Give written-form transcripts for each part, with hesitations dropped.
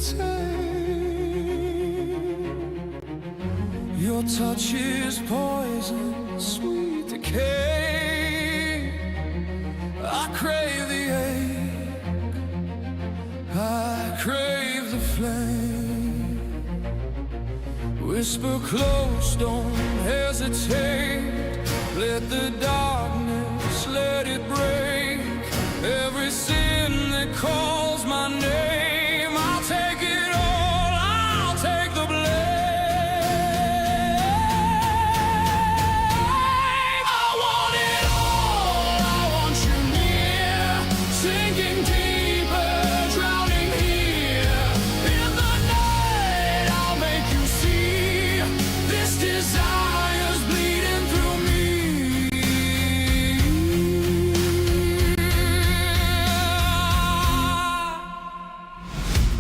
tame. Your touch is poison, sweet decay. I crave the ache, I crave the flame. Whisper close, don't hesitate. Let the darkness, let it break. Every sin that calls my name, I'll take it all, I'll take the blame. I want it all, I want you near. Sinking deeper, drowning here. In the night, I'll make you see. This desire's bleeding through me.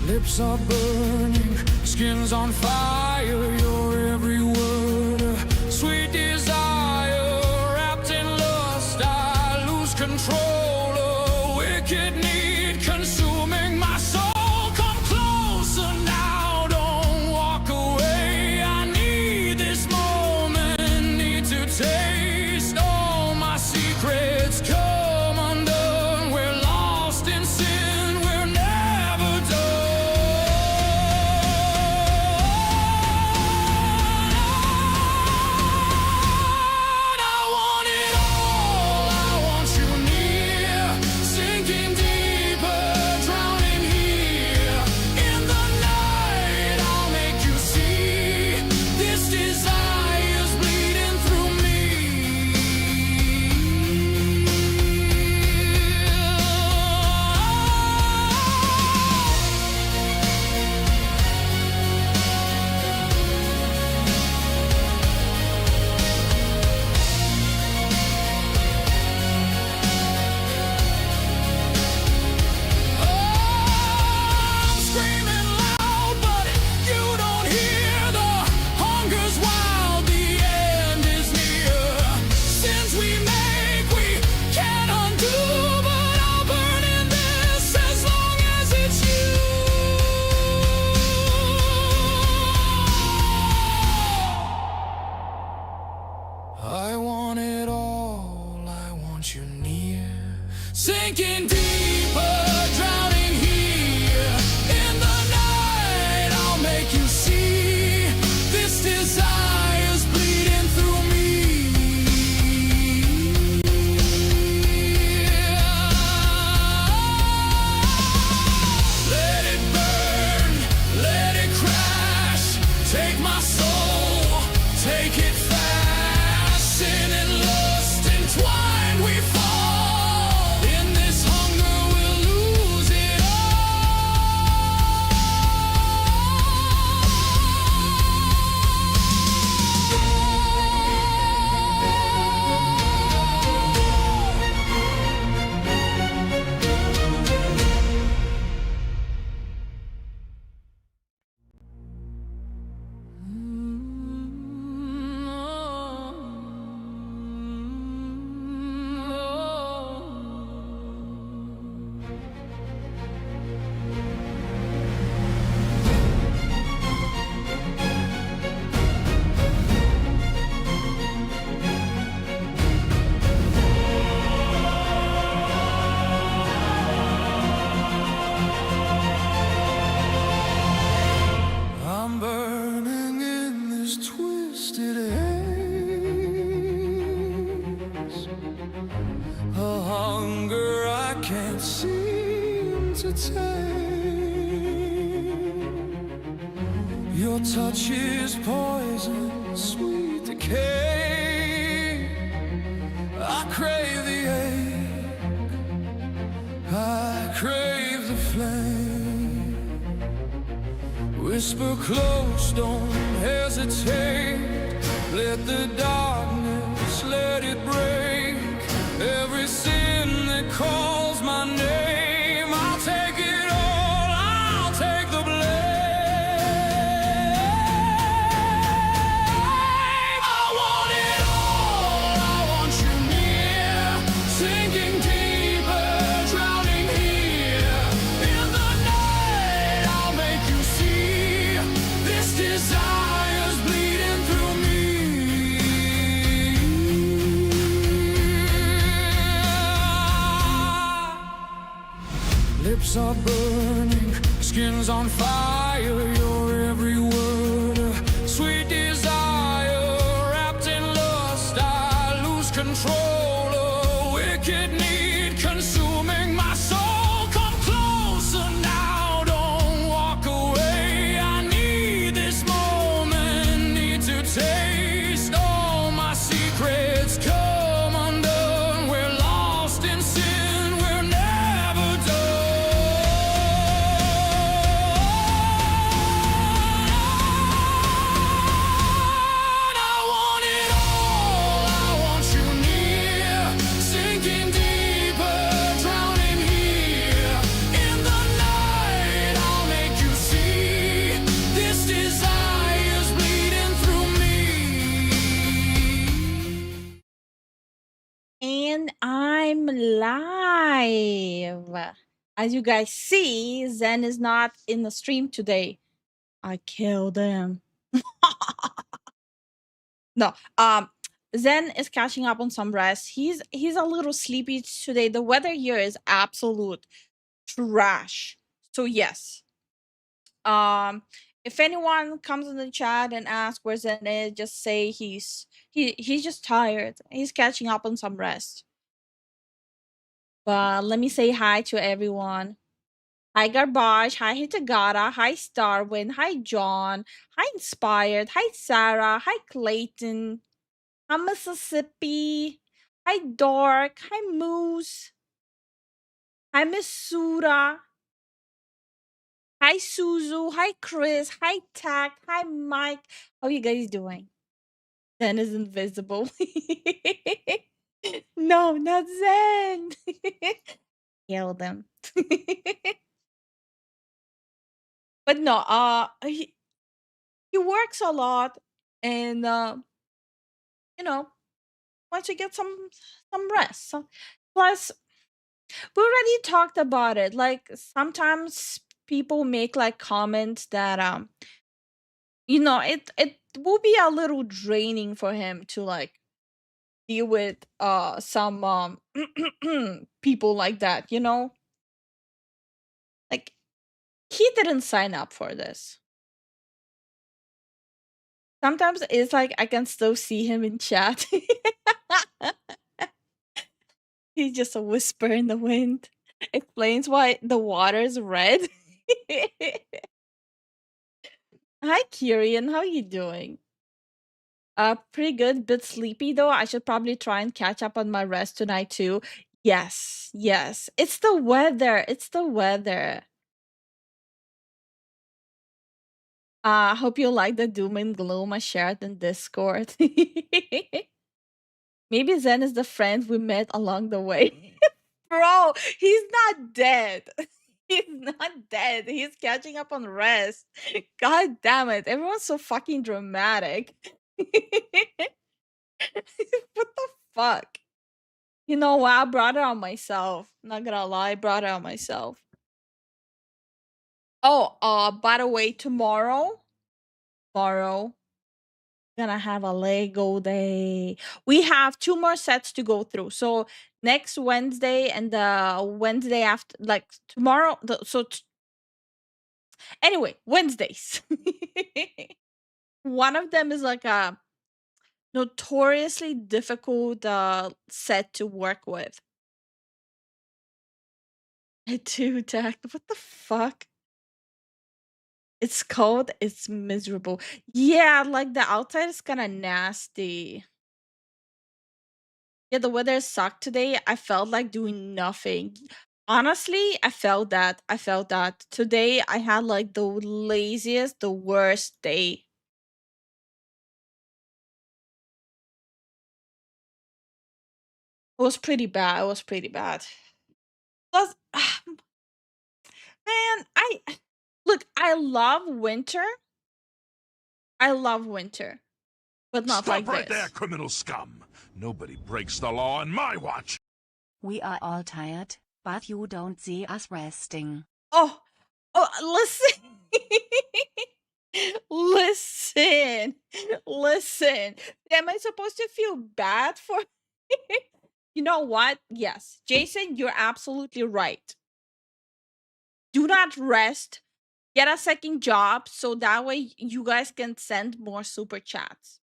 Lips are burning, skin's on fire. Your every word, a sweet desire. Wrapped in lust, I lose control. A wicked need consuming my soul. Come closer now, don't walk away. I need this moment, need to taste all my secrets. Come undone, we're lost in sin, we're never done. I want it all, I want you near. Sinking deeper, drowning here. In the night, I'll make you see. This desire's bleeding through me. Let it burn, let it crash. Take my soul, take it fast. Sin and lust entwined, we fall. In this hunger, we'll lose it I'm burning in this twisted haze. A hunger I can't seem to tame. Your touch is poison, sweet decay. I crave the ache, I crave the flame. Whisper close, don't hesitate. Let the darkness, let it break. Every sin that calls my name, I'll take it all, I'll take the blame. I want it all, I want you near. Sinking deeper, drowning here. In the night, I'll make you Lips are burning, skin's on fire. Your every word, a sweet desire. Wrapped in lust, I lose control. A wicked need consuming my soul. Come closer now, don't walk away. I need this moment, need to taste all my secrets. Come undone, we're lost in sin, we're never done. I want it all, I want you near, sinking deeper, drowning here. In the night, I'll make you see, this desire's bleeding through me. And I'm live. As you guys see, Zen is not in the stream today. I killed him. No, Zen is catching up on some rest. He's a little sleepy today. The weather here is absolute trash. So yes. If anyone comes in the chat and asks where Zen is, just say he's just tired. He's catching up on some rest. But let me say hi to everyone. Hi Garbage, hi Hitagata, hi Starwin, hi John, hi Inspired, hi Sarah, hi Clayton, hi Mississippi, hi Dork, hi Moose, hi Misura, hi Suzu, hi Chris, hi Tak, hi Mike. How you guys doing? Zen is invisible. No, not Zen. Kill them. But no, he works a lot, and you know, wants to get some rest. Plus, we already talked about it. Like sometimes people make like comments that it will be a little draining for him to like deal with some people like that. Like he didn't sign up for this. Sometimes it's like I can still see him in chat. He's just a whisper in the wind. Explains why the water's red. Hi, Kirian. How you doing? Pretty good. Bit sleepy though. I should probably try and catch up on my rest tonight too. Yes, yes. It's the weather. It's the weather. Hope you like the doom and gloom I shared in Discord. Maybe Zen is the friend we met along the way. Bro, he's not dead. He's not dead. He's catching up on rest. God damn it. Everyone's so fucking dramatic. What the fuck? You know what? I brought it on myself. Not gonna lie, I brought it on myself. Oh, by the way, tomorrow, gonna have a Lego day. We have 2 more sets to go through. So next Wednesday and the Wednesday after, like tomorrow. Anyway, Wednesdays. One of them is like a notoriously difficult set to work with. Too tacked. What the fuck? It's cold. It's miserable. Yeah, like the outside is kind of nasty. Yeah, the weather sucked today. I felt like doing nothing. Honestly, I felt that. Today I had like the laziest, the worst day. It was pretty bad. Plus, man, I love winter. But not Stop like right this. there, criminal scum. Nobody breaks the law on my watch. We are all tired, but you don't see us resting. Oh, listen. Listen. Am I supposed to feel bad for You know what? Yes. Jason, you're absolutely right. Do not rest. Get a second job so that way you guys can send more super chats.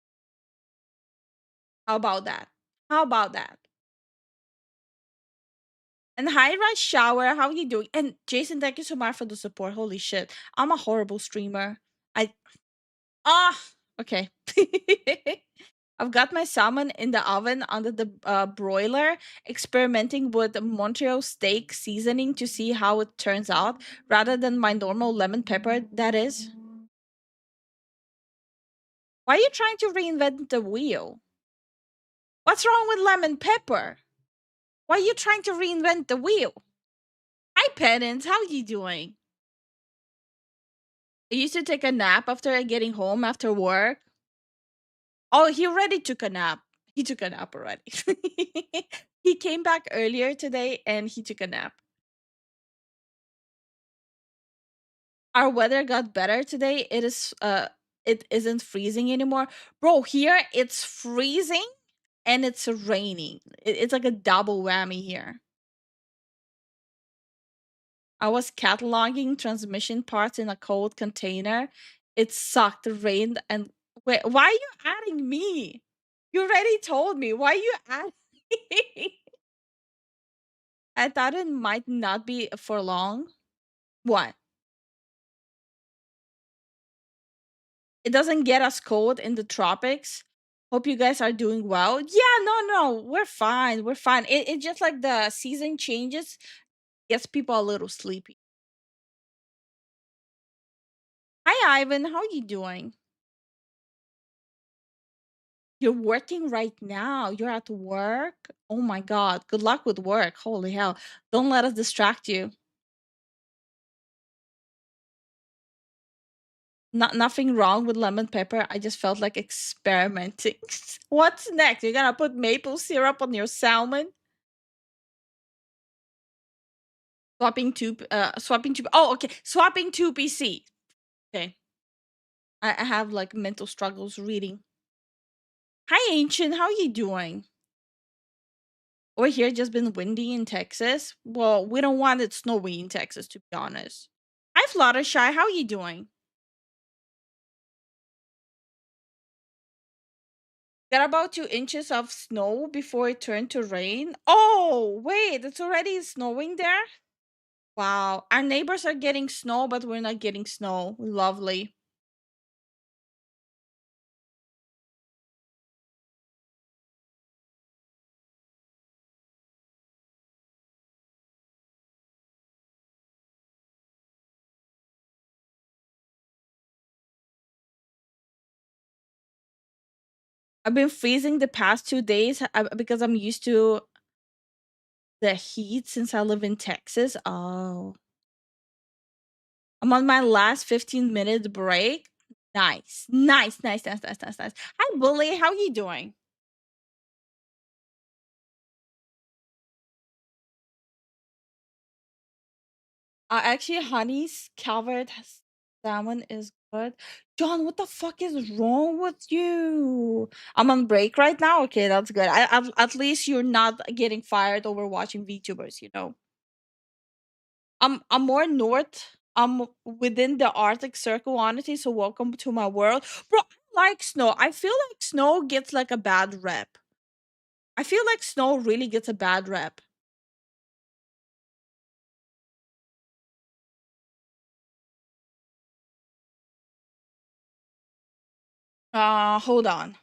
How about that? How about that? And hi, Rush Shower. How you doing? And Jason, thank you so much for the support. Holy shit. I'm a horrible streamer. I ah okay. I've got my salmon in the oven under the broiler, experimenting with Montreal steak seasoning to see how it turns out, rather than my normal lemon pepper. That is. Why are you trying to reinvent the wheel? What's wrong with lemon pepper? Why are you trying to reinvent the wheel? Hi, Penance. How you doing? I used to take a nap after getting home after work. Oh, he already took a nap. He took a nap already. He came back earlier today and he took a nap. Our weather got better today. It isn't freezing anymore. Bro, here it's freezing and it's raining. It's like a double whammy here. I was cataloging transmission parts in a cold container. It sucked, rained, and wait, why are you adding me? You already told me. Why are you adding me? I thought it might not be for long. What? It doesn't get us cold in the tropics. Hope you guys are doing well. Yeah, no, we're fine. We're fine. It just like the season changes gets people a little sleepy. Hi, Ivan. How you doing? You're working right now. You're at work. Oh my god. Good luck with work. Holy hell. Don't let us distract you. Nothing wrong with lemon pepper. I just felt like experimenting. What's next? You're gonna put maple syrup on your salmon? Swapping to oh okay. Swapping to PC. Okay. I have like mental struggles reading. Hi Ancient, how you doing? Over here just been windy in Texas. Well, we don't want it snowy in Texas, to be honest. Hi Fluttershy, how you doing? Got about 2 inches of snow before it turned to rain. Oh, wait, it's already snowing there? Wow. Our neighbors are getting snow, but we're not getting snow. Lovely. I've been freezing the past 2 days because I'm used to the heat since I live in Texas. Oh. I'm on my last 15-minute break. Nice. Nice. Hi, Bully. How you doing? Actually, honey's covered salmon is good. John, what the fuck is wrong with you? I'm on break right now. Okay, that's good. At least you're not getting fired over watching VTubers. I'm more north. I'm within the Arctic Circle, honestly. So welcome to my world, bro. I like snow. I feel like snow gets like a bad rep. I feel like snow really gets a bad rep. Hold on.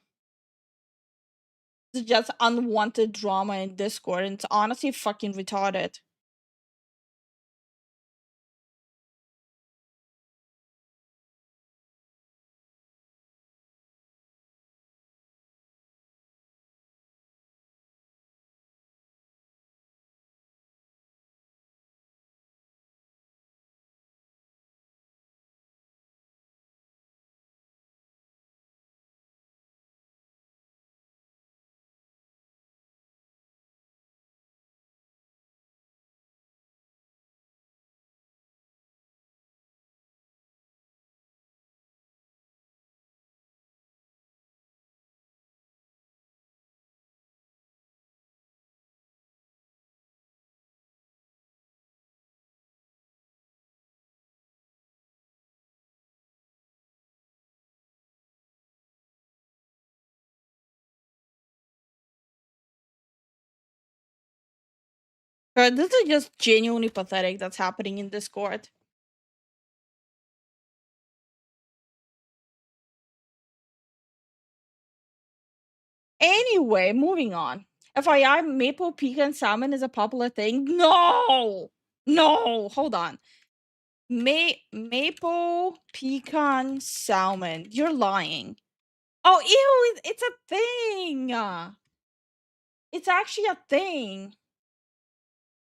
It's just unwanted drama in Discord, and it's honestly fucking retarded. Bro, this is just genuinely pathetic that's happening in Discord. Anyway, moving on. FYI, maple pecan salmon is a popular thing. No! No, hold on. Maple pecan salmon. You're lying. Oh, ew, it's a thing. It's actually a thing.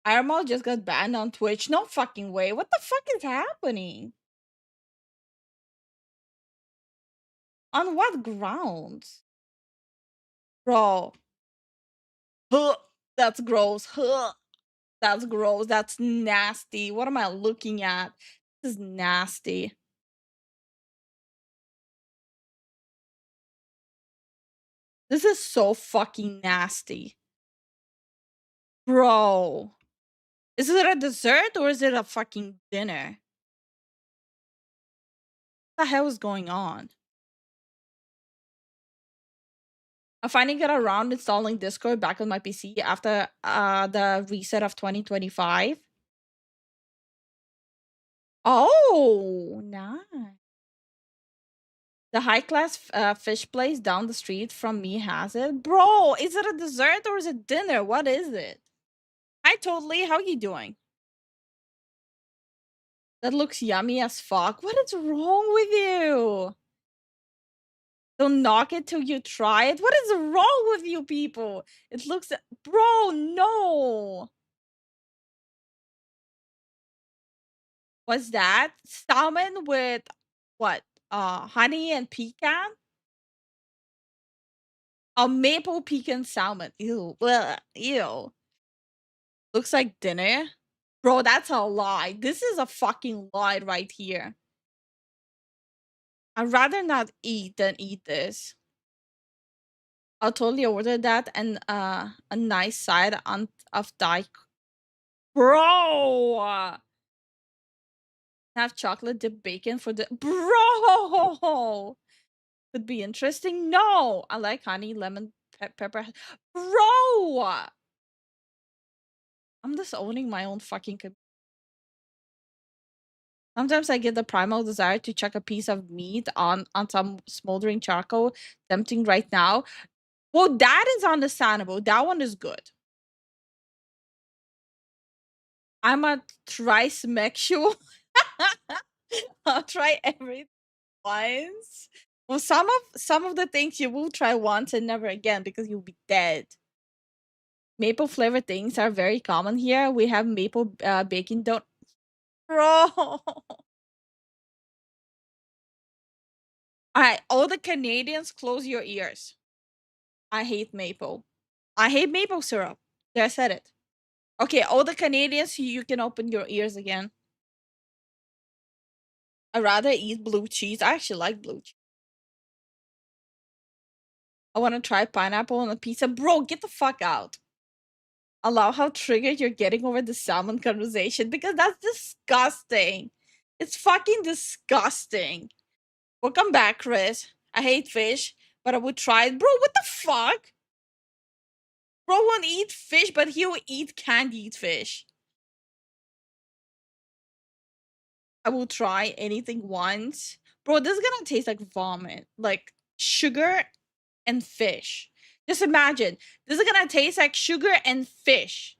Armal just got banned on Twitch. No fucking way. What the fuck is happening? On what grounds? Bro. Huh, that's gross. Huh, that's gross. That's nasty. What am I looking at? This is nasty. This is so fucking nasty. Bro. Is it a dessert or is it a fucking dinner? What the hell is going on? I'm finally get around installing Discord back on my PC after the reset of 2025. Oh, nice. The high class fish place down the street from me has it. Bro, is it a dessert or is it dinner? What is it? Hi, Totally. How you doing? That looks yummy as fuck. What is wrong with you? Don't knock it till you try it. What is wrong with you people? It looks... Bro, no. What's that? Salmon with what? Honey and pecan? A maple pecan salmon. Ew. Bleh, ew. Looks like dinner. Bro, that's a lie. This is a fucking lie right here. I'd rather not eat than eat this. I'll totally order that and a nice side on of dike. Bro! Have chocolate dip bacon for the... Bro! Could be interesting. No! I like honey, lemon, pepper. Bro! I'm disowning my own fucking... Sometimes I get the primal desire to chuck a piece of meat on some smoldering charcoal. Tempting right now. Well, that is understandable. That one is good. I'm a trisexual. I'll try everything once. Well, some of the things you will try once and never again because you'll be dead. Maple flavored things are very common here. We have maple bacon donut. Bro. Alright, all the Canadians, close your ears. I hate maple. I hate maple syrup. There, I said it. Okay, all the Canadians, you can open your ears again. I'd rather eat blue cheese. I actually like blue cheese. I want to try pineapple on a pizza. Bro, get the fuck out. Allow how triggered you're getting over the salmon conversation because that's disgusting. It's fucking disgusting. Welcome back, Chris. I hate fish, but I would try it. Bro, what the fuck? Bro won't eat fish, but he'll eat candied fish. I will try anything once. Bro, this is gonna taste like vomit. Like sugar and fish. Just imagine. This is gonna taste like sugar and fish.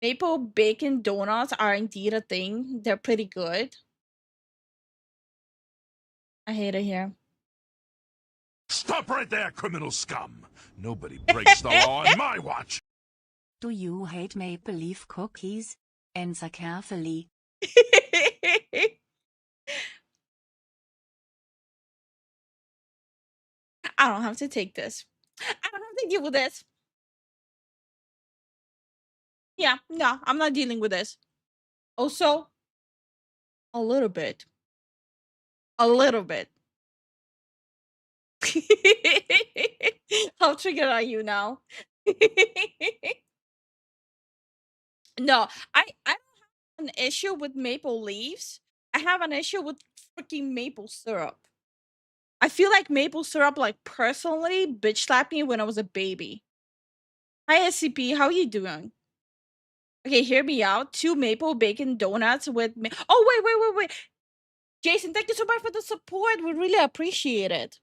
Maple bacon donuts are indeed a thing. They're pretty good. I hate it here. Stop right there, criminal scum! Nobody breaks the law on my watch! Do you hate maple leaf cookies? Answer carefully. I don't have to take this. I don't have to deal with this. Yeah, no, I'm not dealing with this. Also, a little bit. A little bit. How triggered are you now? No, I don't have an issue with maple leaves. I have an issue with freaking maple syrup. I feel like maple syrup, like, personally bitch slapped me when I was a baby. Hi SCP, how you doing? Okay, hear me out. 2 maple bacon donuts with oh wait. Jason, thank you so much for the support. We really appreciate it.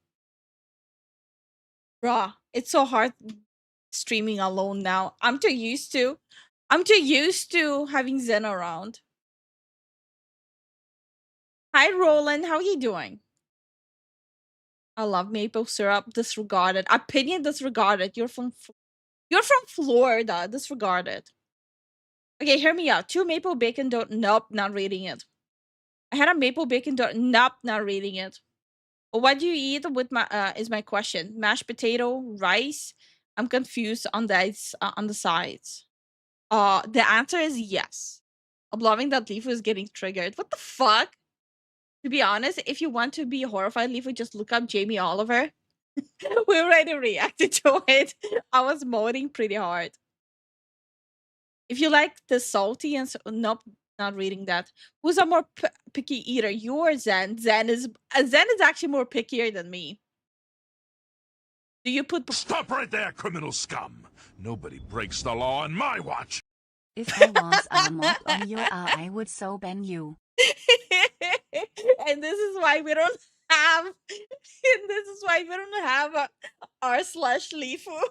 Bruh, it's so hard streaming alone now. I'm too used to having Zen around. Hi Roland, how you doing? I love maple syrup. Disregarded. Opinion disregarded. You're from Florida. Disregarded. Okay, hear me out. 2 maple bacon donut. Nope, not reading it. I had a maple bacon donut. Nope, not reading it. What do you eat with my is my question. Mashed potato, rice. I'm confused on the sides. The answer is yes. I'm loving that Leaf is getting triggered. What the fuck? To be honest, if you want to be horrified, Leaf, just look up Jamie Oliver. We already reacted to it. I was moaning pretty hard. If you like the salty and nope, not reading that. Who's a more picky eater, you or Zen? Zen is actually more pickier than me. Do you put Stop right there, criminal scum! Nobody breaks the law on my watch! If I was a mod on your I would so ban you. And this is why we don't have a r/Lifu.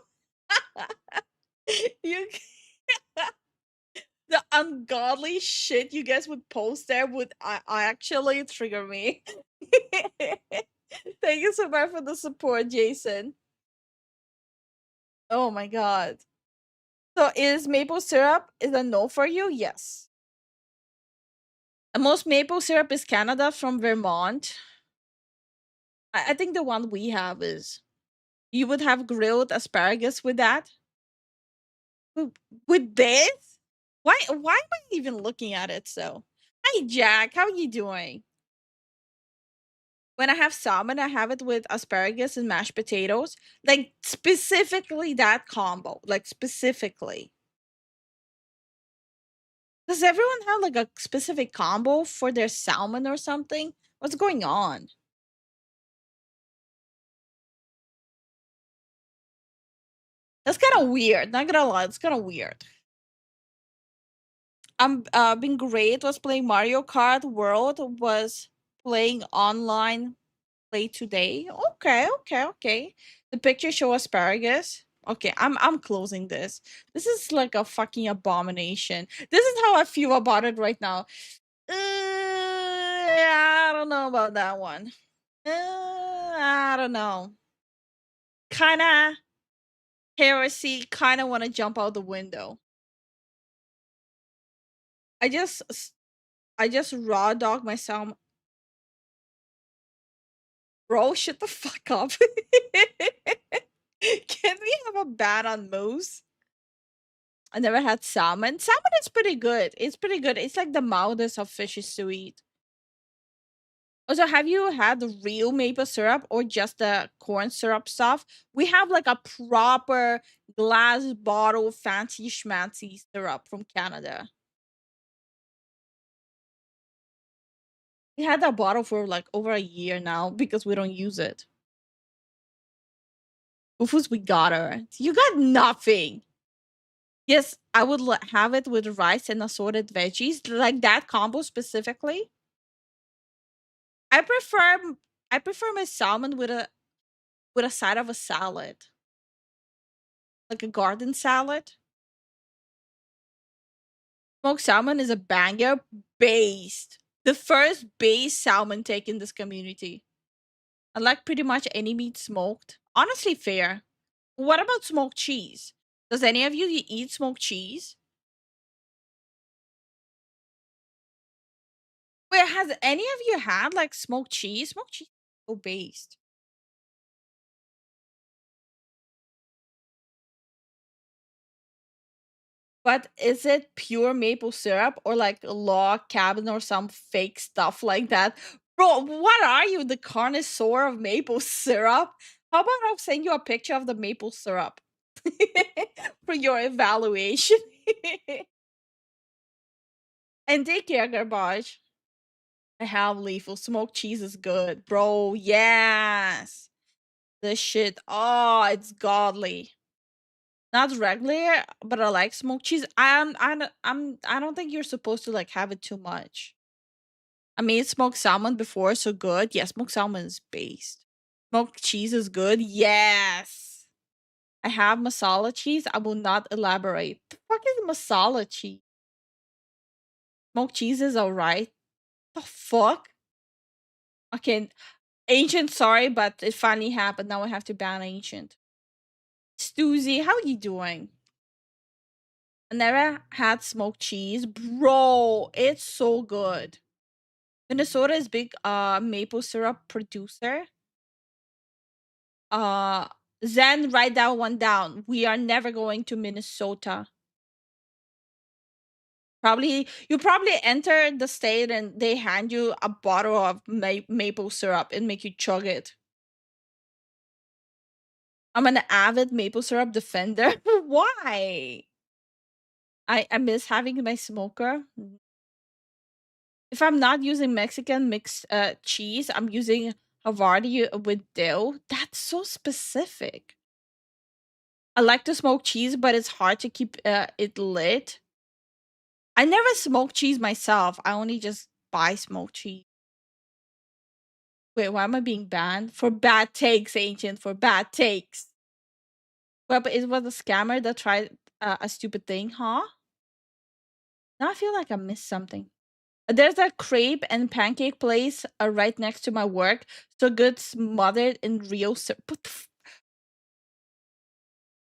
You the ungodly shit you guys would post there would actually trigger me. Thank you so much for the support, Jason. Oh my god. So is maple syrup is a no for you? Yes. The most maple syrup is Canada from Vermont. I think the one we have is you would have grilled asparagus with that. With this? Why am I even looking at it so? Hi Jack, how are you doing? When I have salmon, I have it with asparagus and mashed potatoes. Like specifically that combo. Like specifically. Does everyone have like a specific combo for their salmon or something? What's going on? That's kind of weird. Not gonna lie, it's kind of weird. Been great. Was playing Mario Kart World. Was playing online play today. Okay. The picture show asparagus. Okay, I'm closing this. This is like a fucking abomination. This is how I feel about it right now. I don't know about that one. I don't know. Kinda heresy. Kinda want to jump out the window. I just raw dog myself. Bro, shut the fuck up. Can we have a ban on moose? I never had salmon. Salmon is pretty good. It's pretty good. It's like the mildest of fishes to eat. Also, have you had the real maple syrup or just the corn syrup stuff? We have like a proper glass bottle fancy schmancy syrup from Canada. We had that bottle for like over a year now because we don't use it. Ufus, we got her. You got nothing. Yes, I would have it with rice and assorted veggies, like that combo specifically. I prefer my salmon with a side of a salad, like a garden salad. Smoked salmon is a banger based. The first base salmon take in this community. I like pretty much any meat smoked. Honestly, fair. What about smoked cheese? Does any of you eat smoked cheese? Wait, has any of you had like smoked cheese? Smoked cheese is so based. But is it pure maple syrup or like log cabin or some fake stuff like that? Bro, what are you, the connoisseur of maple syrup? How about I'll send you a picture of the maple syrup for your evaluation? And take care, garbage. I have lethal. Smoked cheese is good, bro. Yes. This shit. Oh, it's godly. Not regular, but I like smoked cheese. I don't think you're supposed to like have it too much. I made smoked salmon before, so good. Yeah, smoked salmon is based. Smoked cheese is good. Yes. I have masala cheese. I will not elaborate. The fuck is masala cheese? Smoked cheese is alright. The fuck? Okay, ancient, sorry, but it finally happened. Now I have to ban ancient. Stoozy, how you doing? I never had smoked cheese. Bro, it's so good. Minnesota is big maple syrup producer. Zen, write that one down. We are never going to Minnesota. You probably enter the state and they hand you a bottle of maple syrup and make you chug it. I'm an avid maple syrup defender. Why? I miss having my smoker. If I'm not using Mexican mixed cheese, I'm using Havarti with dill. That's so specific. I like to smoke cheese, but it's hard to keep it lit. I never smoke cheese myself. I only just buy smoked cheese. Wait, why am I being banned? For bad takes, Ancient. For bad takes. Well, but it was a scammer that tried a stupid thing, huh? Now I feel like I missed something. There's a crepe and pancake place right next to my work. So good, smothered in real syrup.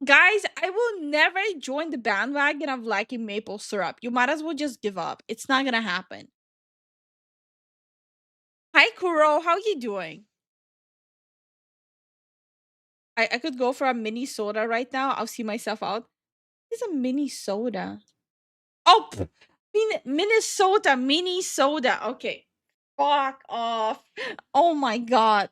Guys, I will never join the bandwagon of liking maple syrup. You might as well just give up. It's not gonna happen. Hi, Kuro. How you doing? I could go for a mini soda right now. I'll see myself out. It's a mini soda. Oh, Minnesota mini soda. Okay. Fuck off. Oh my god.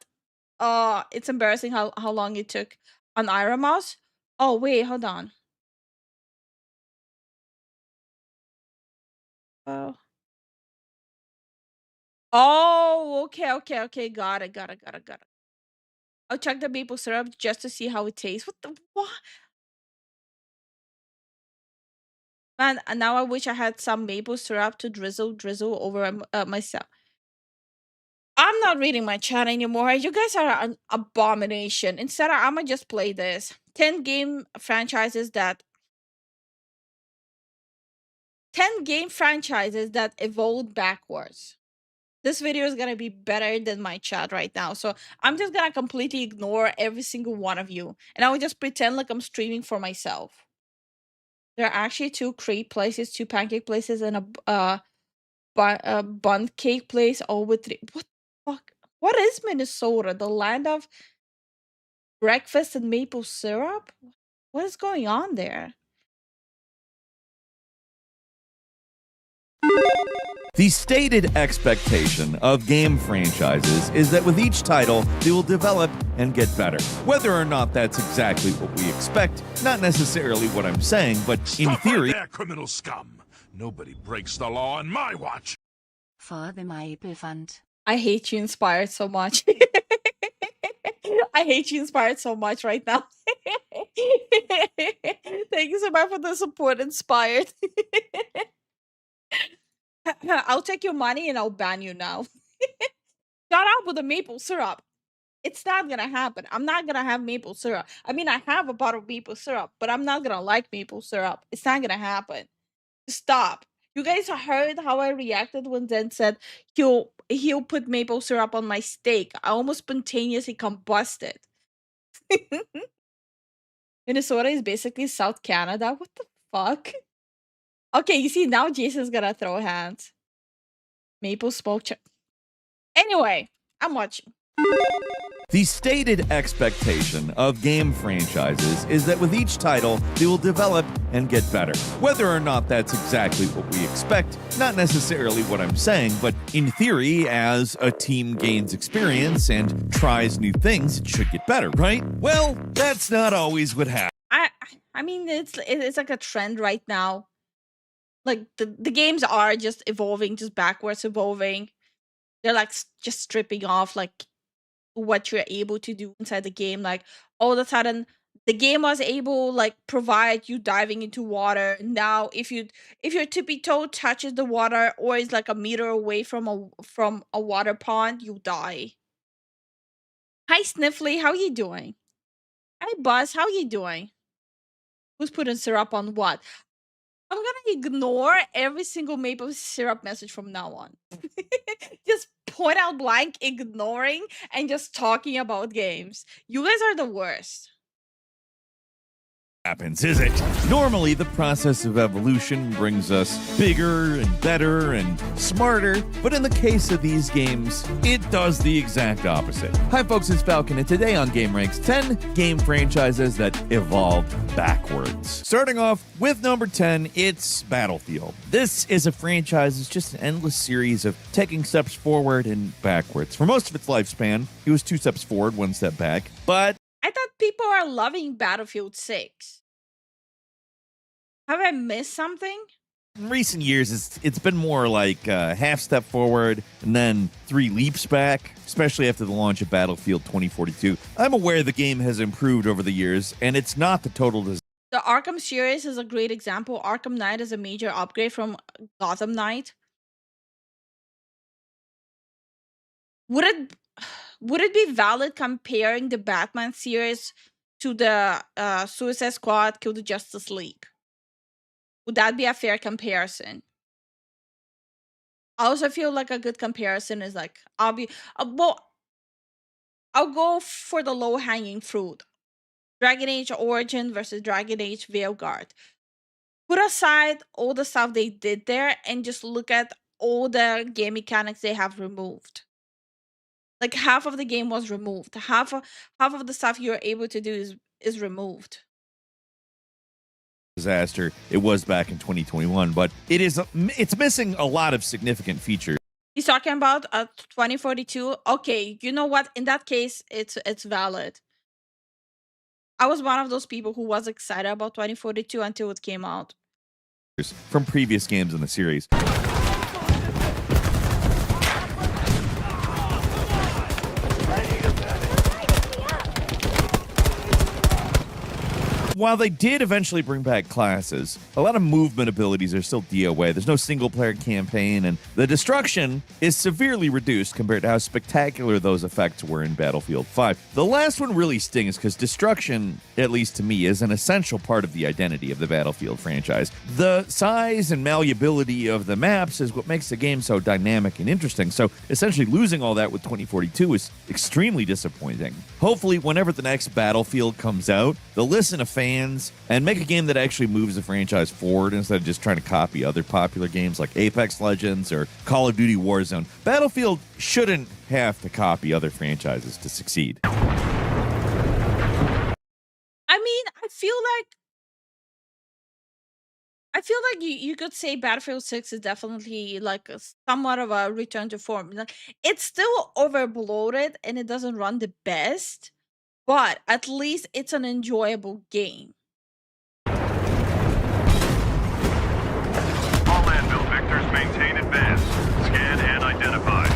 It's embarrassing how long it took on Ira Mouse. Oh wait, hold on. Oh. Oh, okay. Got it. I'll check the maple syrup just to see how it tastes. What? Man, and now I wish I had some maple syrup to drizzle over myself. I'm not reading my chat anymore. You guys are an abomination. Instead, I'm gonna just play this. 10 game franchises that evolved backwards. This video is gonna be better than my chat right now. So I'm just gonna completely ignore every single one of you. And I will just pretend like I'm streaming for myself. There are actually 2 crepe places, 2 pancake places, and a bun cake place, all with 3. What the fuck? What is Minnesota? The land of breakfast and maple syrup? What is going on there? The stated expectation of game franchises is that with each title, they will develop and get better. Whether or not that's exactly what we expect, not necessarily what I'm saying, but in Stop theory. right there, criminal scum. Nobody breaks the law on my watch. For the Maple Fund. I hate you, Inspired, so much. I hate you, Inspired, so much right now. Thank you so much for the support, Inspired. I'll take your money and I'll ban you now. Shut up with the maple syrup. It's not gonna happen. I'm not gonna have maple syrup. I mean, I have a bottle of maple syrup, but I'm not gonna like maple syrup. It's not gonna happen. Stop. You guys heard how I reacted when Zen said he'll put maple syrup on my steak. I almost spontaneously combusted. Minnesota is basically South Canada. What the fuck? Okay, you see, now Jason's gonna throw hands. Maple smoke. Anyway, I'm watching. The stated expectation of game franchises is that with each title, they will develop and get better. Whether or not that's exactly what we expect, not necessarily what I'm saying, but in theory, as a team gains experience and tries new things, it should get better, right? Well, that's not always what happens. I mean, it's like a trend right now. Like the games are just evolving, just backwards evolving. They're like just stripping off like what you're able to do inside the game. Like all of a sudden, The game was able like provide you diving into water. Now if your tippy toe touches the water or is like a meter away from a water pond, you die. Hi Sniffly, how you doing? Hi Buzz, how you doing? Who's putting syrup on what? I'm gonna ignore every single maple syrup message from now on. Just point out blank, ignoring, and just talking about games. You guys are the worst. Happens, is it? Normally, the process of evolution brings us bigger and better and smarter, but in the case of these games, it does the exact opposite. Hi, folks, it's Falcon, and today on Game Ranks, 10 game franchises that evolved backwards. Starting off with number 10, it's Battlefield. This is a franchise that's just an endless series of taking steps forward and backwards. For most of its lifespan, it was 2 steps forward, 1 step back, but I thought people are loving Battlefield 6. Have I missed something? in recent years, it's been more like half step forward and then 3 leaps back, especially after the launch of Battlefield 2042. I'm aware the game has improved over the years, and it's not the total disaster. The Arkham series is a great example. Arkham Knight is a major upgrade from Gotham Knight. Would it be valid comparing the Batman series to the Suicide Squad, Kill the Justice League? Would that be a fair comparison? I also feel like a good comparison is like I'll go for the low hanging fruit. Dragon Age Origin versus Dragon Age Veilguard. Put aside all the stuff they did there and just look at all the game mechanics they have removed. Like half of the game was removed. Half of the stuff you're able to do is removed. Disaster it was back in 2021, but it's missing a lot of significant features. He's talking about 2042. Okay, you know what? In that case, it's valid. I was one of those people who was excited about 2042 until it came out. From previous games in the series. While they did eventually bring back classes, a lot of movement abilities are still DOA. There's no single-player campaign, and the destruction is severely reduced compared to how spectacular those effects were in Battlefield 5. The last one really stings because destruction, at least to me, is an essential part of the identity of the Battlefield franchise. The size and malleability of the maps is what makes the game so dynamic and interesting, so essentially losing all that with 2042 is extremely disappointing. Hopefully, whenever the next Battlefield comes out, they'll listen to fans and make a game that actually moves the franchise forward instead of just trying to copy other popular games like Apex Legends or Call of Duty Warzone. Battlefield shouldn't have to copy other franchises to succeed. I mean, I feel like you could say Battlefield 6 is definitely like somewhat of a return to form. Like, it's still overbloated and it doesn't run the best, but at least it's an enjoyable game. All landfill vectors maintain advance. Scan and identify.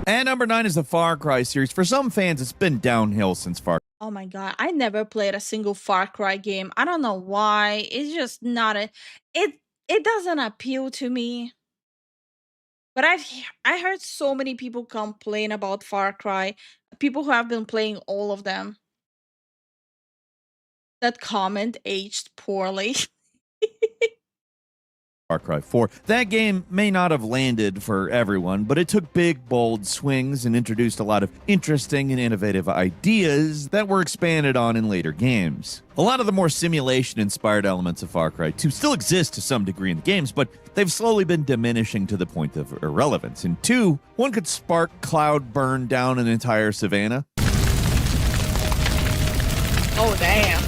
And number 9 is the Far Cry series. For some fans, it's been downhill since Far Cry. Oh my god, I never played a single Far Cry game. I don't know why. It's just not it doesn't appeal to me. But I heard so many people complain about Far Cry, people who have been playing all of them. That comment aged poorly. Far Cry 4. That game may not have landed for everyone, but it took big, bold swings and introduced a lot of interesting and innovative ideas that were expanded on in later games. A lot of the more simulation-inspired elements of Far Cry 2 still exist to some degree in the games, but they've slowly been diminishing to the point of irrelevance. In 2, one could spark cloud burn down an entire savannah. Oh damn.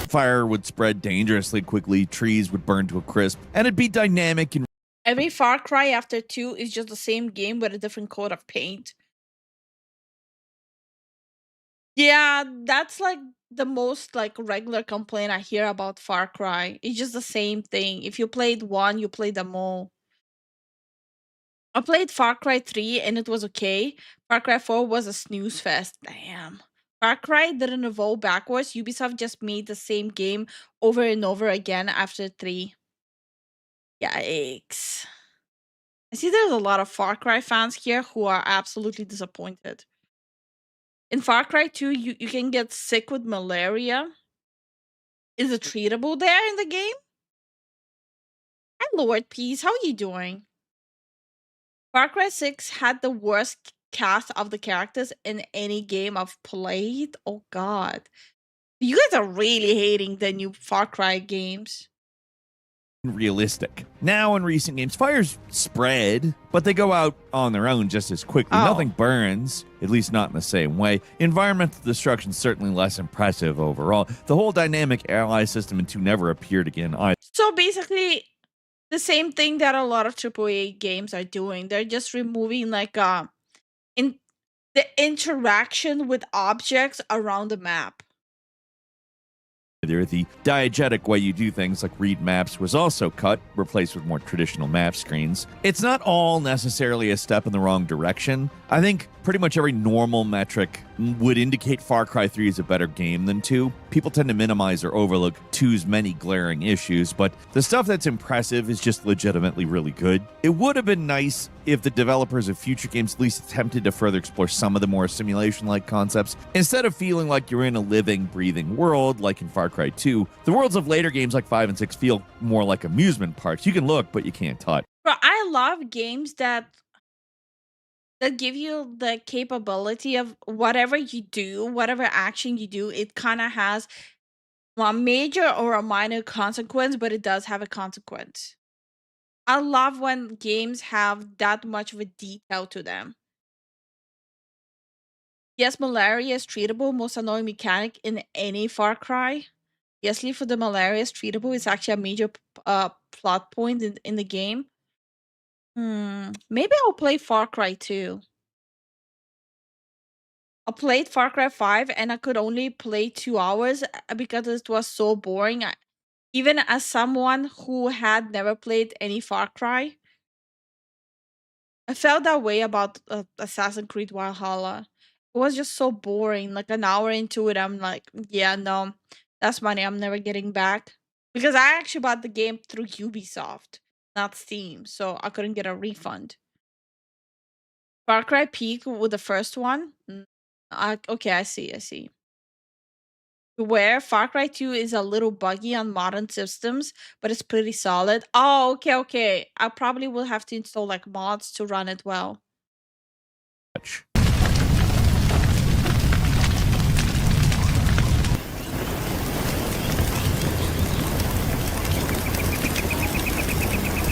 Fire would spread dangerously quickly, trees would burn to a crisp, and it'd be dynamic and Every Far Cry after 2 is just the same game with a different coat of paint. Yeah, that's like the most like regular complaint I hear about Far Cry. It's just the same thing. If you played one, you played them all. I played Far Cry 3 and it was okay. Far Cry 4 was a snooze fest. Damn. Far Cry didn't evolve backwards. Ubisoft just made the same game over and over again after 3. Yikes. I see there's a lot of Far Cry fans here who are absolutely disappointed. In Far Cry 2, you can get sick with malaria. Is it treatable there in the game? Hi, Lord Peace. How are you doing? Far Cry 6 had the worst cast of the characters in any game I've played. Oh, God. You guys are really hating the new Far Cry games. Realistic. Now, in recent games, fires spread, but they go out on their own just as quickly. Oh. Nothing burns, at least not in the same way. Environmental destruction is certainly less impressive overall. The whole dynamic ally system in 2 never appeared again either. So basically, the same thing that a lot of AAA games are doing. They're just removing like in the interaction with objects around the map. The diegetic way you do things like read maps was also cut, replaced with more traditional map screens. It's not all necessarily a step in the wrong direction. I think pretty much every normal metric would indicate Far Cry 3 is a better game than 2. People tend to minimize or overlook 2's many glaring issues, but the stuff that's impressive is just legitimately really good. It would have been nice if the developers of future games at least attempted to further explore some of the more simulation-like concepts. Instead of feeling like you're in a living, breathing world like in Far Cry 2, the worlds of later games like 5 and 6 feel more like amusement parks. You can look, but you can't touch. Bro, I love games that give you the capability of whatever you do, whatever action you do, it kind of has a major or a minor consequence, but it does have a consequence. I love when games have that much of a detail to them. Yes, malaria is treatable, most annoying mechanic in any Far Cry. Yes, Lifu, the malaria is treatable. It's actually a major plot point in the game. Maybe I'll play Far Cry 2. I played Far Cry 5 and I could only play 2 hours because it was so boring. Even as someone who had never played any Far Cry, I felt that way about Assassin's Creed Valhalla. It was just so boring. Like an hour into it, I'm like, yeah, no, that's money I'm never getting back. Because I actually bought the game through Ubisoft, not Steam, so I couldn't get a refund. Far Cry Peak with the first one? Okay, I see. Where Far Cry 2 is a little buggy on modern systems, but it's pretty solid. Oh, okay. I probably will have to install like mods to run it well.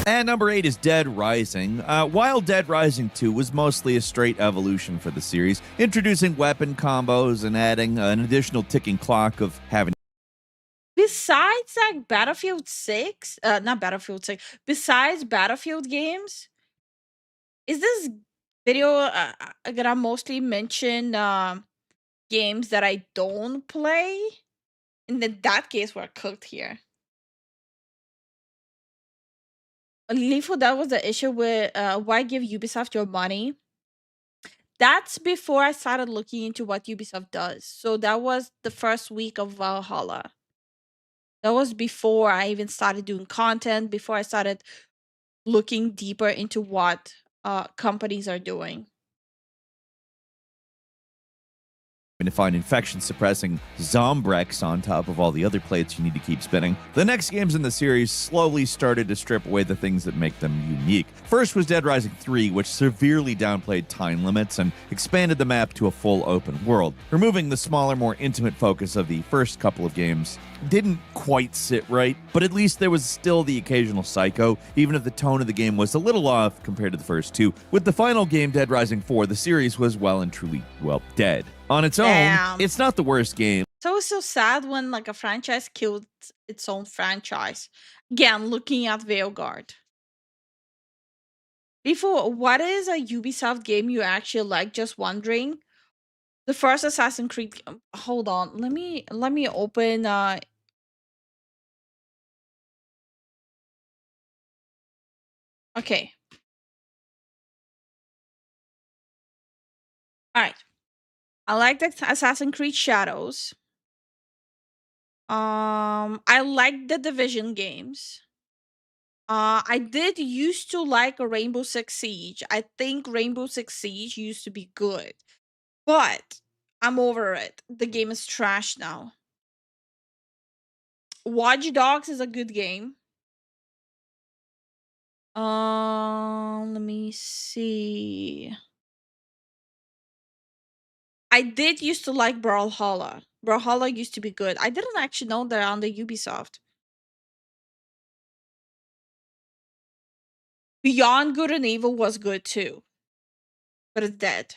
And number 8 is Dead Rising. While Dead Rising 2 was mostly a straight evolution for the series, introducing weapon combos and adding an additional ticking clock of having. Besides like Battlefield 6, not Battlefield 6, besides Battlefield games, is this video gonna mostly mention games that I don't play? In that case, we're cooked here. Lifu, that was the issue with why give Ubisoft your money? That's before I started looking into what Ubisoft does. So that was the first week of Valhalla. That was before I even started doing content, before I started looking deeper into what companies are doing. To find infection suppressing Zombrex on top of all the other plates you need to keep spinning. The next games in the series slowly started to strip away the things that make them unique. First was Dead Rising 3, which severely downplayed time limits and expanded the map to a full open world. Removing the smaller, more intimate focus of the first couple of games didn't quite sit right, but at least there was still the occasional psycho, even if the tone of the game was a little off compared to the first 2. With the final game, Dead Rising 4, the series was well and truly, dead. On its own, it's not the worst game. So sad when like a franchise killed its own franchise. Again, looking at Veilguard. Before, what is a Ubisoft game you actually like? Just wondering. The first Assassin's Creed. Hold on, let me open. Okay. All right. I like the Assassin's Creed Shadows. I like the Division games. I did used to like a Rainbow Six Siege. I think Rainbow Six Siege used to be good, but I'm over it. The game is trash now. Watch Dogs is a good game. Let me see. I did used to like Brawlhalla. Brawlhalla used to be good. I didn't actually know they're on the Ubisoft. Beyond Good and Evil was good too, but it's dead.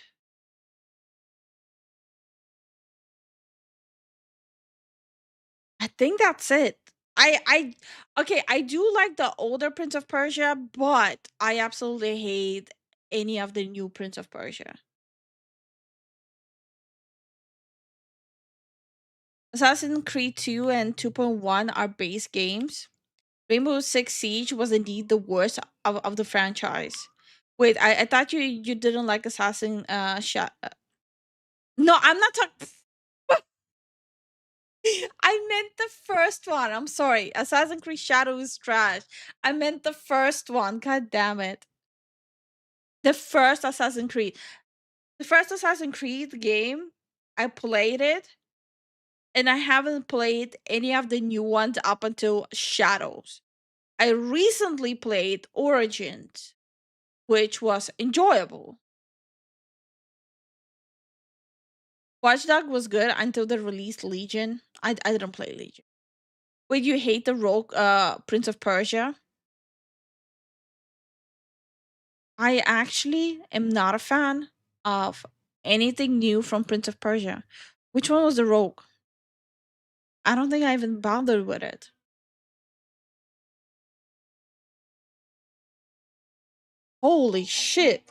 I think that's it. Okay, I do like the older Prince of Persia, but I absolutely hate any of the new Prince of Persia. Assassin's Creed 2 and 2.1 are base games. Rainbow Six Siege was indeed the worst of the franchise. Wait, I thought you didn't like Assassin No, I'm not talking. I meant the first one. I'm sorry. Assassin's Creed Shadow is trash. I meant the first one. God damn it. The first Assassin's Creed. The first Assassin's Creed game, I played it. And I haven't played any of the new ones up until Shadows. I recently played Origins, which was enjoyable. Watch Dogs was good until they released Legion. I didn't play Legion. Wait, you hate the Rogue Prince of Persia? I actually am not a fan of anything new from Prince of Persia. Which one was the Rogue? I don't think I even bothered with it. Holy shit.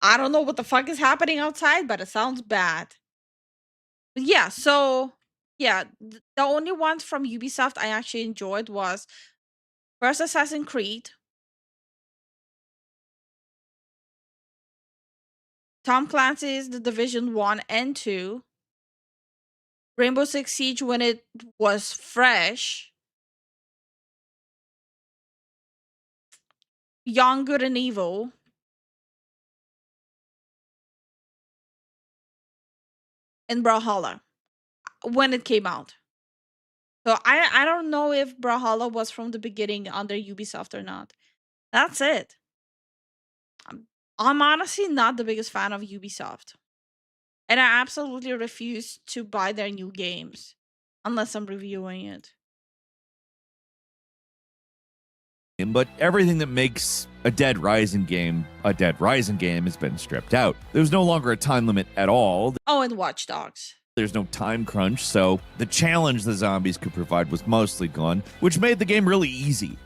I don't know what the fuck is happening outside, but it sounds bad. But yeah, so yeah, the only ones from Ubisoft I actually enjoyed was first Assassin's Creed, Tom Clancy's The Division 1 and 2, Rainbow Six Siege when it was fresh, Young, Good and Evil, and Brawlhalla when it came out. So I don't know if Brawlhalla was from the beginning under Ubisoft or not. That's it. I'm honestly not the biggest fan of Ubisoft. And I absolutely refuse to buy their new games unless I'm reviewing it. But everything that makes a Dead Rising game has been stripped out. There's no longer a time limit at all. Oh, and Watch Dogs. There's no time crunch, so the challenge the zombies could provide was mostly gone, which made the game really easy.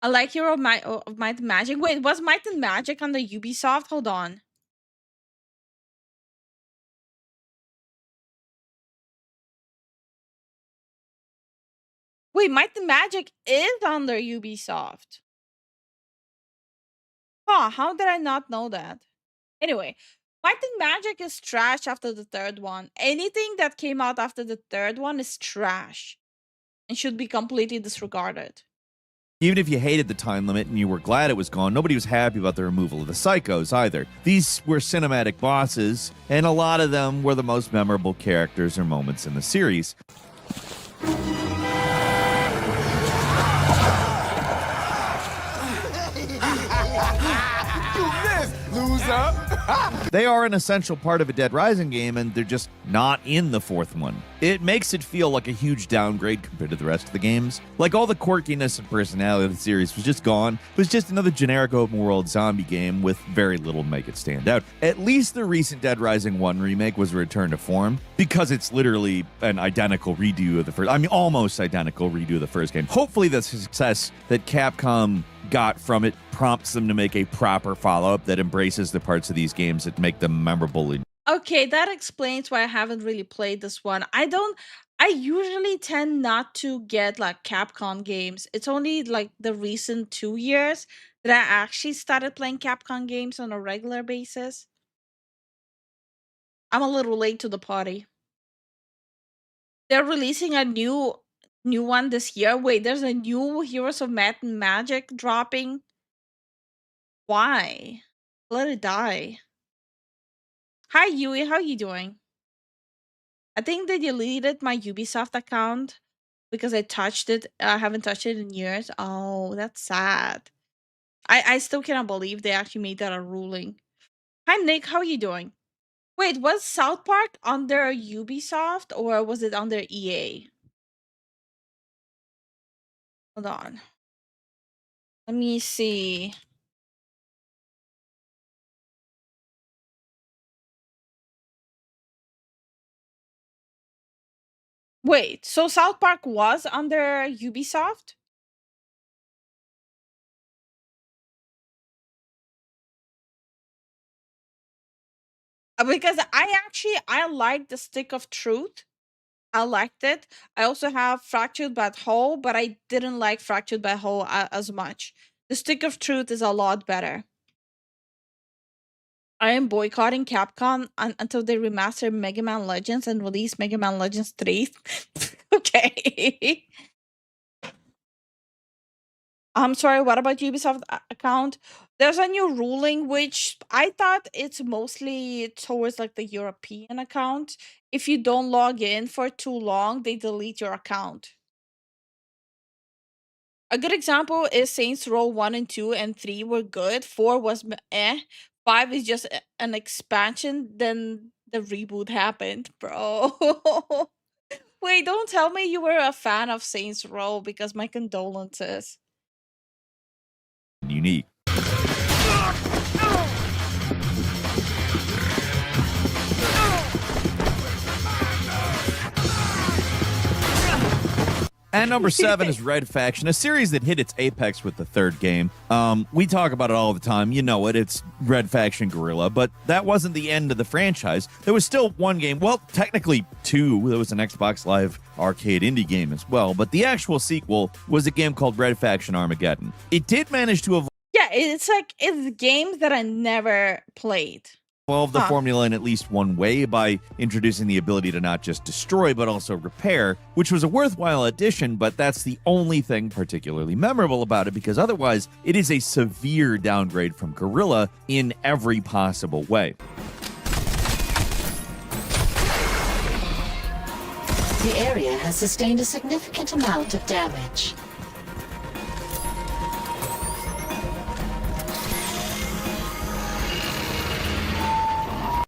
I like Hero of Might and Magic. Wait, was Might and Magic on the Ubisoft? Hold on. Wait, Might and Magic is under Ubisoft. Huh, how did I not know that? Anyway, Might and Magic is trash after the third one. Anything that came out after the third one is trash and should be completely disregarded. Even if you hated the time limit and you were glad it was gone, nobody was happy about the removal of the psychos either. These were cinematic bosses, and a lot of them were the most memorable characters or moments in the series. They are an essential part of a Dead Rising game, and they're just not in the fourth one. It makes it feel like a huge downgrade compared to the rest of the games. Like, all the quirkiness and personality of the series was just gone. It was just another generic open-world zombie game with very little to make it stand out. At least the recent Dead Rising 1 remake was a return to form, because it's literally an identical redo of the first... I mean, almost identical redo of the first game. Hopefully the success that Capcom got from it prompts them to make a proper follow-up that embraces the parts of these games that make them memorable. Okay, that explains why I haven't really played this one. I I usually tend not to get like Capcom games. It's only like the recent 2 years that I actually started playing Capcom games on a regular basis. I'm a little late to the party. They're releasing a new one this year. Wait, there's a new Heroes of Might and Magic dropping. Why? Let it die. Hi Yui, how you doing? I think they deleted my Ubisoft account because I touched it. I haven't touched it in years. Oh, that's sad. I still cannot believe they actually made that a ruling. Hi Nick, how are you doing? Wait, was South Park under Ubisoft or was it under EA? Hold on. Let me see. Wait, so South Park was under Ubisoft? Because I like the Stick of Truth. I liked it. I also have Fractured but Whole, but I didn't like Fractured but Whole as much. The Stick of Truth is a lot better. I am boycotting Capcom until they remaster Mega Man Legends and release Mega Man Legends 3. Okay. I'm sorry, what about Ubisoft account? There's a new ruling which I thought it's mostly towards like the European account. If you don't log in for too long, they delete your account. A good example is Saints Row 1 and 2 and 3 were good. 4 was eh. 5 is just an expansion. Then the reboot happened, bro. Wait, don't tell me you were a fan of Saints Row because my condolences. Unique. And number 7 is Red Faction, a series that hit its apex with the third game. We talk about it all the time. You know it. It's Red Faction Guerrilla. But that wasn't the end of the franchise. There was still one game. Well, technically 2. There was an Xbox Live arcade indie game as well. But the actual sequel was a game called Red Faction Armageddon. It did manage to it's games that I never played. evolve the formula in at least one way by introducing the ability to not just destroy but also repair, which was a worthwhile addition, but that's the only thing particularly memorable about it because otherwise it is a severe downgrade from Guerrilla in every possible way. The area has sustained a significant amount of damage.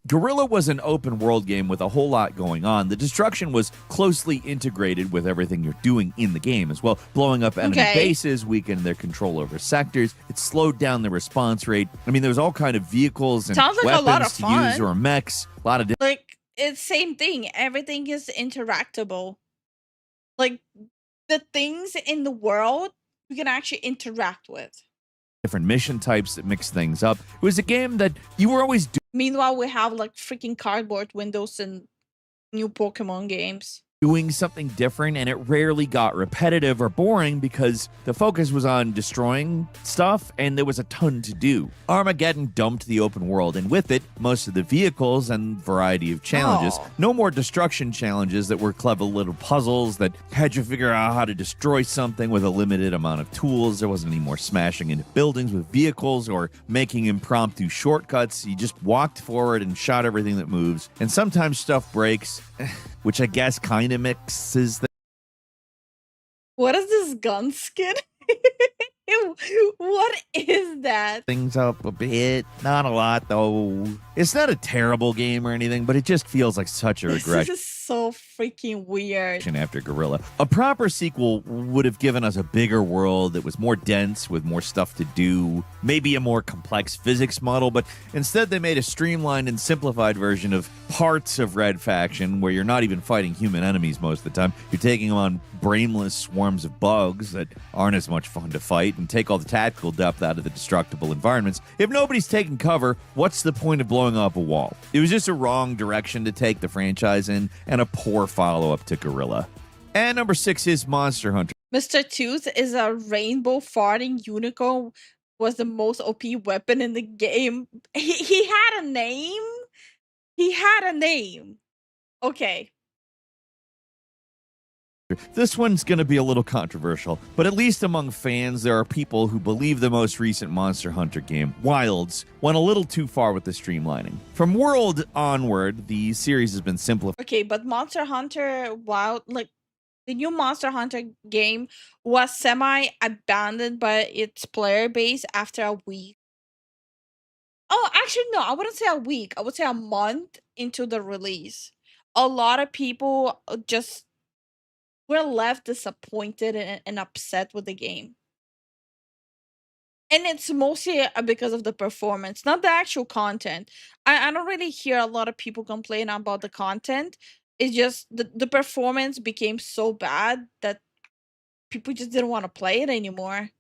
Guerrilla was an open world game with a whole lot going on. The destruction was closely integrated with everything you're doing in the game as well. Blowing up enemy bases, weakened their control over sectors. It slowed down the response rate. I mean, there's all kind of vehicles and weapons to use or mechs. A lot of like it's same thing. Everything is interactable. Like the things in the world you can actually interact with. Different mission types that mix things up. It was a game that you were always doing. Meanwhile, we have like freaking cardboard windows in new Pokemon games. Doing something different, and it rarely got repetitive or boring because the focus was on destroying stuff and there was a ton to do. Armageddon dumped the open world, and with it, most of the vehicles and variety of challenges. No more destruction challenges that were clever little puzzles that had you figure out how to destroy something with a limited amount of tools. There wasn't any more smashing into buildings with vehicles or making impromptu shortcuts. You just walked forward and shot everything that moves, and sometimes stuff breaks. Which I guess kind of mixes the. What is this gun skin? What is that? Things up a bit. Not a lot, though. It's not a terrible game or anything, but it just feels like such a regression. This is so freaking weird. After Guerrilla. A proper sequel would have given us a bigger world that was more dense with more stuff to do, maybe a more complex physics model, but instead they made a streamlined and simplified version of parts of Red Faction where you're not even fighting human enemies most of the time. You're taking on brainless swarms of bugs that aren't as much fun to fight and take all the tactical depth out of the destructible environments. If nobody's taking cover, what's the point of blowing up a wall? It was just a wrong direction to take the franchise in, and a poor follow-up to Gorilla. And number 6 is Monster Hunter. Mr. Tooth is a rainbow farting unicorn, was the most OP weapon in the game. He had a name? He had a name. Okay. This one's going to be a little controversial, but at least among fans, there are people who believe the most recent Monster Hunter game, Wilds, went a little too far with the streamlining. From World onward, the series has been simplified. Okay, but Monster Hunter Wild, like the new Monster Hunter game was semi-abandoned by its player base after a week. Oh, actually, no, I wouldn't say a week. I would say a month into the release. A lot of people just were left disappointed and upset with the game. And it's mostly because of the performance, not the actual content. I don't really hear a lot of people complain about the content. It's just the performance became so bad that people just didn't want to play it anymore.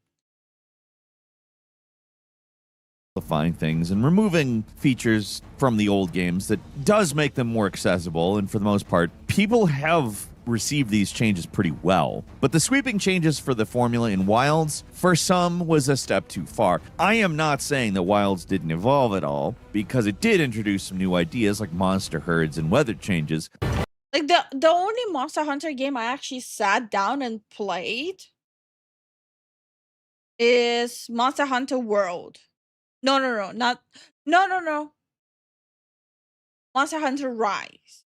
Simplifying things and removing features from the old games that does make them more accessible, and for the most part, people have received these changes pretty well. But the sweeping changes for the formula in Wilds, for some, was a step too far. I am not saying that Wilds didn't evolve at all, because it did introduce some new ideas like monster herds and weather changes. Like the only Monster Hunter game I actually sat down and played is Monster Hunter World. No. Monster Hunter Rise.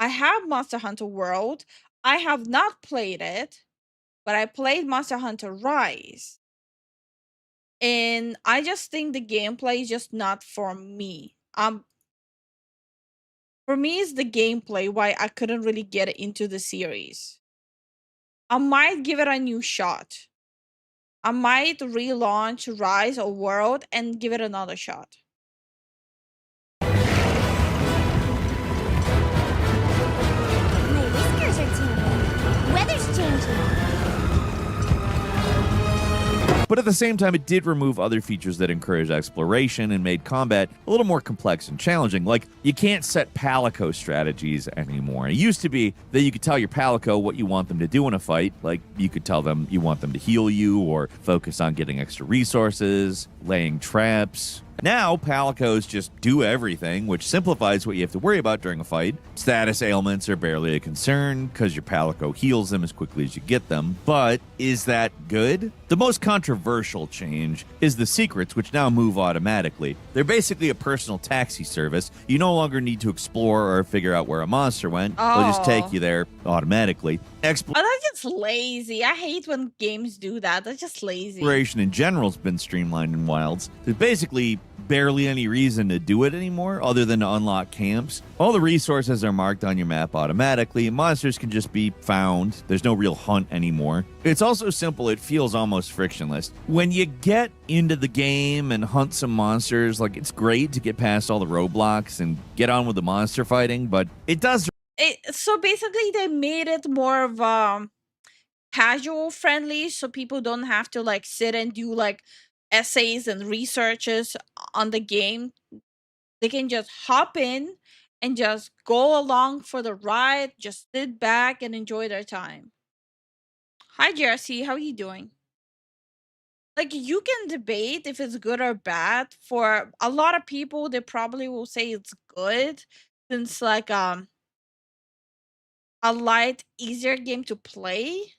I have Monster Hunter World. I have not played it, but I played Monster Hunter Rise. And I just think the gameplay is just not for me. For me, it's the gameplay why I couldn't really get into the series. I might give it a new shot. I might relaunch Rise or World and give it another shot. My whiskers are tingling. Weather's changing. But at the same time, it did remove other features that encouraged exploration and made combat a little more complex and challenging. Like, you can't set Palico strategies anymore. It used to be that you could tell your Palico what you want them to do in a fight. Like, you could tell them you want them to heal you or focus on getting extra resources, laying traps. Now, Palicos just do everything, which simplifies what you have to worry about during a fight. Status ailments are barely a concern, because your Palico heals them as quickly as you get them. But is that good? The most controversial change is the secrets, which now move automatically. They're basically a personal taxi service. You no longer need to explore or figure out where a monster went. They'll just take you there automatically. That's just lazy. I hate when games do that. That's just lazy. Exploration in general has been streamlined in Wilds. There's basically barely any reason to do it anymore other than to unlock camps. All the resources are marked on your map automatically. Monsters can just be found. There's no real hunt anymore. It's also simple. It feels almost frictionless. When you get into the game and hunt some monsters, like, it's great to get past all the roadblocks and get on with the monster fighting, but it does. So basically, they made it more of casual friendly, so people don't have to like sit and do like essays and researches on the game. They can just hop in and just go along for the ride, just sit back and enjoy their time. Hi, Jersey. How are you doing? Like, you can debate if it's good or bad. For a lot of people, they probably will say it's good, since like a light, easier game to play.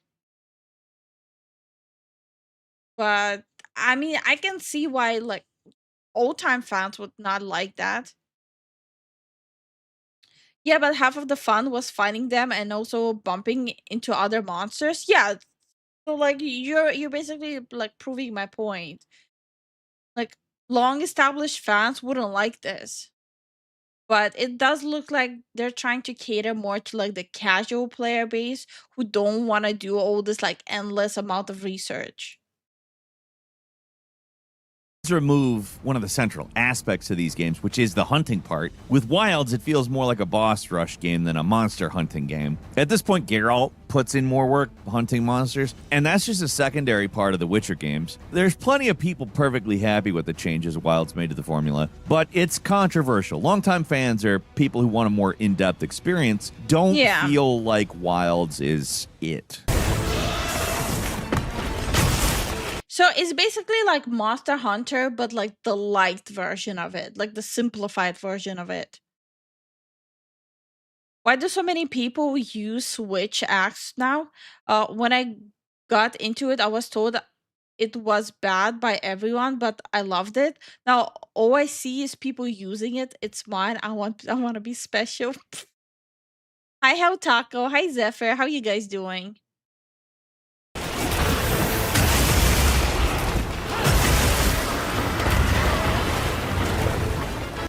But I mean, I can see why like old time fans would not like that. Yeah, but half of the fun was finding them and also bumping into other monsters. Yeah, so like you're basically like proving my point. Like, long established fans wouldn't like this. But it does look like they're trying to cater more to like the casual player base who don't want to do all this like endless amount of research. remove one of the central aspects of these games, which is the hunting part. With Wilds, it feels more like a boss rush game than a monster hunting game. At this point, Geralt puts in more work hunting monsters, and that's just a secondary part of the Witcher games. There's plenty of people perfectly happy with the changes Wilds made to the formula, but it's controversial. Longtime fans or people who want a more in-depth experience don't feel like Wilds is it. So it's basically like Monster Hunter, but like the light version of it, like the simplified version of it. Why do so many people use Switch Axe now? When I got into it, I was told it was bad by everyone, but I loved it. Now all I see is people using it. It's mine. I want to be special. Hi, How Taco. Hi, Zephyr. How you guys doing?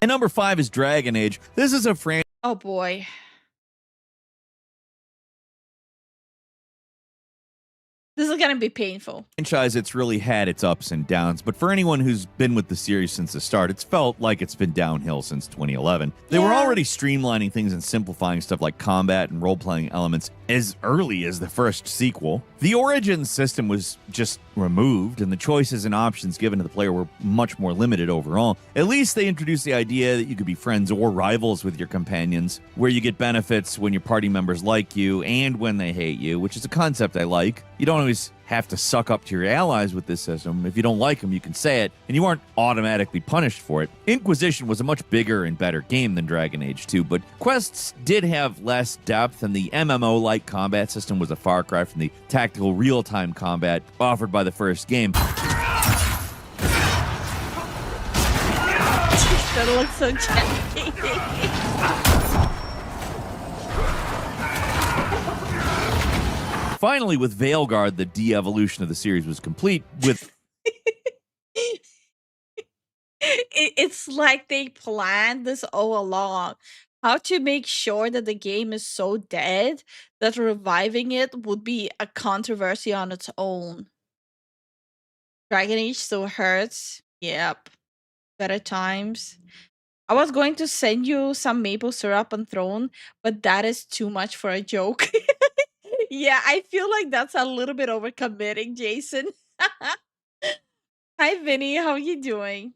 And number 5 is Dragon Age. This is a franchise. Oh boy. This is gonna be painful. It's really had its ups and downs, but for anyone who's been with the series since the start, it's felt like it's been downhill since 2011. They were already streamlining things and simplifying stuff like combat and role-playing elements as early as the first sequel. The Origins system was just removed, and the choices and options given to the player were much more limited overall. At least they introduced the idea that you could be friends or rivals with your companions, where you get benefits when your party members like you and when they hate you, which is a concept I like. You don't always have to suck up to your allies with this system. If you don't like them, you can say it, and you aren't automatically punished for it. Inquisition was a much bigger and better game than Dragon Age 2, but quests did have less depth, and the MMO-like combat system was a far cry from the tactical real-time combat offered by the first game. That looks so janky. Finally, with Veilguard, the de-evolution of the series was complete with... It's like they planned this all along. How to make sure that the game is so dead that reviving it would be a controversy on its own. Dragon Age still hurts. Yep. Better times. I was going to send you some maple syrup on Throne, but that is too much for a joke. Yeah, I feel like that's a little bit overcommitting, Jason. Hi, Vinny. How are you doing?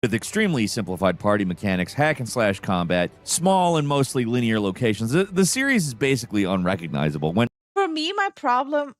With extremely simplified party mechanics, hack-and-slash combat, small and mostly linear locations, the series is basically unrecognizable. For me, my problem,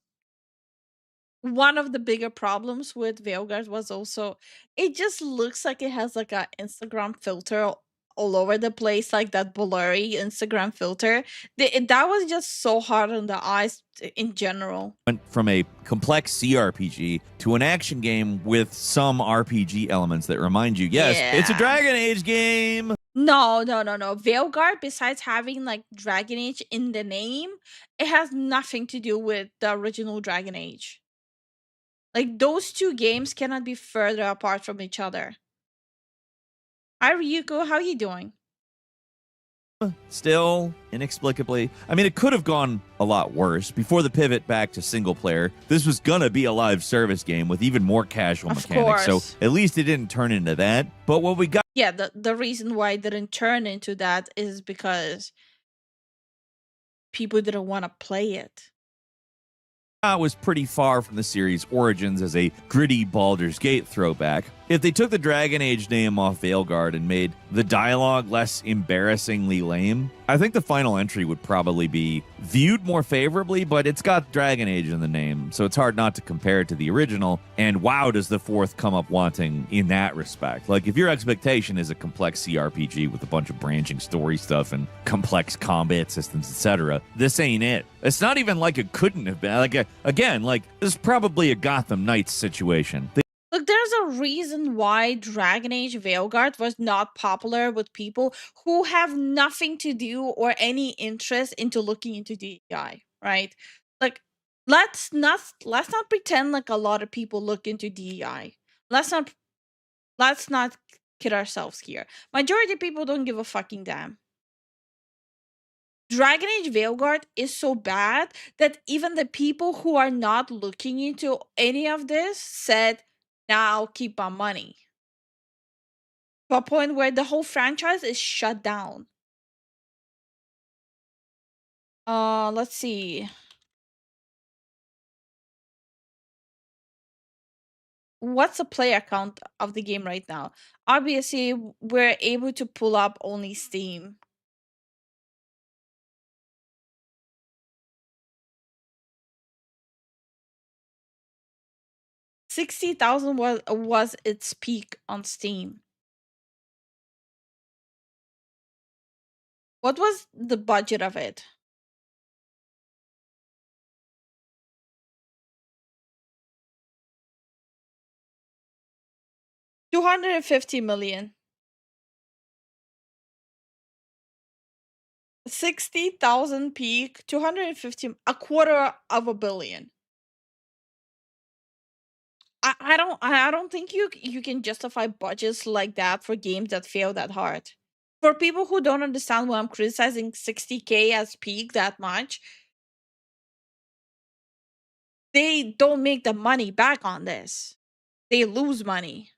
one of the bigger problems with Veilguard was also, it just looks like it has like a Instagram filter all over the place, like that blurry Instagram filter. That was just so hard on the eyes in general. Went from a complex CRPG to an action game with some RPG elements that remind you, yes, it's a Dragon Age game. No. Veilguard, besides having like Dragon Age in the name, it has nothing to do with the original Dragon Age. Like, those two games cannot be further apart from each other. Hi, Ryuko. How are you doing? Still, inexplicably. I mean, it could have gone a lot worse. Before the pivot back to single player, this was gonna be a live service game with even more casual mechanics. So at least it didn't turn into that. But what we got... Yeah, the reason why it didn't turn into that is because people didn't want to play it. Was pretty far from the series' origins as a gritty Baldur's Gate throwback. If they took the Dragon Age name off Veilguard and made the dialogue less embarrassingly lame, I think the final entry would probably be viewed more favorably, but it's got Dragon Age in the name, so it's hard not to compare it to the original, and wow, does the fourth come up wanting in that respect. Like, if your expectation is a complex CRPG with a bunch of branching story stuff and complex combat systems, etc., this ain't it. It's not even like it couldn't have been. Like, again, like, this is probably a Gotham Knights situation. Look, there's a reason why Dragon Age Veilguard was not popular with people who have nothing to do or any interest into looking into DEI, right? Like, let's not pretend like a lot of people look into DEI. Let's not kid ourselves here. Majority of people don't give a fucking damn. Dragon Age Veilguard is so bad that even the people who are not looking into any of this said, Now I'll keep my money. To a point where the whole franchise is shut down. Let's see. What's the player count of the game right now? Obviously, we're able to pull up only Steam. $60,000 was its peak on Steam. What was the budget of it? $250 million. 60,000 peak, 250, a quarter of a billion. I don't think you can justify budgets like that for games that fail that hard. For people who don't understand why I'm criticizing 60K as peak that much, they don't make the money back on this. They lose money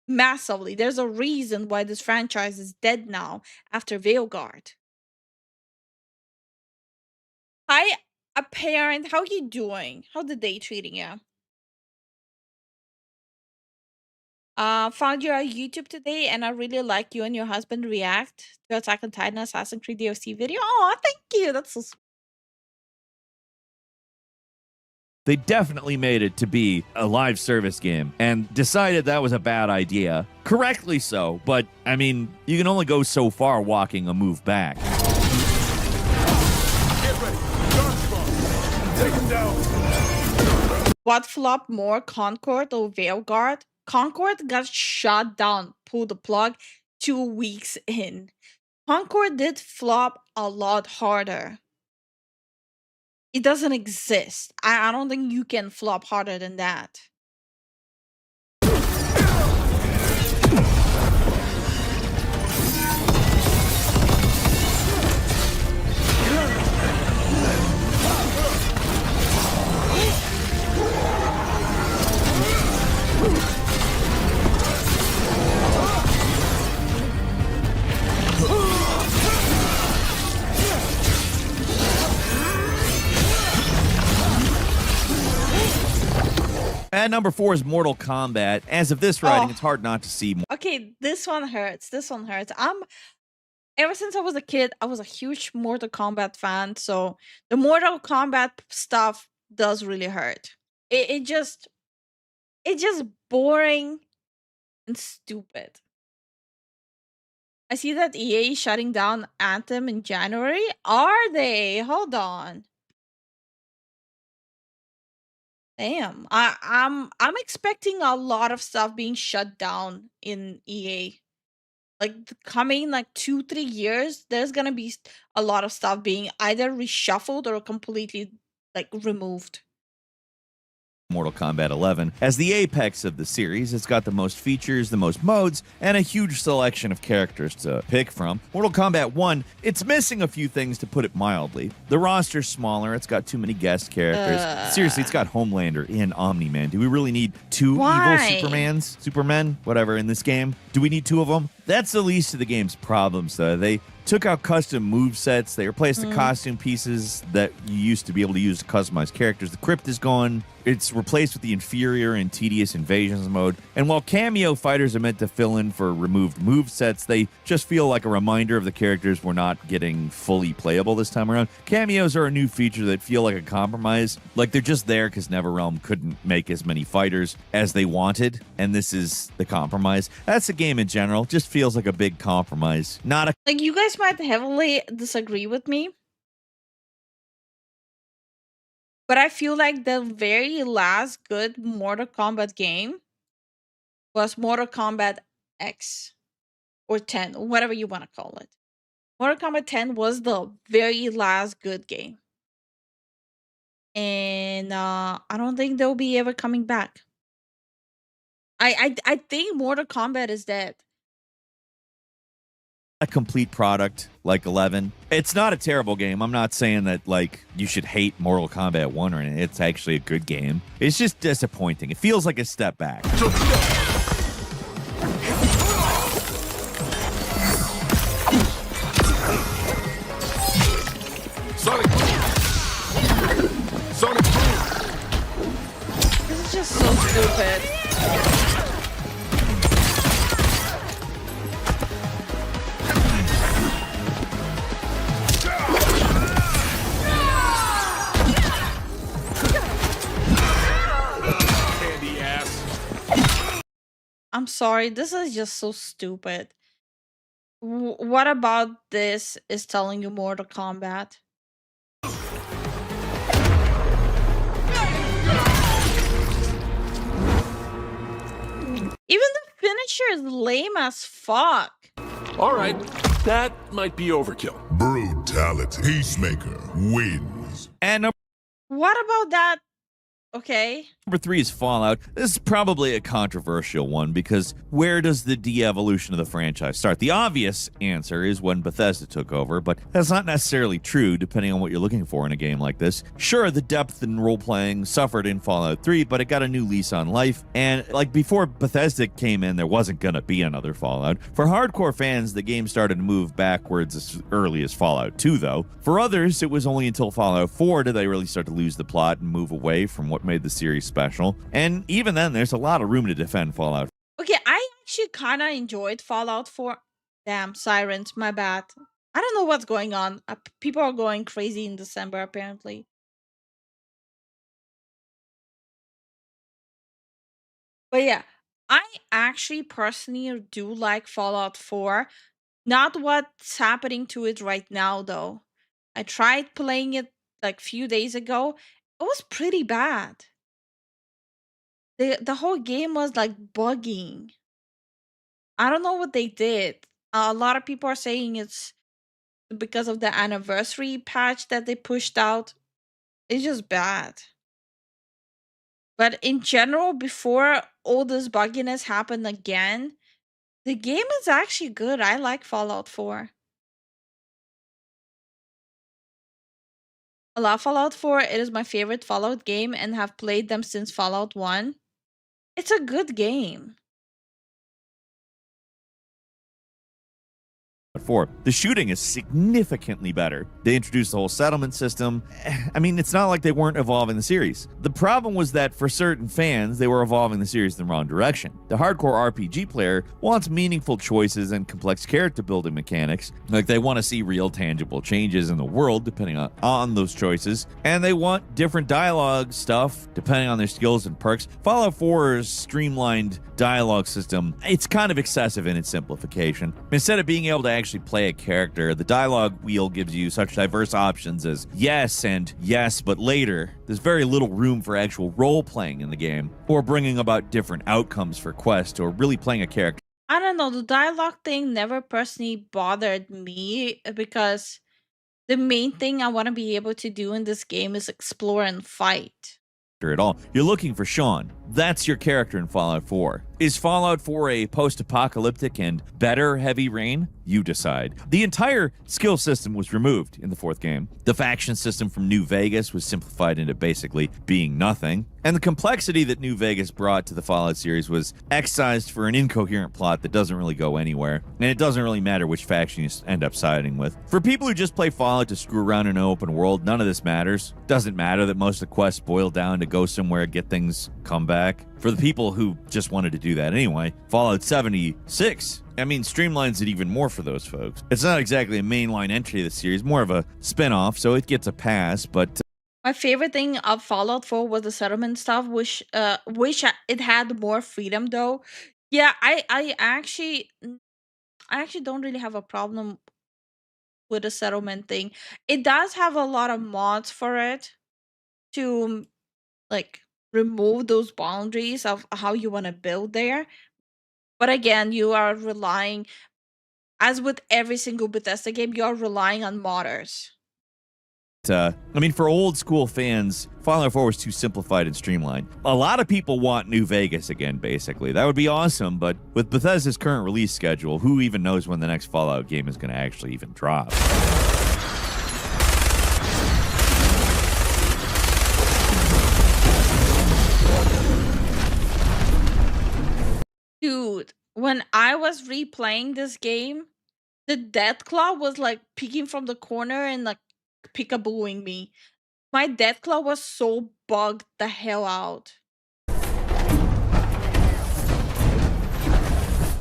massively. There's a reason why this franchise is dead now after Veilguard. Hi, a parent. How you doing? How the day treating you? Found you on YouTube today, and I really like you and your husband react to Attack on Titan Assassin's Creed DLC video. Oh, thank you. That's so sweet. They definitely made it to be a live service game and decided that was a bad idea. Correctly so, but I mean, you can only go so far walking a move back. Get ready. Charge bomb. Take him down. What flopped more, Concord or Veilguard? Concord got shot down, pulled the plug 2 weeks in. Concord did flop a lot harder. It doesn't exist. I don't think you can flop harder than that. At number 4 is Mortal Kombat. As of this writing, it's hard not to see more. Okay, this one hurts. This one hurts. Ever since I was a kid, I was a huge Mortal Kombat fan, so the Mortal Kombat stuff does really hurt. It's just boring and stupid. I see that EA is shutting down Anthem in January. Are they? Hold on. Damn. I'm expecting a lot of stuff being shut down in EA. Like the coming like 2-3 years, there's gonna be a lot of stuff being either reshuffled or completely like removed. Mortal Kombat 11. As the apex of the series, it's got the most features, the most modes, and a huge selection of characters to pick from. Mortal Kombat 1, it's missing a few things, to put it mildly. The roster's smaller, it's got too many guest characters. Seriously, it's got Homelander and Omni-Man. Do we really need 2 evil Supermen, whatever, in this game? Do we need 2 of them? That's the least of the game's problems, though. They took out custom movesets. They replaced the costume pieces that you used to be able to use to customize characters. The crypt is gone. It's replaced with the inferior and tedious invasions mode. And while cameo fighters are meant to fill in for removed movesets, they just feel like a reminder of the characters we're not getting fully playable this time around. Cameos are a new feature that feel like a compromise. Like they're just there because NetherRealm couldn't make as many fighters as they wanted, and this is the compromise. That's the game in general. Just feels like a big compromise. Not a Like you guys might heavily disagree with me, but I feel like the very last good Mortal Kombat game was Mortal Kombat X or 10, whatever you want to call it. Mortal Kombat 10 was the very last good game. And I don't think they'll be ever coming back. I think Mortal Kombat is dead. a complete product like 11. It's not a terrible game. I'm not saying that like you should hate Mortal Kombat 1 or anything. It's actually a good game. It's just disappointing. It feels like a step back. Sonic Boom! Sonic Boom! This is just so stupid. Candy ass. I'm sorry, this is just so stupid. What about this is telling you Mortal Kombat? Even the finisher is lame as fuck. All right, that might be overkill. Brutality. Peacemaker wins. And What about that? Okay. number 3 is Fallout. This is probably a controversial one because where does the de-evolution of the franchise start? The obvious answer is when Bethesda took over, but that's not necessarily true depending on what you're looking for in a game like this. Sure, the depth in role-playing suffered in Fallout 3, but it got a new lease on life, and like before Bethesda came in, there wasn't gonna be another Fallout. For hardcore fans, the game started to move backwards as early as Fallout 2, though. For others, it was only until Fallout 4 did they really start to lose the plot and move away from what made the series special. And even then, there's a lot of room to defend Fallout. Okay, I actually kind of enjoyed Fallout 4. Damn, sirens, my bad. I don't know what's going on. People are going crazy in December, apparently. But yeah, I actually personally do like Fallout 4. Not what's happening to it right now, though. I tried playing it like few days ago. It was pretty bad. The whole game was like bugging. I don't know what they did. A lot of people are saying it's because of the anniversary patch that they pushed out. It's just bad. But in general, before all this bugginess happened again, the game is actually good. I like Fallout 4. I love Fallout 4. It is my favorite Fallout game and have played them since Fallout 1. It's a good game. 4. The shooting is significantly better. They introduced the whole settlement system. I mean, it's not like they weren't evolving the series. The problem was that for certain fans, they were evolving the series in the wrong direction. The hardcore RPG player wants meaningful choices and complex character building mechanics. Like, they want to see real tangible changes in the world depending on those choices, and they want different dialogue stuff depending on their skills and perks. Fallout 4's streamlined dialogue system, it's kind of excessive in its simplification. Instead of being able to actually play a character, the dialogue wheel gives you such diverse options as yes and yes, but later. There's very little room for actual role-playing in the game, or bringing about different outcomes for quests, or really playing a character. I don't know, the dialogue thing never personally bothered me because the main thing I want to be able to do in this game is explore and fight. At all. You're looking for Sean. That's your character in Fallout 4. Is Fallout 4 a post-apocalyptic and better Heavy Rain? You decide. The entire skill system was removed in the 4th game. The faction system from New Vegas was simplified into basically being nothing. And the complexity that New Vegas brought to the Fallout series was excised for an incoherent plot that doesn't really go anywhere. And it doesn't really matter which faction you end up siding with. For people who just play Fallout to screw around in an open world, none of this matters. Doesn't matter that most of the quests boil down to go somewhere, get things, come back. For the people who just wanted to do that anyway, Fallout 76, streamlines it even more for those folks. It's not exactly a mainline entry of the series, more of a spin-off, so it gets a pass, but my favorite thing of Fallout 4 was the settlement stuff, wish it had more freedom though. Yeah, I actually don't really have a problem with the settlement thing. It does have a lot of mods for it to like remove those boundaries of how you want to build there. But again, you are relying, as with every single Bethesda game, you are relying on modders. But, for old school fans, Fallout 4 was too simplified and streamlined. A lot of people want New Vegas again, basically. That would be awesome, but with Bethesda's current release schedule, who even knows when the next Fallout game is going to actually even drop? Dude, when I was replaying this game, the Deathclaw was like peeking from the corner and like peekabooing me. My Deathclaw was so bugged the hell out.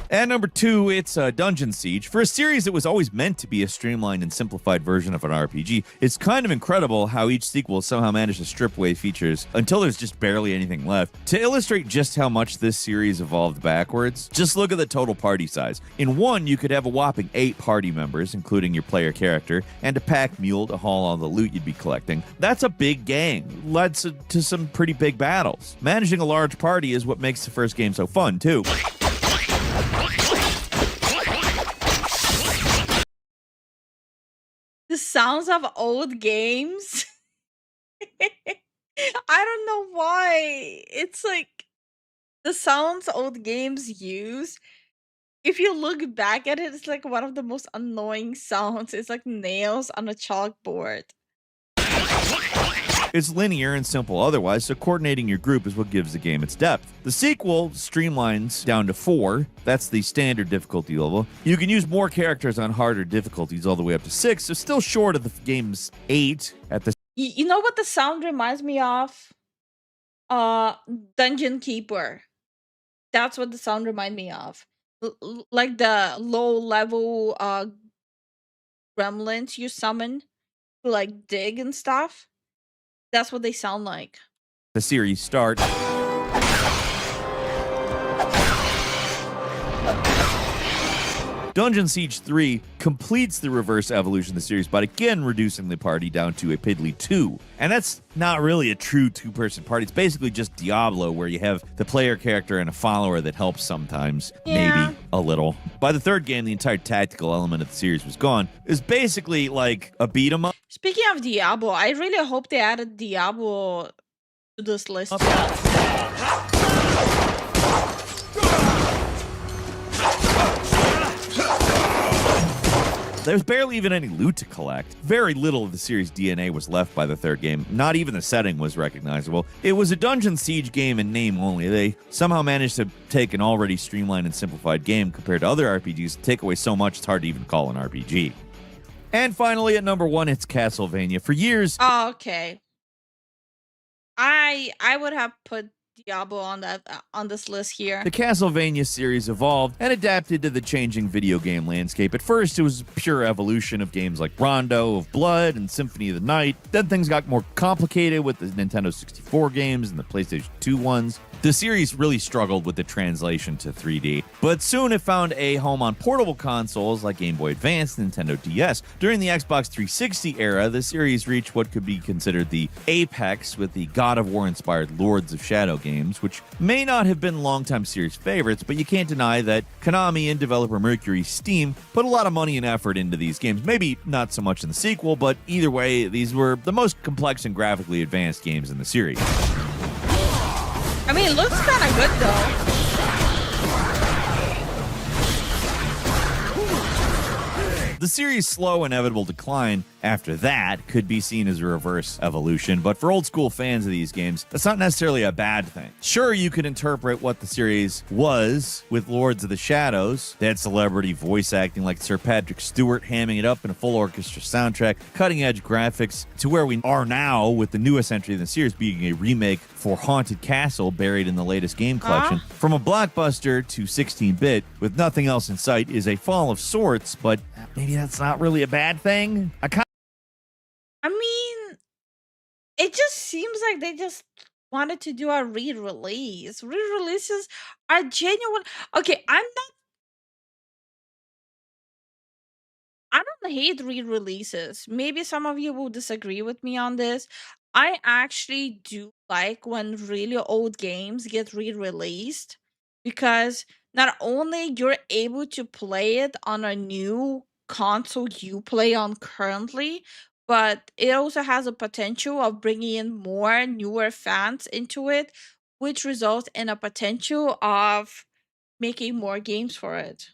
At number 2, it's Dungeon Siege. For a series that was always meant to be a streamlined and simplified version of an RPG, it's kind of incredible how each sequel somehow managed to strip away features until there's just barely anything left. To illustrate just how much this series evolved backwards, just look at the total party size. In 1, you could have a whopping 8 party members, including your player character, and a pack mule to haul all the loot you'd be collecting. That's a big gang. Led to some pretty big battles. Managing a large party is what makes the first game so fun, too. The sounds of old games. I don't know why. It's like the sounds old games use. If you look back at it, it's like one of the most annoying sounds. It's like nails on a chalkboard. It's linear and simple otherwise, so coordinating your group is what gives the game its depth. The sequel streamlines down to 4. That's the standard difficulty level. You can use more characters on harder difficulties all the way up to 6, so still short of the game's 8 at the... You know what the sound reminds me of? Dungeon Keeper. That's what the sound reminds me of. Like the low level gremlins you summon to like dig and stuff. That's what they sound like. The series start. Dungeon Siege 3 completes the reverse evolution of the series by again reducing the party down to a piddly 2. And that's not really a true two-person party. It's basically just Diablo, where you have the player character and a follower that helps sometimes, maybe a little. By the third game, the entire tactical element of the series was gone. It's basically like a beat-em-up. Speaking of Diablo, I really hope they added Diablo to this list. There's barely even any loot to collect. Very little of the series' DNA was left by the third game. Not even the setting was recognizable. It was a Dungeon Siege game in name only. They somehow managed to take an already streamlined and simplified game compared to other RPGs and take away so much it's hard to even call an RPG. And finally, at number 1, it's Castlevania. For years... Oh, okay. I would have put Diablo on this list here. The Castlevania series evolved and adapted to the changing video game landscape. At first, it was a pure evolution of games like Rondo of Blood and Symphony of the Night. Then things got more complicated with the Nintendo 64 games and the PlayStation 2 ones. The series really struggled with the translation to 3D, but soon it found a home on portable consoles like Game Boy Advance and Nintendo DS. During the Xbox 360 era, the series reached what could be considered the apex with the God of War-inspired Lords of Shadow games, which may not have been longtime series favorites, but you can't deny that Konami and developer Mercury Steam put a lot of money and effort into these games. Maybe not so much in the sequel, but either way, these were the most complex and graphically advanced games in the series. I mean, it looks kind of good, though. The series' slow, inevitable decline after that could be seen as a reverse evolution, but for old-school fans of these games, that's not necessarily a bad thing. Sure, you could interpret what the series was with Lords of the Shadows. They had celebrity voice acting like Sir Patrick Stewart, hamming it up in a full orchestra soundtrack, cutting-edge graphics, to where we are now with the newest entry in the series being a remake for Haunted Castle buried in the latest game collection. From a blockbuster to 16-bit, with nothing else in sight, is a fall of sorts, but maybe that's not really a bad thing. I mean, it just seems like they just wanted to do a re-release. Re-releases are genuine. Okay, I don't hate re-releases. Maybe some of you will disagree with me on this. I actually do like when really old games get re-released, because not only you're able to play it on a new console you play on currently, but it also has a potential of bringing in more newer fans into it, which results in a potential of making more games for it.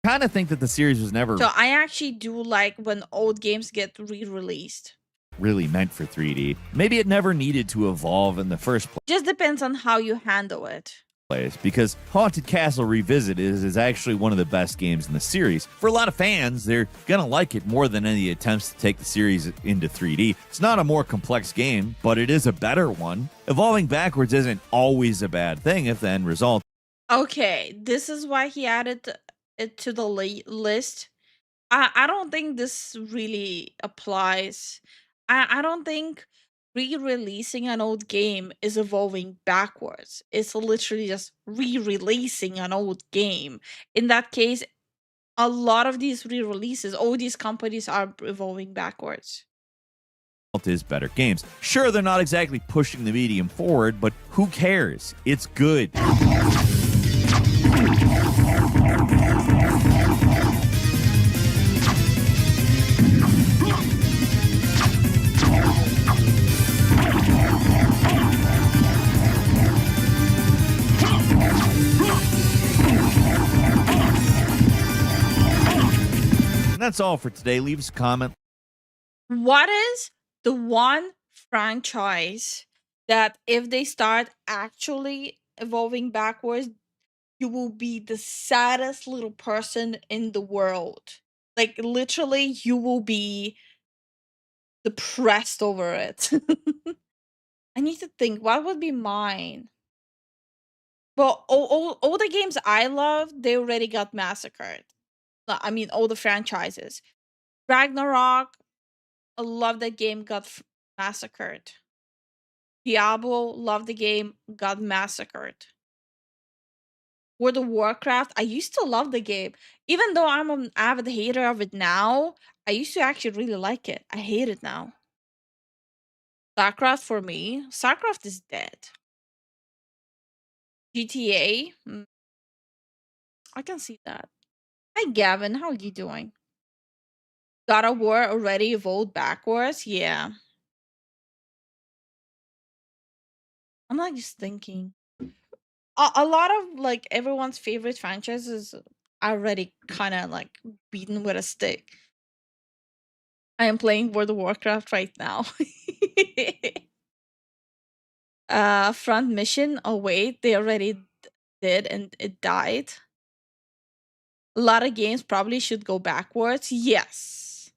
Kind of think that the series was never So I actually do like when old games get re-released. really meant for 3D. Maybe it never needed to evolve in the first Just depends on how you handle it. place, because Haunted Castle Revisited is actually one of the best games in the series. For a lot of fans, they're gonna like it more than any attempts to take the series into 3D. It's not a more complex game, but it is a better one. Evolving backwards isn't always a bad thing if the end result Okay, this is why he added it to the list. I don't think this really applies. I don't think re-releasing an old game is evolving backwards. It's literally just re-releasing an old game. In that case, a lot of these re-releases, all these companies are evolving backwards. is better games. Sure, they're not exactly pushing the medium forward, but who cares? It's good. And that's all for today. Leave us a comment. What is the one franchise that if they start actually evolving backwards, you will be the saddest little person in the world? Like literally, you will be depressed over it. I need to think. What would be mine? Well, all the games I love, they already got massacred. I mean, all the franchises. Ragnarok, I love that game, got massacred. Diablo, love the game, got massacred. World of Warcraft, I used to love the game. Even though I'm an avid hater of it now, I used to actually really like it. I hate it now. StarCraft for me, StarCraft is dead. GTA, I can see that. Hi Gavin, how are you doing? God of War already evolved backwards? Yeah. I'm like just thinking. A lot of like everyone's favorite franchises are already kind of like beaten with a stick. I am playing World of Warcraft right now. Front mission. Oh wait, they already did and it died. A lot of games probably should go backwards. Yes.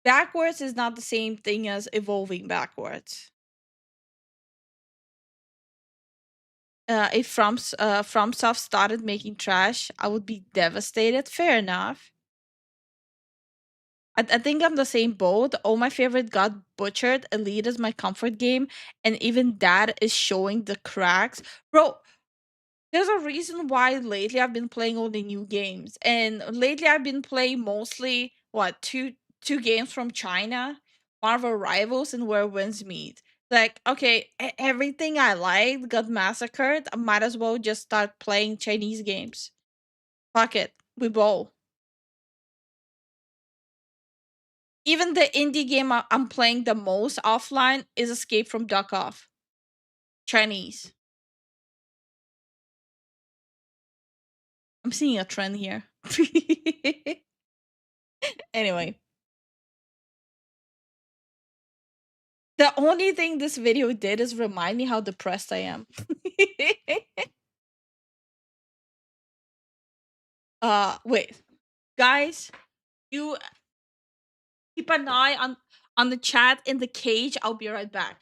Backwards is not the same thing as evolving backwards. If FromSoft started making trash, I would be devastated. Fair enough. I think I'm the same boat. All my favorite got butchered. Elite is my comfort game, and even that is showing the cracks. Bro, there's a reason why lately I've been playing all the new games. And lately I've been playing mostly what two games from China, Marvel Rivals and Where Winds Meet. Like, okay, everything I liked got massacred. I might as well just start playing Chinese games. Fuck it. We bowl. Even the indie game I'm playing the most offline is Escape from Duck-Off. Chinese. I'm seeing a trend here. Anyway. The only thing this video did is remind me how depressed I am. Wait. Guys, you keep an eye on the chat in the cage. I'll be right back.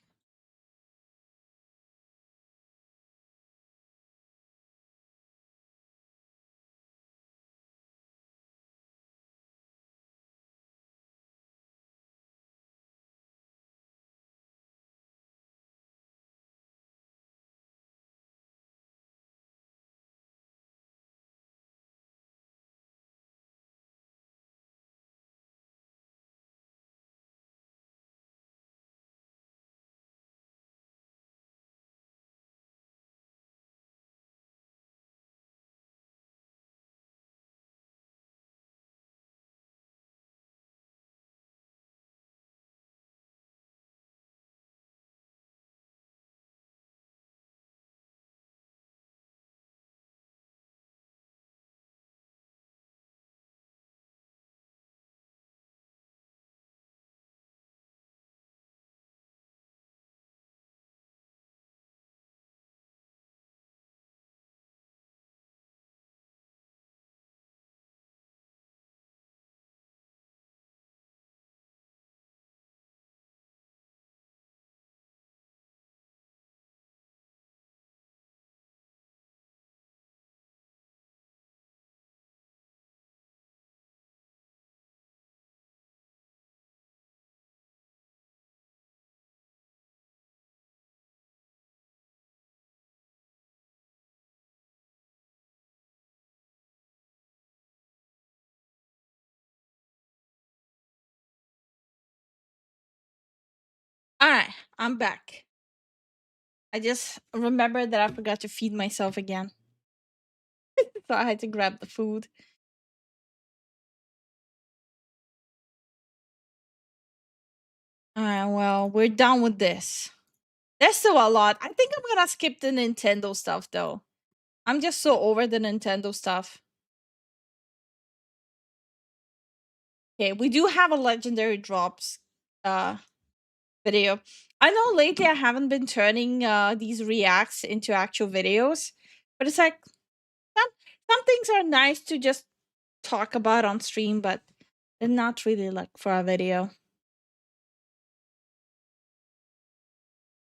All right, I'm back. I just remembered that I forgot to feed myself again. So I had to grab the food. Alright, well, we're done with this. There's still a lot. I think I'm gonna skip the Nintendo stuff though. I'm just so over the Nintendo stuff. Okay, we do have a legendary drops video. I know lately I haven't been turning these reacts into actual videos, but it's like some things are nice to just talk about on stream, but they're not really like for a video.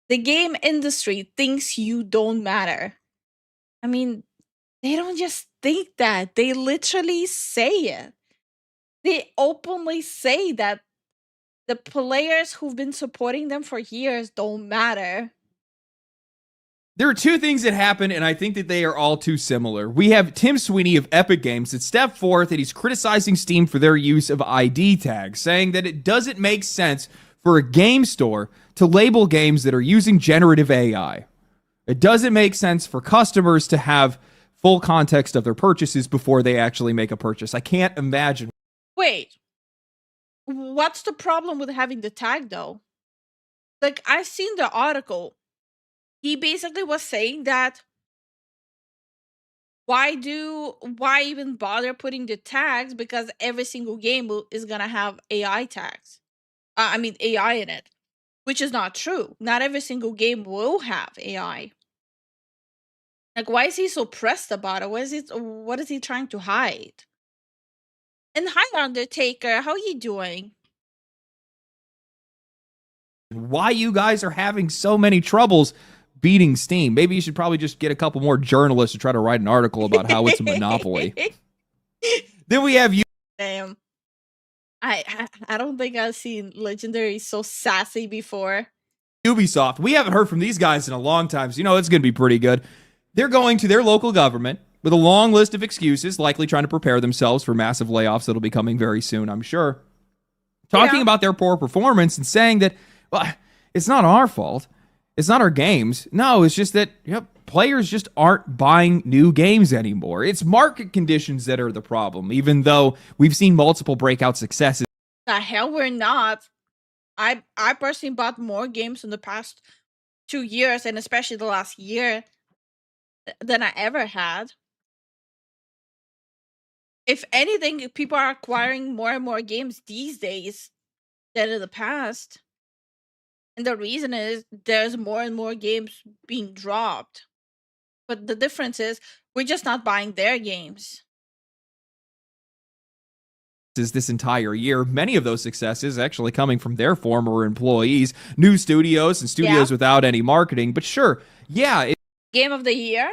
The game industry thinks you don't matter. I mean, they don't just think that, they literally say it. They openly say that the players who've been supporting them for years don't matter. There are two things that happen, and I think that they are all too similar. We have Tim Sweeney of Epic Games that stepped forth and he's criticizing Steam for their use of ID tags, saying that it doesn't make sense for a game store to label games that are using generative AI. It doesn't make sense for customers to have full context of their purchases before they actually make a purchase. I can't imagine. Wait, what's the problem with having the tag though? Like, I've seen the article. He basically was saying that why even bother putting the tags, because every single game is gonna have AI tags. I mean AI in it, which is not true. Not every single game will have AI. Like, why is he so pressed about it? What is he trying to hide? And hi, Undertaker, how you doing? Why you guys are having so many troubles beating Steam. Maybe you should probably just get a couple more journalists to try to write an article about how it's a monopoly. Then we have you. Damn. I don't think I've seen Legendary so sassy before. Ubisoft. We haven't heard from these guys in a long time, so you know it's going to be pretty good. They're going to their local government with a long list of excuses, likely trying to prepare themselves for massive layoffs that'll be coming very soon, I'm sure. Talking about their poor performance and saying that, well, it's not our fault. It's not our games. No, it's just that players just aren't buying new games anymore. It's market conditions that are the problem, even though we've seen multiple breakout successes. The hell we're not. I personally bought more games in the past 2 years, and especially the last year, than I ever had. If anything, people are acquiring more and more games these days than in the past. And the reason is there's more and more games being dropped. But the difference is we're just not buying their games. This entire year, many of those successes actually coming from their former employees, new studios and studios without any marketing. But sure, Game of the Year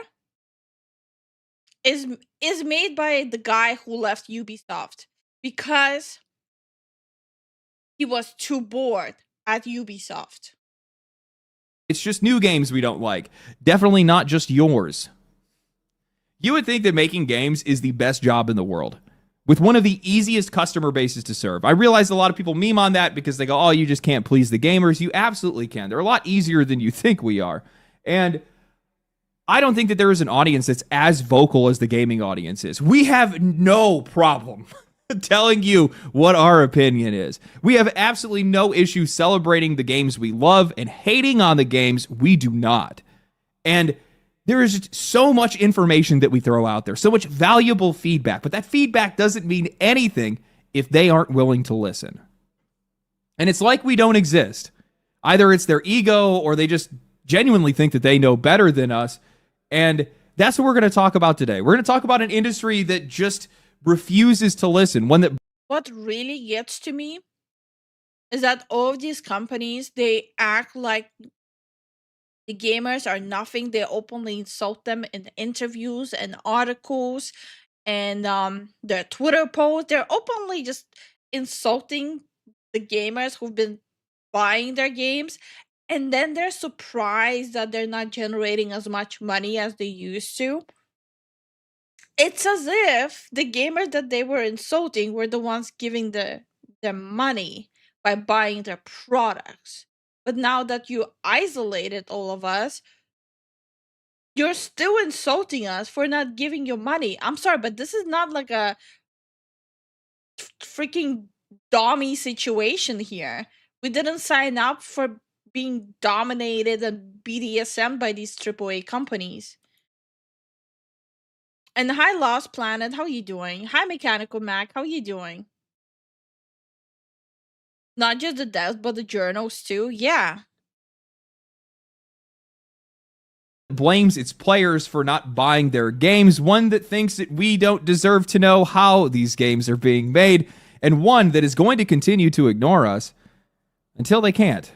is made by the guy who left Ubisoft because he was too bored at Ubisoft. It's just new games we don't like. Definitely not just yours. You would think that making games is the best job in the world, with one of the easiest customer bases to serve. I realize a lot of people meme on that because they go, oh, you just can't please the gamers. You absolutely can. They're a lot easier than you think we are. And I don't think that there is an audience that's as vocal as the gaming audience is. We have no problem telling you what our opinion is. We have absolutely no issue celebrating the games we love and hating on the games we do not. And there is just so much information that we throw out there, so much valuable feedback, but that feedback doesn't mean anything if they aren't willing to listen. And it's like we don't exist. Either it's their ego or they just genuinely think that they know better than us. And that's what we're going to talk about today. We're going to talk about an industry that just refuses to listen. What really gets to me is that all of these companies, they act like the gamers are nothing. They openly insult them in interviews and articles and their Twitter posts. They're openly just insulting the gamers who've been buying their games. And then they're surprised that they're not generating as much money as they used to. It's as if the gamers that they were insulting were the ones giving their money by buying their products. But now that you isolated all of us, you're still insulting us for not giving you money. I'm sorry, but this is not like a freaking dummy situation here. We didn't sign up for being dominated and BDSM by these AAA companies. And hi, Lost Planet, how you doing? Hi, Mechanical Mac, how you doing? Not just the devs, but the journals too. Yeah. Blames its players for not buying their games, one that thinks that we don't deserve to know how these games are being made, and one that is going to continue to ignore us until they can't.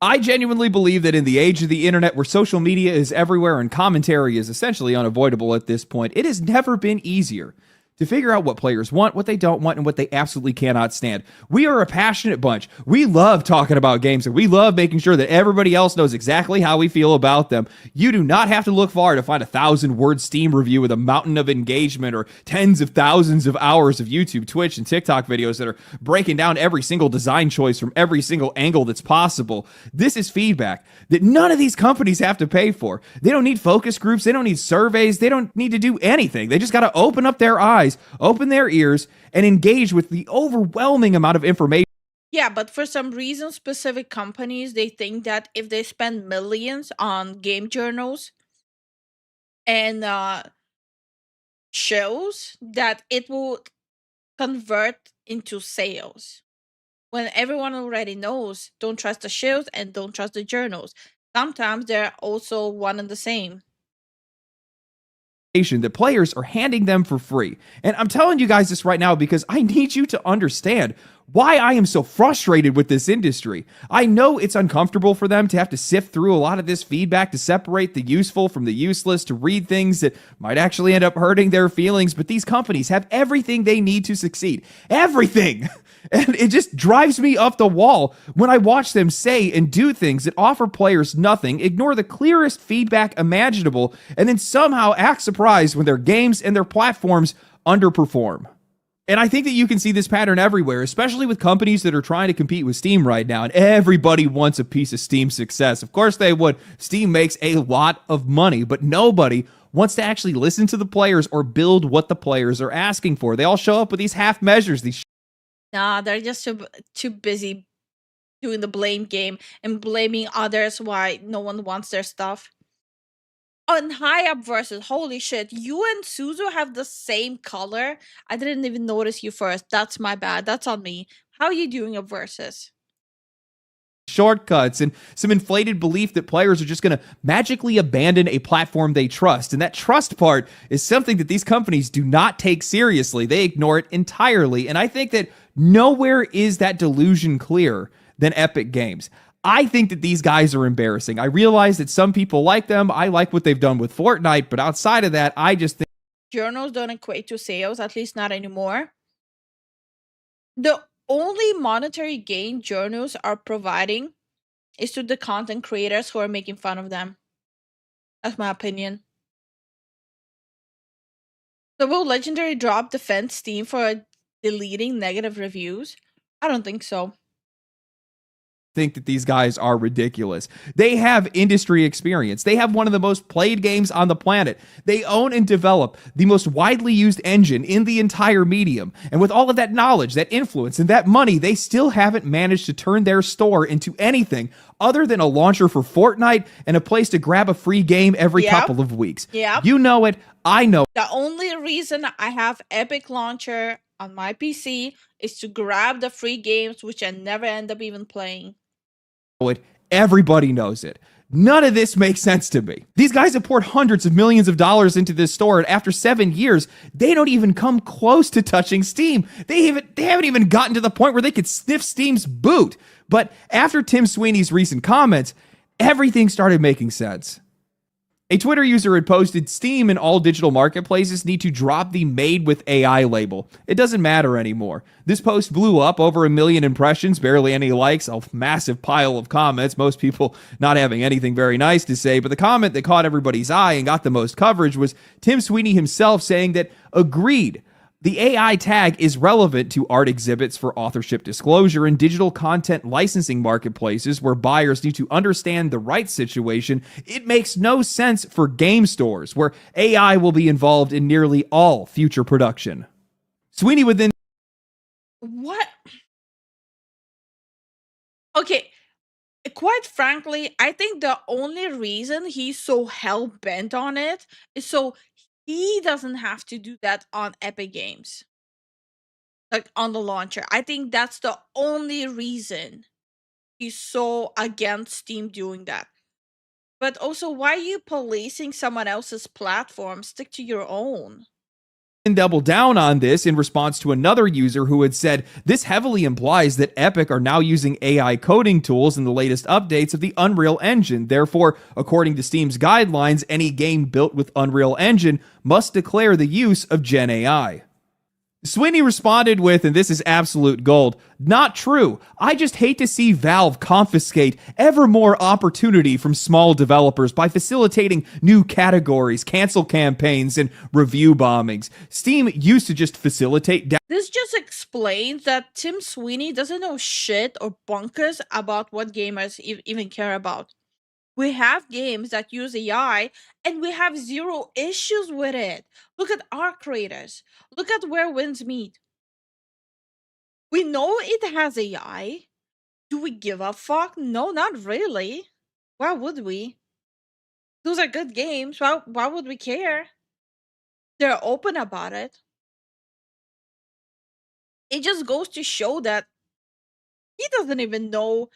I genuinely believe that in the age of the internet where social media is everywhere and commentary is essentially unavoidable at this point, it has never been easier to figure out what players want, what they don't want, and what they absolutely cannot stand. We are a passionate bunch. We love talking about games, and we love making sure that everybody else knows exactly how we feel about them. You do not have to look far to find a 1,000-word Steam review with a mountain of engagement or tens of thousands of hours of YouTube, Twitch, and TikTok videos that are breaking down every single design choice from every single angle that's possible. This is feedback that none of these companies have to pay for. They don't need focus groups. They don't need surveys. They don't need to do anything. They just got to open up their eyes, open their ears, and engage with the overwhelming amount of information. Yeah, but for some reason, specific companies, they think that if they spend millions on game journals and shows, that it will convert into sales. When everyone already knows, don't trust the shows and don't trust the journals. Sometimes they're also one and the same. That players are handing them for free. And I'm telling you guys this right now because I need you to understand why I am so frustrated with this industry. I know it's uncomfortable for them to have to sift through a lot of this feedback to separate the useful from the useless, to read things that might actually end up hurting their feelings, but these companies have everything they need to succeed. Everything! And it just drives me up the wall when I watch them say and do things that offer players nothing, ignore the clearest feedback imaginable, and then somehow act surprised when their games and their platforms underperform. And I think that you can see this pattern everywhere, especially with companies that are trying to compete with Steam right now, and everybody wants a piece of Steam's success. Of course they would. Steam makes a lot of money, but nobody wants to actually listen to the players or build what the players are asking for. They all show up with these half measures, these Nah, they're just too busy doing the blame game and blaming others why no one wants their stuff. Oh, and high up versus, holy shit, you and Suzu have the same color? I didn't even notice you first. That's my bad. That's on me. How are you doing a versus? shortcuts and some inflated belief that players are just going to magically abandon a platform they trust. And that trust part is something that these companies do not take seriously. They ignore it entirely. And I think that nowhere is that delusion clearer than Epic Games. I think that these guys are embarrassing. I realize that some people like them. I like what they've done with Fortnite, but outside of that, I just think journals don't equate to sales, at least not anymore. The only monetary gain journals are providing is to the content creators who are making fun of them. That's my opinion. So will Legendary drop defend Steam for deleting negative reviews? I don't think so. Think that these guys are ridiculous. They have industry experience. They have one of the most played games on the planet. They own and develop the most widely used engine in the entire medium. And with all of that knowledge, that influence, and that money, they still haven't managed to turn their store into anything other than a launcher for Fortnite and a place to grab a free game every couple of weeks. You know it. I know. The only reason I have Epic Launcher on my PC is to grab the free games, which I never end up even playing. It. Everybody knows it. None of this makes sense to me. These guys have poured hundreds of millions of dollars into this store, and after 7 years, they don't even come close to touching Steam. They haven't even gotten to the point where they could sniff Steam's boot. But after Tim Sweeney's recent comments, everything started making sense. A Twitter user had posted, Steam and all digital marketplaces need to drop the made with AI label. It doesn't matter anymore. This post blew up, over 1 million impressions, barely any likes, a massive pile of comments, most people not having anything very nice to say. But the comment that caught everybody's eye and got the most coverage was Tim Sweeney himself saying that, agreed, The AI tag is relevant to art exhibits for authorship disclosure and digital content licensing marketplaces where buyers need to understand the rights situation. It makes no sense for game stores where AI will be involved in nearly all future production. Sweeney would then. What? Okay, quite frankly, I think the only reason he's so hell bent on it is so he doesn't have to do that on Epic Games, like on the launcher. I think that's the only reason he's so against Steam doing that. But also, why are you policing someone else's platform? Stick to your own. Double down on this in response to another user who had said this heavily implies that Epic are now using AI coding tools in the latest updates of the Unreal Engine. Therefore, according to Steam's guidelines, any game built with Unreal Engine must declare the use of Gen AI. Sweeney responded with, and this is absolute gold, "Not true. I just hate to see Valve confiscate ever more opportunity from small developers by facilitating new categories, cancel campaigns, and review bombings. Steam used to just facilitate." This just explains that Tim Sweeney doesn't know shit or bonkers about what gamers even care about. We have games that use AI and we have zero issues with it. Look at our creators. Look at Where Winds Meet. We know it has AI. Do we give a fuck? No, not really. Why would we? Those are good games. Why would we care? They're open about it. It just goes to show that he doesn't even know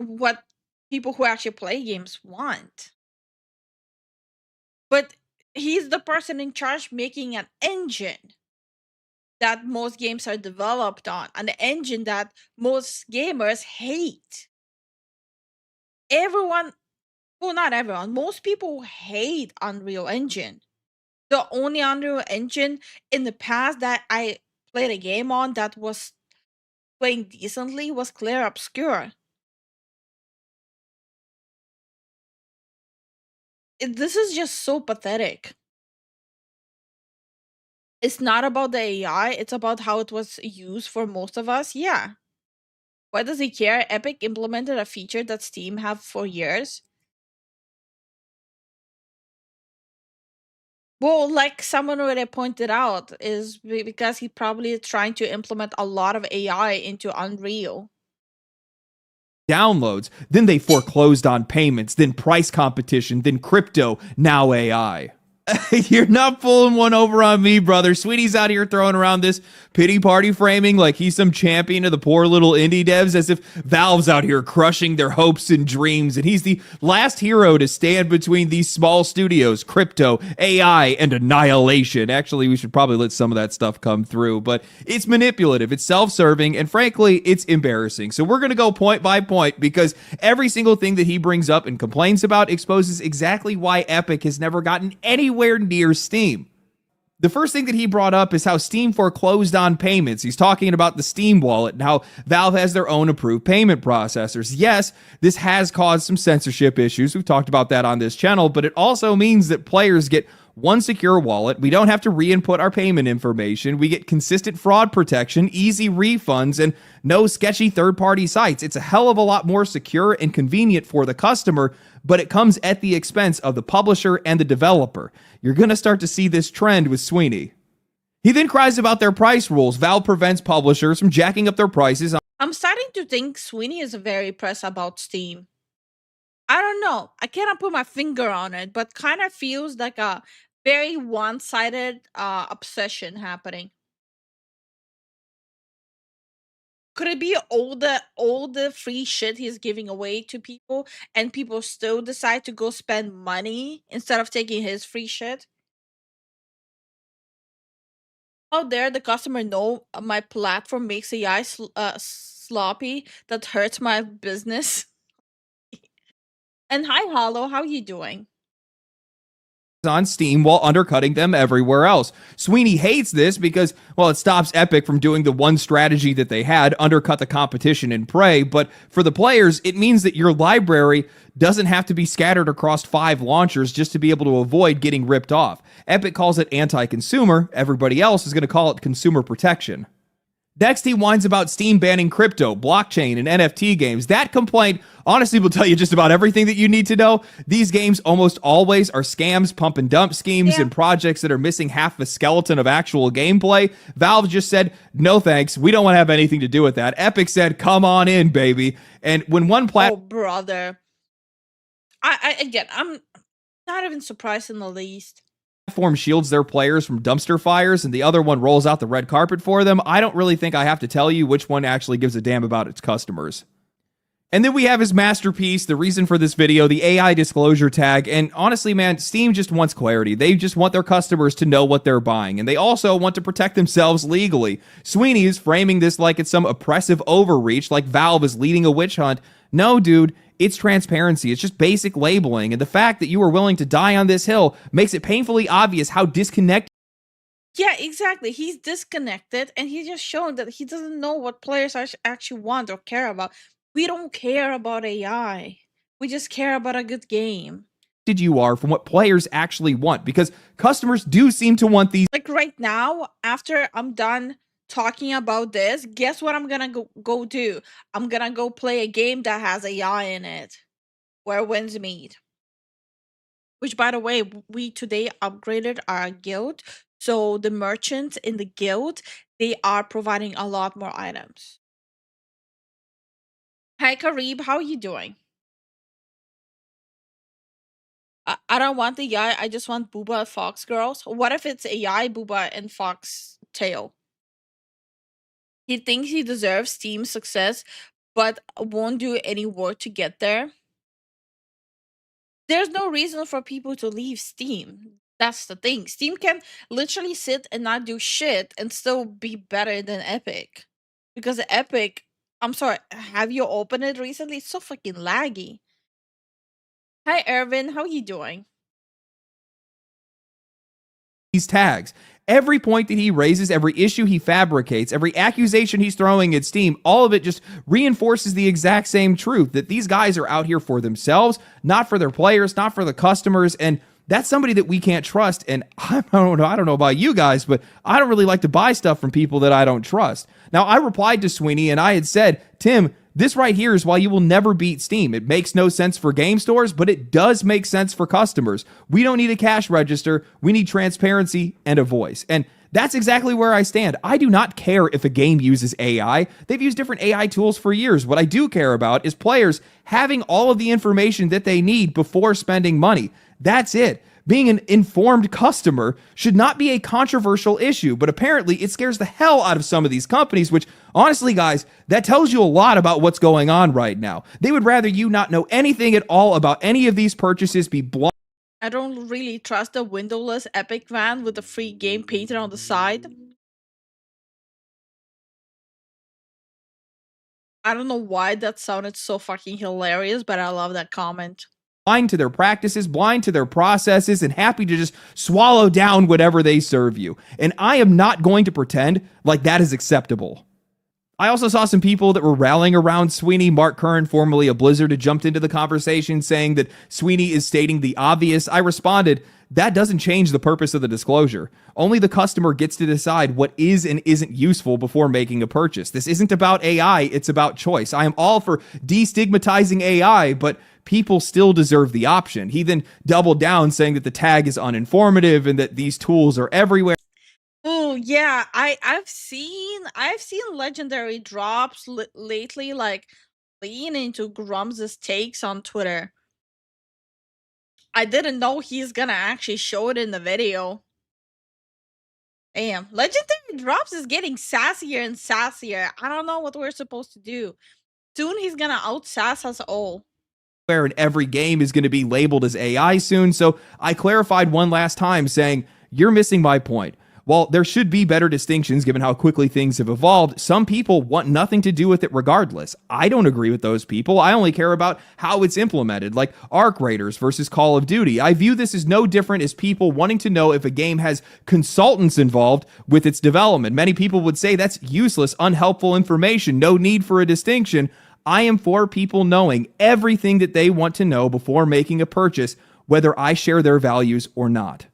what people who actually play games want. But he's the person in charge making an engine that most games are developed on, an engine that most gamers hate. Everyone, well, not everyone, most people hate Unreal Engine. The only Unreal Engine in the past that I played a game on that was playing decently was Clair Obscur. This is just so pathetic. It's not about the AI, it's about how it was used for most of us. Yeah. Why does he care? Epic implemented a feature that Steam have for years. Well, like someone already pointed out, is because he probably is trying to implement a lot of AI into Unreal. Downloads, then they foreclosed on payments, then price competition, then crypto, now AI. You're not pulling one over on me, brother. Sweetie's out here throwing around this pity party framing like he's some champion of the poor little indie devs, as if Valve's out here crushing their hopes and dreams, and he's the last hero to stand between these small studios, crypto, AI, and annihilation. Actually, we should probably let some of that stuff come through, but it's manipulative, it's self-serving, and frankly, it's embarrassing. So we're going to go point by point because every single thing that he brings up and complains about exposes exactly why Epic has never gotten anywhere near Steam. The first thing that he brought up is how Steam foreclosed on payments. He's talking about the Steam wallet and how Valve has their own approved payment processors. Yes, this has caused some censorship issues. We've talked about that on this channel, but it also means that players get one secure wallet. We don't have to re-input our payment information. We get consistent fraud protection, easy refunds, and no sketchy third-party sites. It's a hell of a lot more secure and convenient for the customer, but it comes at the expense of the publisher and the developer. You're going to start to see this trend with Sweeney. He then cries about their price rules. Valve prevents publishers from jacking up their prices. I'm starting to think Sweeney is very pressed about Steam. I don't know. I cannot put my finger on it, but kind of feels like a very one-sided obsession happening. Could it be all the free shit he's giving away to people and people still decide to go spend money instead of taking his free shit? How dare the customer know my platform makes AI sloppy that hurts my business? And hi, Hollow, how you doing? on Steam while undercutting them everywhere else. Sweeney hates this because, well, it stops Epic from doing the one strategy that they had, undercut the competition and Prey, but for the players, it means that your library doesn't have to be scattered across 5 launchers just to be able to avoid getting ripped off. Epic calls it anti-consumer, everybody else is going to call it consumer protection. Next, he whines about Steam banning crypto, blockchain, and NFT games. That complaint honestly will tell you just about everything that you need to know. These games almost always are scams, pump and dump schemes, and projects that are missing half the skeleton of actual gameplay. Valve just said, no thanks, we don't want to have anything to do with that. Epic said, come on in, baby. And when one platform... Oh, brother. Again, I'm not even surprised in the least. Platform shields their players from dumpster fires and the other one rolls out the red carpet for them, I don't really think I have to tell you which one actually gives a damn about its customers. And then we have his masterpiece, the reason for this video, the AI disclosure tag. And honestly, man, Steam just wants clarity. They just want their customers to know what they're buying. And they also want to protect themselves legally. Sweeney is framing this like it's some oppressive overreach, like Valve is leading a witch hunt. No, dude, it's transparency. It's just basic labeling. And the fact that you are willing to die on this hill makes it painfully obvious how disconnected. Yeah, exactly. He's disconnected and he's just showing that he doesn't know what players actually want or care about. We don't care about AI. We just care about a good game. You are from what players actually want, because customers do seem to want these. Like right now, after I'm done talking about this, guess what I'm gonna go do? I'm gonna go play a game that has AI in it, where wins meet. Which, by the way, we today upgraded our guild, so the merchants in the guild, they are providing a lot more items. Hi Karib, how are you doing? I don't want the AI, I just want Booba and Fox Girls. What if it's AI, Booba, and Fox Tail? He thinks he deserves Steam success, but won't do any work to get there. There's no reason for people to leave Steam. That's the thing. Steam can literally sit and not do shit and still be better than Epic. Because Epic, I'm sorry, have you opened it recently? It's so fucking laggy. Hi, Ervin. How you doing? These tags. Every point that he raises, every issue he fabricates, every accusation he's throwing at Steam, all of it just reinforces the exact same truth that these guys are out here for themselves, not for their players, not for the customers, and that's somebody that we can't trust. And I don't know about you guys, but I don't really like to buy stuff from people that I don't trust. Now, I replied to Sweeney and I had said, Tim, this right here is why you will never beat Steam. It makes no sense for game stores, but it does make sense for customers. We don't need a cash register. We need transparency and a voice. And that's exactly where I stand. I do not care if a game uses AI. They've used different AI tools for years. What I do care about is players having all of the information that they need before spending money. That's it. Being an informed customer should not be a controversial issue, but apparently it scares the hell out of some of these companies, which honestly, guys, that tells you a lot about what's going on right now. They would rather you not know anything at all about any of these purchases, be blind. I don't really trust the windowless Epic van with the free game painted on the side. I don't know why that sounded so fucking hilarious, but I love that comment. Blind to their practices, blind to their processes, and happy to just swallow down whatever they serve you. And I am not going to pretend like that is acceptable. I also saw some people that were rallying around Sweeney. Mark Curran, formerly of Blizzard, had jumped into the conversation saying that Sweeney is stating the obvious. I responded, that doesn't change the purpose of the disclosure. Only the customer gets to decide what is and isn't useful before making a purchase. This isn't about AI, it's about choice. I am all for destigmatizing AI, but people still deserve the option. He then doubled down saying that the tag is uninformative and that these tools are everywhere. Oh yeah, I've seen legendary drops lately, like lean into Grum's takes on Twitter. I didn't know he's gonna actually show it in the video. Damn, legendary drops is getting sassier and sassier. I don't know what we're supposed to do. Soon he's gonna outsass us all. And every game is going to be labeled as AI soon. So I clarified one last time saying, you're missing my point. While there should be better distinctions given how quickly things have evolved, some people want nothing to do with it regardless. I don't agree with those people. I only care about how it's implemented, like Arc Raiders versus Call of Duty. I view this as no different as people wanting to know if a game has consultants involved with its development. Many people would say that's useless, unhelpful information, no need for a distinction. I am for people knowing everything that they want to know before making a purchase, whether I share their values or not.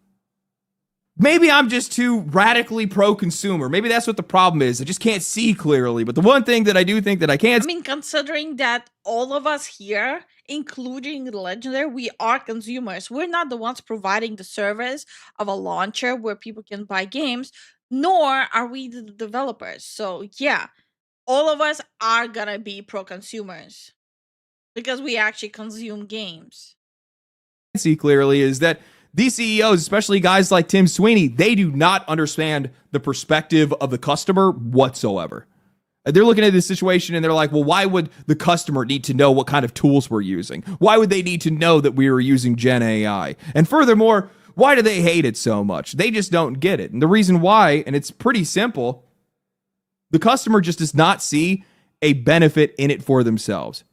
Maybe I'm just too radically pro-consumer. Maybe that's what the problem is. I just can't see clearly. But the one thing that I do think that I can... I mean, considering that all of us here, including the Legendary, we are consumers. We're not the ones providing the service of a launcher where people can buy games, nor are we the developers. So yeah, all of us are gonna be pro-consumers because we actually consume games. See clearly is that these CEOs, especially guys like Tim Sweeney, they do not understand the perspective of the customer whatsoever. They're looking at this situation and they're like, well, why would the customer need to know what kind of tools we're using? Why would they need to know that we are using Gen AI? And furthermore, why do they hate it so much? They just don't get it. And the reason why, and it's pretty simple, the customer just does not see a benefit in it for themselves.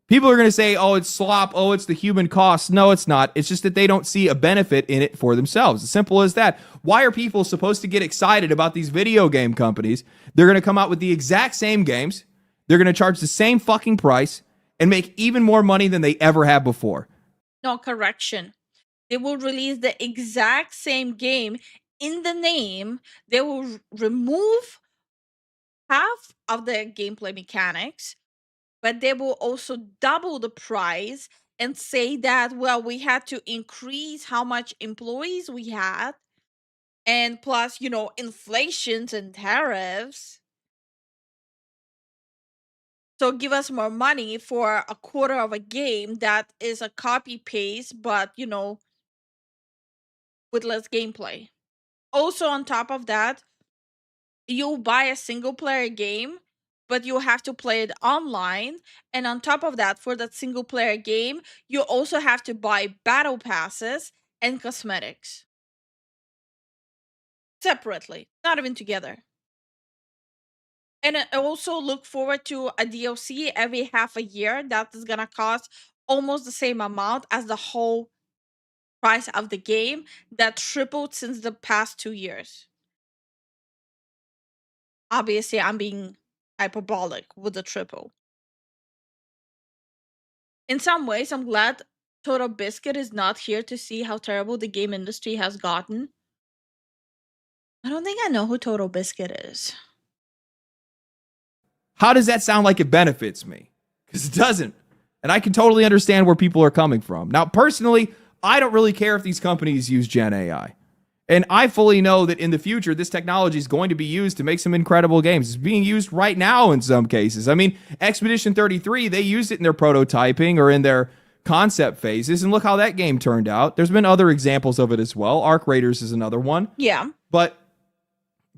People are going to say, oh, it's slop. Oh, it's the human cost. No, it's not. It's just that they don't see a benefit in it for themselves. As simple as that. Why are people supposed to get excited about these video game companies? They're going to come out with the exact same games. They're going to charge the same fucking price and make even more money than they ever have before. No, correction. They will release the exact same game in the name. They will remove half of the gameplay mechanics, but they will also double the price and say that, well, we had to increase how much employees we had, and plus, inflations and tariffs. So give us more money for a quarter of a game that is a copy paste, but, with less gameplay. Also, on top of that, you'll buy a single player game, but you have to play it online. And on top of that, for that single player game, you also have to buy battle passes and cosmetics. Separately, not even together. And I also look forward to a DLC every half a year that is gonna cost almost the same amount as the whole price of the game that tripled since the past 2 years. Obviously, I'm being hyperbolic with the triple. In some ways, I'm glad Total Biscuit is not here to see how terrible the game industry has gotten. I don't think I know who Total Biscuit is. How does that sound like it benefits me? Because it doesn't. And I can totally understand where people are coming from. Now, personally, I don't really care if these companies use Gen AI. And I fully know that in the future, this technology is going to be used to make some incredible games. It's being used right now in some cases. I mean, Expedition 33, they used it in their prototyping or in their concept phases. And look how that game turned out. There's been other examples of it as well. Arc Raiders is another one. Yeah. But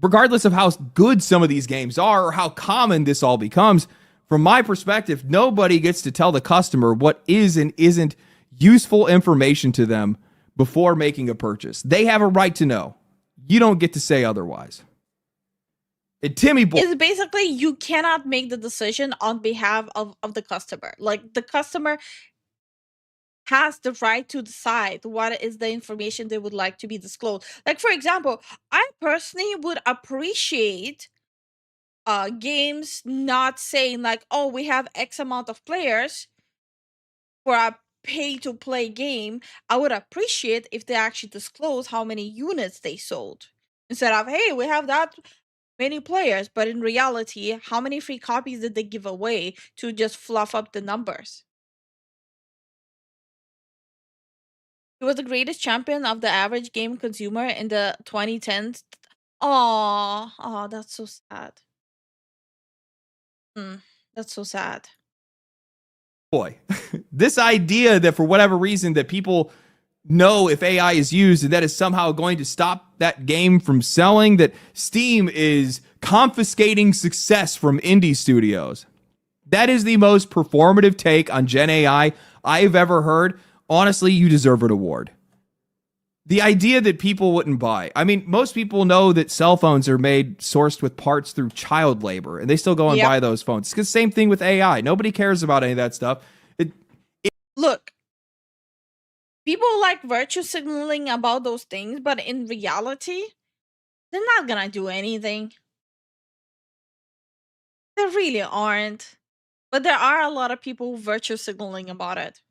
regardless of how good some of these games are or how common this all becomes, from my perspective, nobody gets to tell the customer what is and isn't useful information to them before making a purchase. They have a right to know. You don't get to say otherwise. And Timmy Boy, it's basically you cannot make the decision on behalf of the customer. Like, the customer has the right to decide what is the information they would like to be disclosed. Like, for example, I personally would appreciate games not saying like, oh, we have X amount of players for a pay-to-play game. I would appreciate if they actually disclose how many units they sold. Instead of, hey, we have that many players, but in reality, how many free copies did they give away to just fluff up the numbers? He was the greatest champion of the average game consumer in the 2010s. Oh, that's so sad. That's so sad. This idea that for whatever reason that people know if AI is used and that is somehow going to stop that game from selling, that Steam is confiscating success from indie studios. That is the most performative take on Gen AI I've ever heard. Honestly, you deserve an award. The idea that people wouldn't buy. I mean, most people know that cell phones are sourced with parts through child labor, and they still go and buy those phones. It's the same thing with AI. Nobody cares about any of that stuff. Look, people like virtue signaling about those things, but in reality, they're not gonna do anything. They really aren't. But there are a lot of people virtue signaling about it.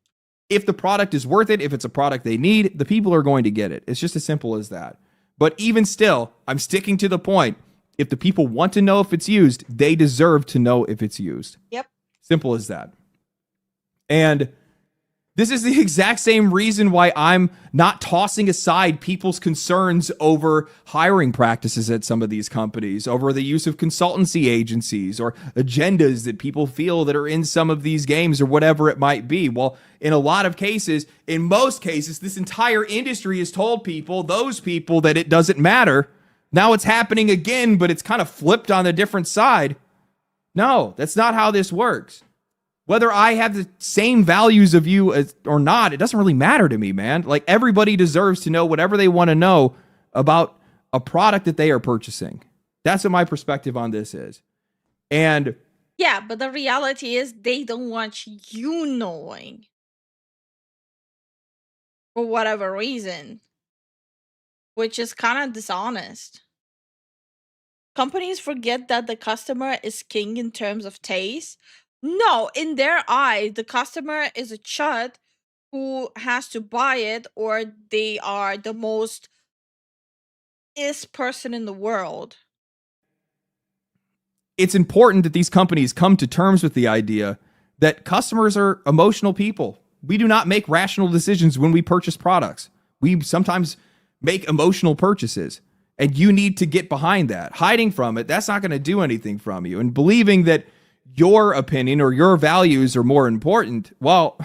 If the product is worth it, if it's a product they need, the people are going to get it. It's just as simple as that. But even still, I'm sticking to the point. If the people want to know if it's used, they deserve to know if it's used. Yep. Simple as that. And this is the exact same reason why I'm not tossing aside people's concerns over hiring practices at some of these companies, over the use of consultancy agencies or agendas that people feel that are in some of these games or whatever it might be. Well, in a lot of cases, in most cases, this entire industry has told people, those people, that it doesn't matter. Now it's happening again, but it's kind of flipped on the different side. No, that's not how this works. Whether I have the same values of you or not, it doesn't really matter to me, man. Like, everybody deserves to know whatever they want to know about a product that they are purchasing. That's what my perspective on this is. And yeah, but the reality is they don't want you knowing. For whatever reason. Which is kind of dishonest. Companies forget that the customer is king in terms of taste. No, in their eyes, the customer is a chud who has to buy it, or they are the most person in the world. It's important that these companies come to terms with the idea that customers are emotional people. We do not make rational decisions when we purchase products. We sometimes make emotional purchases, and you need to get behind that. Hiding from it, that's not going to do anything from you. And believing that your opinion or your values are more important, well,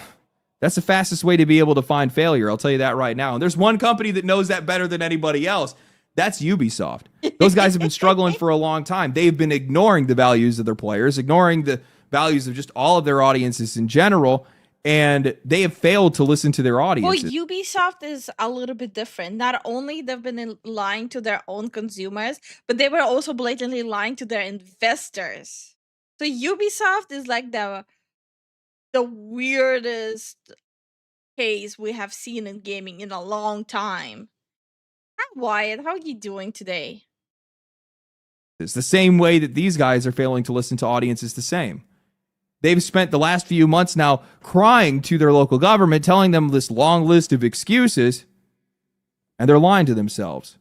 that's the fastest way to be able to find failure. I'll tell you that right now. And there's one company that knows that better than anybody else. That's Ubisoft. Those guys have been struggling for a long time. They've been ignoring the values of their players, ignoring the values of just all of their audiences in general, and they have failed to listen to their audiences. Well, Ubisoft is a little bit different. Not only they've been lying to their own consumers, but they were also blatantly lying to their investors. So Ubisoft is like the weirdest case we have seen in gaming in a long time. Hi, Wyatt. How are you doing today? It's the same way that these guys are failing to listen to audiences the same. They've spent the last few months now crying to their local government, telling them this long list of excuses, and they're lying to themselves.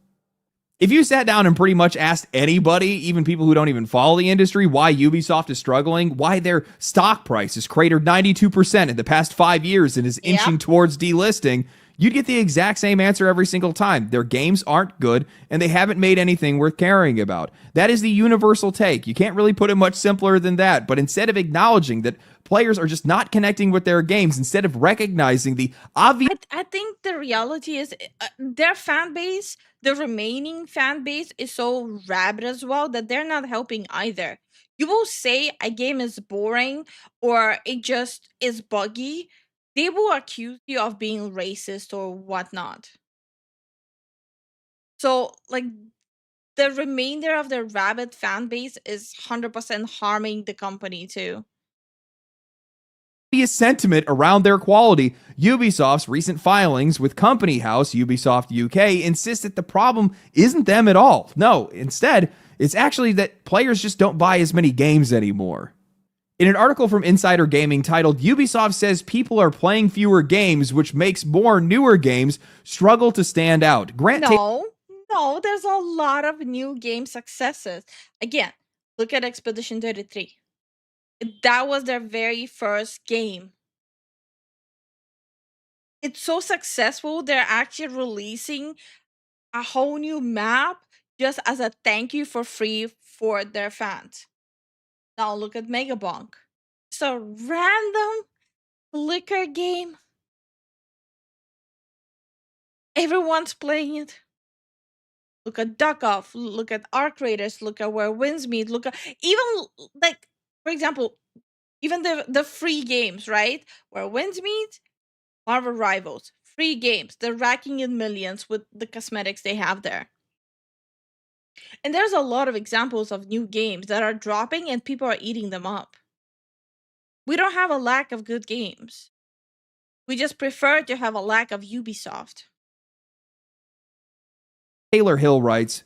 If you sat down and pretty much asked anybody, even people who don't even follow the industry, why Ubisoft is struggling, why their stock price has cratered 92% in the past 5 years and is inching towards delisting, you'd get the exact same answer every single time. Their games aren't good, and they haven't made anything worth caring about. That is the universal take. You can't really put it much simpler than that. But instead of acknowledging that players are just not connecting with their games, instead of recognizing the obvious... I think the reality is their fan base, the remaining fan base, is so rabid as well that they're not helping either. You will say a game is boring or it just is buggy. They will accuse you of being racist or whatnot. So, like, the remainder of their rabid fan base is 100% harming the company too. Sentiment around their quality. Ubisoft's recent filings with Company House, Ubisoft UK, insist that the problem isn't them at all. No, instead, it's actually that players just don't buy as many games anymore. In an article from Insider Gaming titled, Ubisoft says people are playing fewer games, which makes more newer games struggle to stand out. No, there's a lot of new game successes. Again, look at Expedition 33. That was their very first game. It's so successful, they're actually releasing a whole new map just as a thank you for free for their fans. Now look at Megabonk. It's a random liquor game. Everyone's playing it. Look at Duck Off. Look at Arc Raiders. Look at Where Winds Meet. Look at even, like, for example, even the free games, right? Where Winds Meet, Marvel Rivals, 3 games. They're racking in millions with the cosmetics they have there. And there's a lot of examples of new games that are dropping and people are eating them up. We don't have a lack of good games. We just prefer to have a lack of Ubisoft. Taylor Hill writes,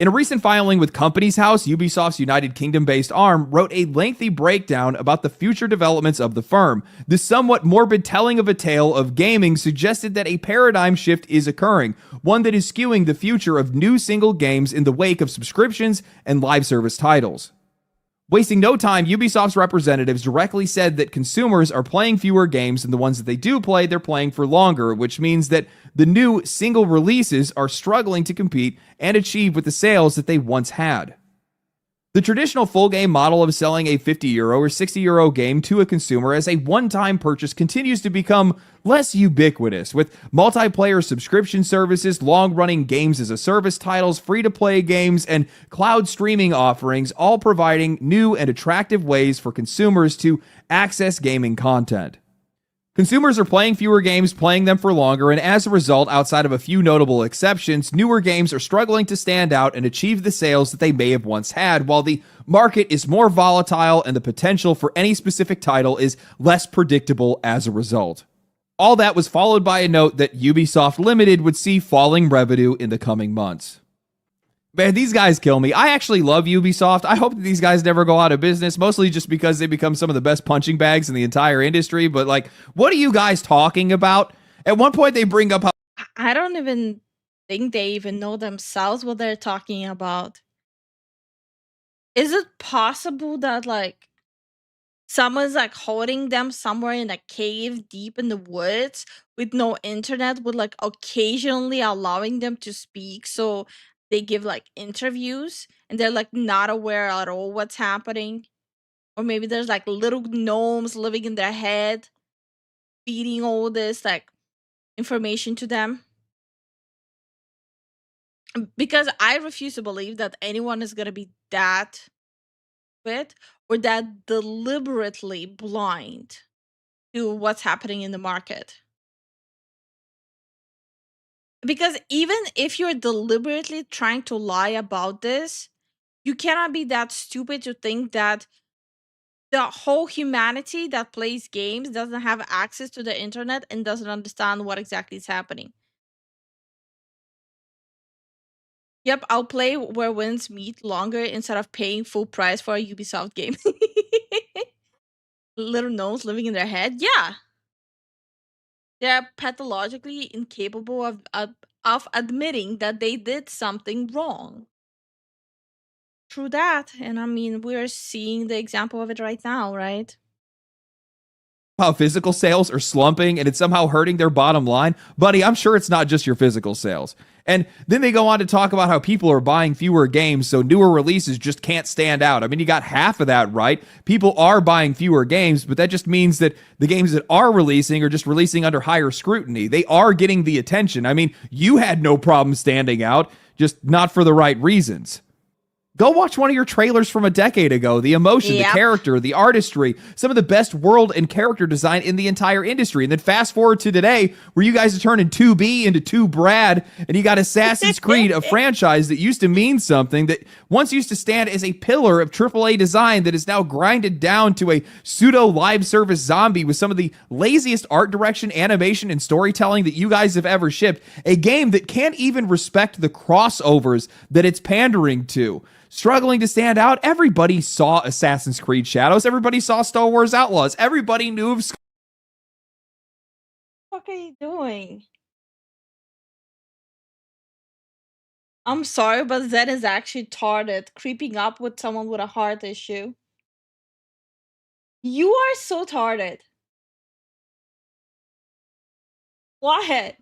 in a recent filing with Companies House, Ubisoft's United Kingdom-based arm wrote a lengthy breakdown about the future developments of the firm. This somewhat morbid telling of a tale of gaming suggested that a paradigm shift is occurring, one that is skewing the future of new single games in the wake of subscriptions and live service titles. Wasting no time, Ubisoft's representatives directly said that consumers are playing fewer games, and the ones that they do play, they're playing for longer, which means that the new single releases are struggling to compete and achieve with the sales that they once had. The traditional full game model of selling a €50 or €60 game to a consumer as a one-time purchase continues to become less ubiquitous, with multiplayer subscription services, long-running games as a service titles, free-to-play games, and cloud streaming offerings all providing new and attractive ways for consumers to access gaming content. Consumers are playing fewer games, playing them for longer, and as a result, outside of a few notable exceptions, newer games are struggling to stand out and achieve the sales that they may have once had, while the market is more volatile and the potential for any specific title is less predictable as a result. All that was followed by a note that Ubisoft Limited would see falling revenue in the coming months. Man, these guys kill me. I actually love Ubisoft. I hope that these guys never go out of business, mostly just because they become some of the best punching bags in the entire industry. But, like, what are you guys talking about? At one point, they bring up how... I don't even think they even know themselves what they're talking about. Is it possible that, like, someone's, like, holding them somewhere in a cave deep in the woods with no internet, with, like, occasionally allowing them to speak so they give, like, interviews, and they're, like, not aware at all what's happening? Or maybe there's, like, little gnomes living in their head, feeding all this, like, information to them? Because I refuse to believe that anyone is gonna be that fit or that deliberately blind to what's happening in the market. Because even if you're deliberately trying to lie about this, you cannot be that stupid to think that the whole humanity that plays games doesn't have access to the internet and doesn't understand what exactly is happening. Yep, I'll play where winds meet longer instead of paying full price for a Ubisoft game. Little gnomes living in their head? Yeah. They're pathologically incapable of admitting that they did something wrong. True that. And I mean, we're seeing the example of it right now, right? how physical sales are slumping and it's somehow hurting their bottom line. Buddy, I'm sure it's not just your physical sales. And then they go on to talk about how people are buying fewer games, so newer releases just can't stand out. I mean, you got half of that right. People are buying fewer games, but that just means that the games that are releasing are just releasing under higher scrutiny. They are getting the attention. I mean, you had no problem standing out, just not for the right reasons. Go watch one of your trailers from a decade ago. The emotion, the character, the artistry, some of the best world and character design in the entire industry. And then fast forward to today, where you guys are turning 2B into 2 Brad, and you got Assassin's Creed, a franchise that used to mean something, that once used to stand as a pillar of AAA design, that is now grinded down to a pseudo live service zombie with some of the laziest art direction, animation, and storytelling that you guys have ever shipped. A game that can't even respect the crossovers that it's pandering to. Struggling to stand out. Everybody saw Assassin's Creed Shadows. Everybody saw Star Wars Outlaws. Everybody knew of... What are you doing? I'm sorry, but Zen is actually retarded, creeping up with someone with a heart issue. You are so retarded. What?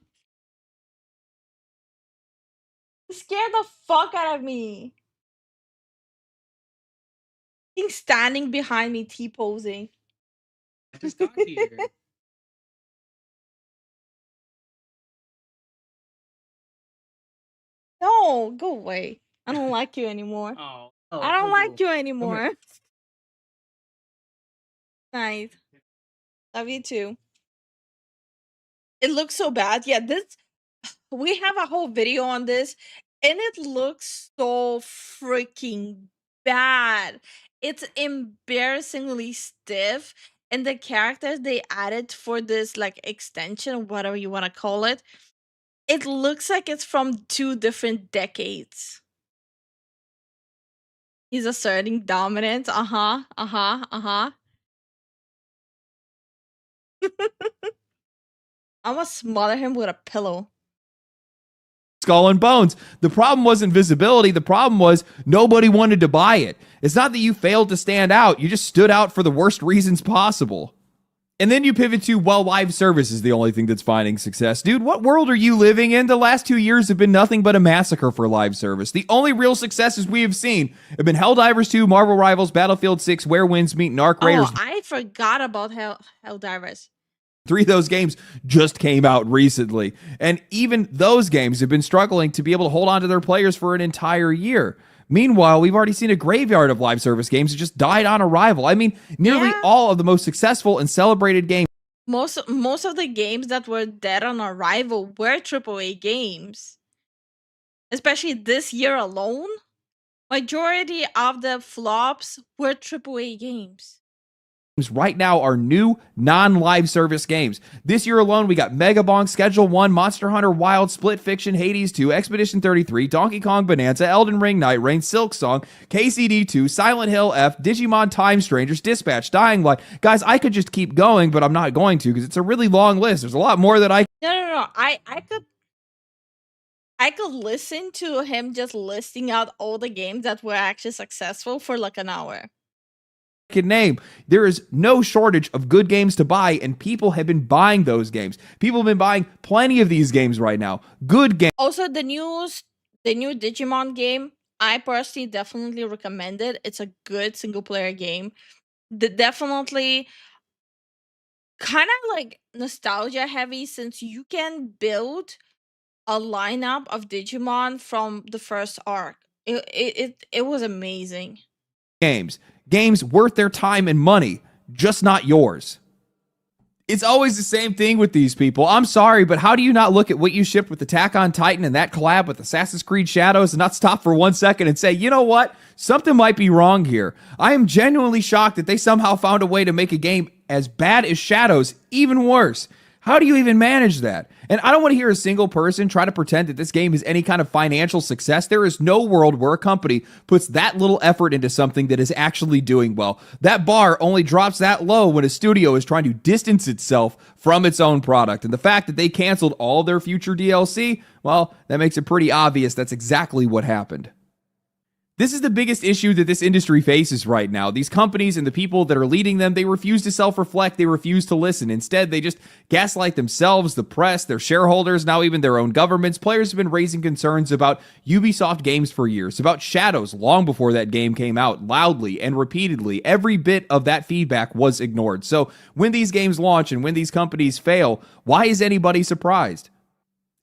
You scared the fuck out of me. He's standing behind me, T-posing. I just got here. No, go away. I don't like you anymore. Oh, I don't like you anymore. Nice. Love you too. It looks so bad. Yeah, we have a whole video on this, and it looks so freaking bad. It's embarrassingly stiff, and the characters they added for this like extension, whatever you want to call it, it looks like it's from 2 different decades. He's asserting dominance. Uh-huh. Uh-huh. Uh-huh. I must smother him with a pillow. Skull and Bones. The problem wasn't visibility. The problem was nobody wanted to buy it. It's not that you failed to stand out. You just stood out for the worst reasons possible. And then you pivot to, well, live service is the only thing that's finding success. Dude, what world are you living in? The last 2 years have been nothing but a massacre for live service. The only real successes we have seen have been Helldivers 2, Marvel Rivals, Battlefield 6, Where Winds Meet, and Arc Raiders. Oh, I forgot about Helldivers. 3 of those games just came out recently. And even those games have been struggling to be able to hold on to their players for an entire year. Meanwhile, we've already seen a graveyard of live service games that just died on arrival. I mean, nearly all of the most successful and celebrated games. Most of the games that were dead on arrival were AAA games. Especially this year alone, majority of the flops were AAA games. Right now are new non-live service games. This year alone, we got Mega Bonk, Schedule 1, Monster Hunter Wild, Split Fiction, Hades 2, Expedition 33, Donkey Kong Bonanza, Elden Ring, Night Rain, Silk Song, KCD 2, Silent Hill F, Digimon Time Strangers, Dispatch, Dying Light. Guys, I could just keep going, but I'm not going to because it's a really long list. There's a lot more that I... No. I could listen to him just listing out all the games that were actually successful for like an hour. Can name. There is no shortage of good games to buy, and people have been buying those games. People have been buying plenty of these games right now. Good games. Also, the new Digimon game, I personally definitely recommend it. It's a good single player game. Definitely kind of like nostalgia heavy, since you can build a lineup of Digimon from the first arc. It was amazing. Games worth their time and money, just not yours. It's always the same thing with these people. I'm sorry, but how do you not look at what you shipped with Attack on Titan and that collab with Assassin's Creed Shadows and not stop for 1 second and say, you know what? Something might be wrong here. I am genuinely shocked that they somehow found a way to make a game as bad as Shadows even worse. How do you even manage that? And I don't want to hear a single person try to pretend that this game is any kind of financial success. There is no world where a company puts that little effort into something that is actually doing well. That bar only drops that low when a studio is trying to distance itself from its own product. And the fact that they canceled all their future DLC, well, that makes it pretty obvious that's exactly what happened. This is the biggest issue that this industry faces right now. These companies and the people that are leading them, they refuse to self-reflect. They refuse to listen. Instead, they just gaslight themselves, the press, their shareholders, now even their own governments. Players have been raising concerns about Ubisoft games for years, about Shadows long before that game came out, loudly and repeatedly. Every bit of that feedback was ignored. So when these games launch and when these companies fail, why is anybody surprised?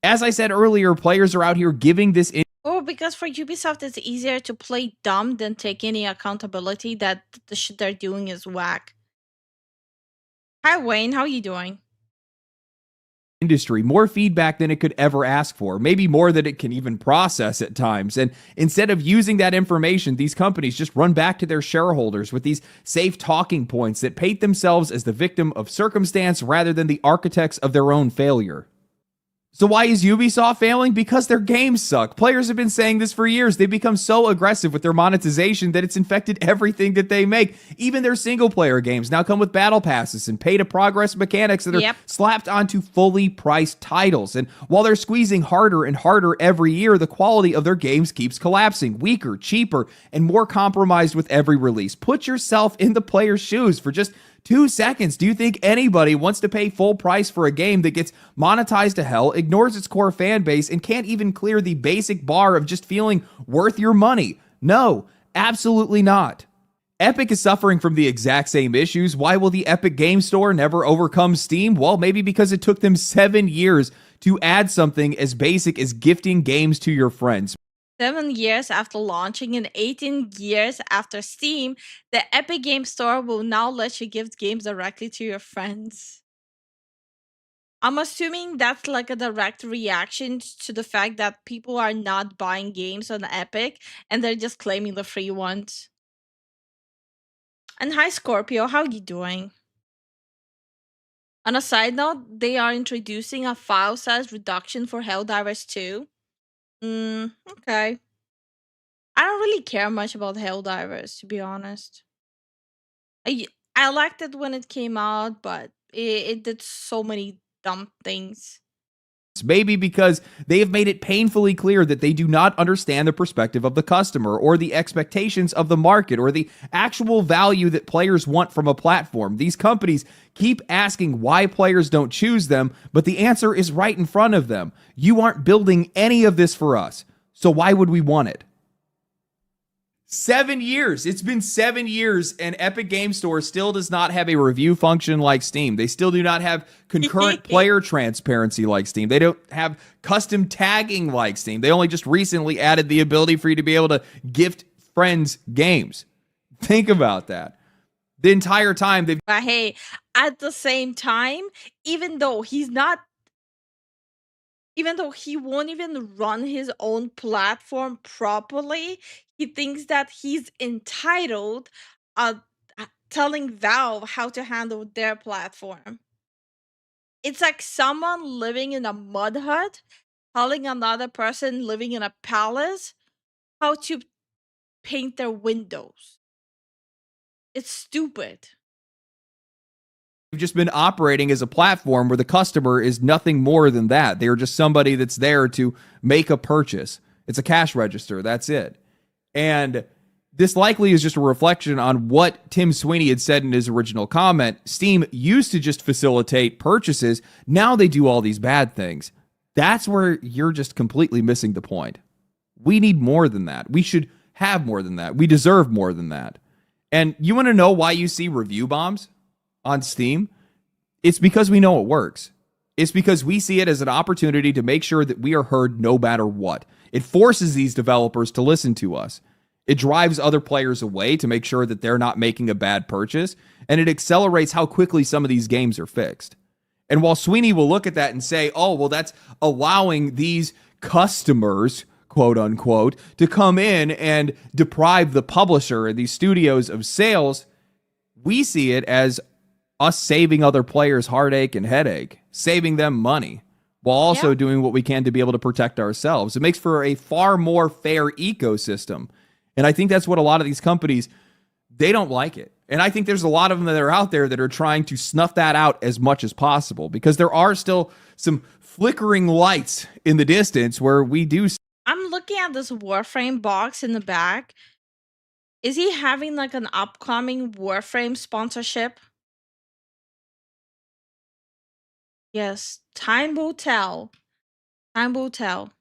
As I said earlier, players are out here giving this Oh, because for Ubisoft, it's easier to play dumb than take any accountability that the shit they're doing is whack. Hi, Wayne. How are you doing? Industry, more feedback than it could ever ask for, maybe more than it can even process at times. And instead of using that information, these companies just run back to their shareholders with these safe talking points that paint themselves as the victim of circumstance rather than the architects of their own failure. So why is Ubisoft failing? Because their games suck. Players have been saying this for years. They've become so aggressive with their monetization that it's infected everything that they make. Even their single-player games now come with battle passes and pay-to-progress mechanics that are slapped onto fully priced titles. And while they're squeezing harder and harder every year, the quality of their games keeps collapsing. Weaker, cheaper, and more compromised with every release. Put yourself in the player's shoes for just 2 seconds. Do you think anybody wants to pay full price for a game that gets monetized to hell, ignores its core fan base, and can't even clear the basic bar of just feeling worth your money? No, absolutely not. Epic is suffering from the exact same issues. Why will the Epic Game Store never overcome Steam? Well, maybe because it took them 7 years to add something as basic as gifting games to your friends. 7 years after launching and 18 years after Steam, the Epic Game Store will now let you gift games directly to your friends. I'm assuming that's like a direct reaction to the fact that people are not buying games on Epic and they're just claiming the free ones. And hi Scorpio, how you doing? On a side note, they are introducing a file size reduction for Helldivers 2. Okay. I don't really care much about Helldivers, to be honest. I liked it when it came out, but it did so many dumb things. Maybe because they have made it painfully clear that they do not understand the perspective of the customer or the expectations of the market or the actual value that players want from a platform. These companies keep asking why players don't choose them, but the answer is right in front of them. You aren't building any of this for us, so why would we want it? 7 years. It's been 7 years, and Epic Game Store still does not have a review function like Steam. They still do not have concurrent player transparency like Steam. They don't have custom tagging like Steam. They only just recently added the ability for you to be able to gift friends games. Think about that. The entire time they've... But hey, at the same time, even though he won't even run his own platform properly, he thinks that he's entitled telling Valve how to handle their platform. It's like someone living in a mud hut telling another person living in a palace how to paint their windows. It's stupid. We've just been operating as a platform where the customer is nothing more than that. They are just somebody that's there to make a purchase. It's a cash register. That's it. And this likely is just a reflection on what Tim Sweeney had said in his original comment. Steam used to just facilitate purchases. Now they do all these bad things. That's where you're just completely missing the point. We need more than that. We should have more than that. We deserve more than that. And you want to know why you see review bombs on Steam? It's because we know it works. It's because we see it as an opportunity to make sure that we are heard no matter what. It forces these developers to listen to us. It drives other players away to make sure that they're not making a bad purchase, and it accelerates how quickly some of these games are fixed. And while Sweeney will look at that and say, oh, well, that's allowing these customers, quote unquote, to come in and deprive the publisher and these studios of sales, we see it as us saving other players heartache and headache, saving them money, while also doing what we can to be able to protect ourselves. It makes for a far more fair ecosystem. And I think that's what a lot of these companies, they don't like it. And I think there's a lot of them that are out there that are trying to snuff that out as much as possible, because there are still some flickering lights in the distance where we do. I'm looking at this Warframe box in the back. Is he having like an upcoming Warframe sponsorship? Yes, time will tell. Time will tell.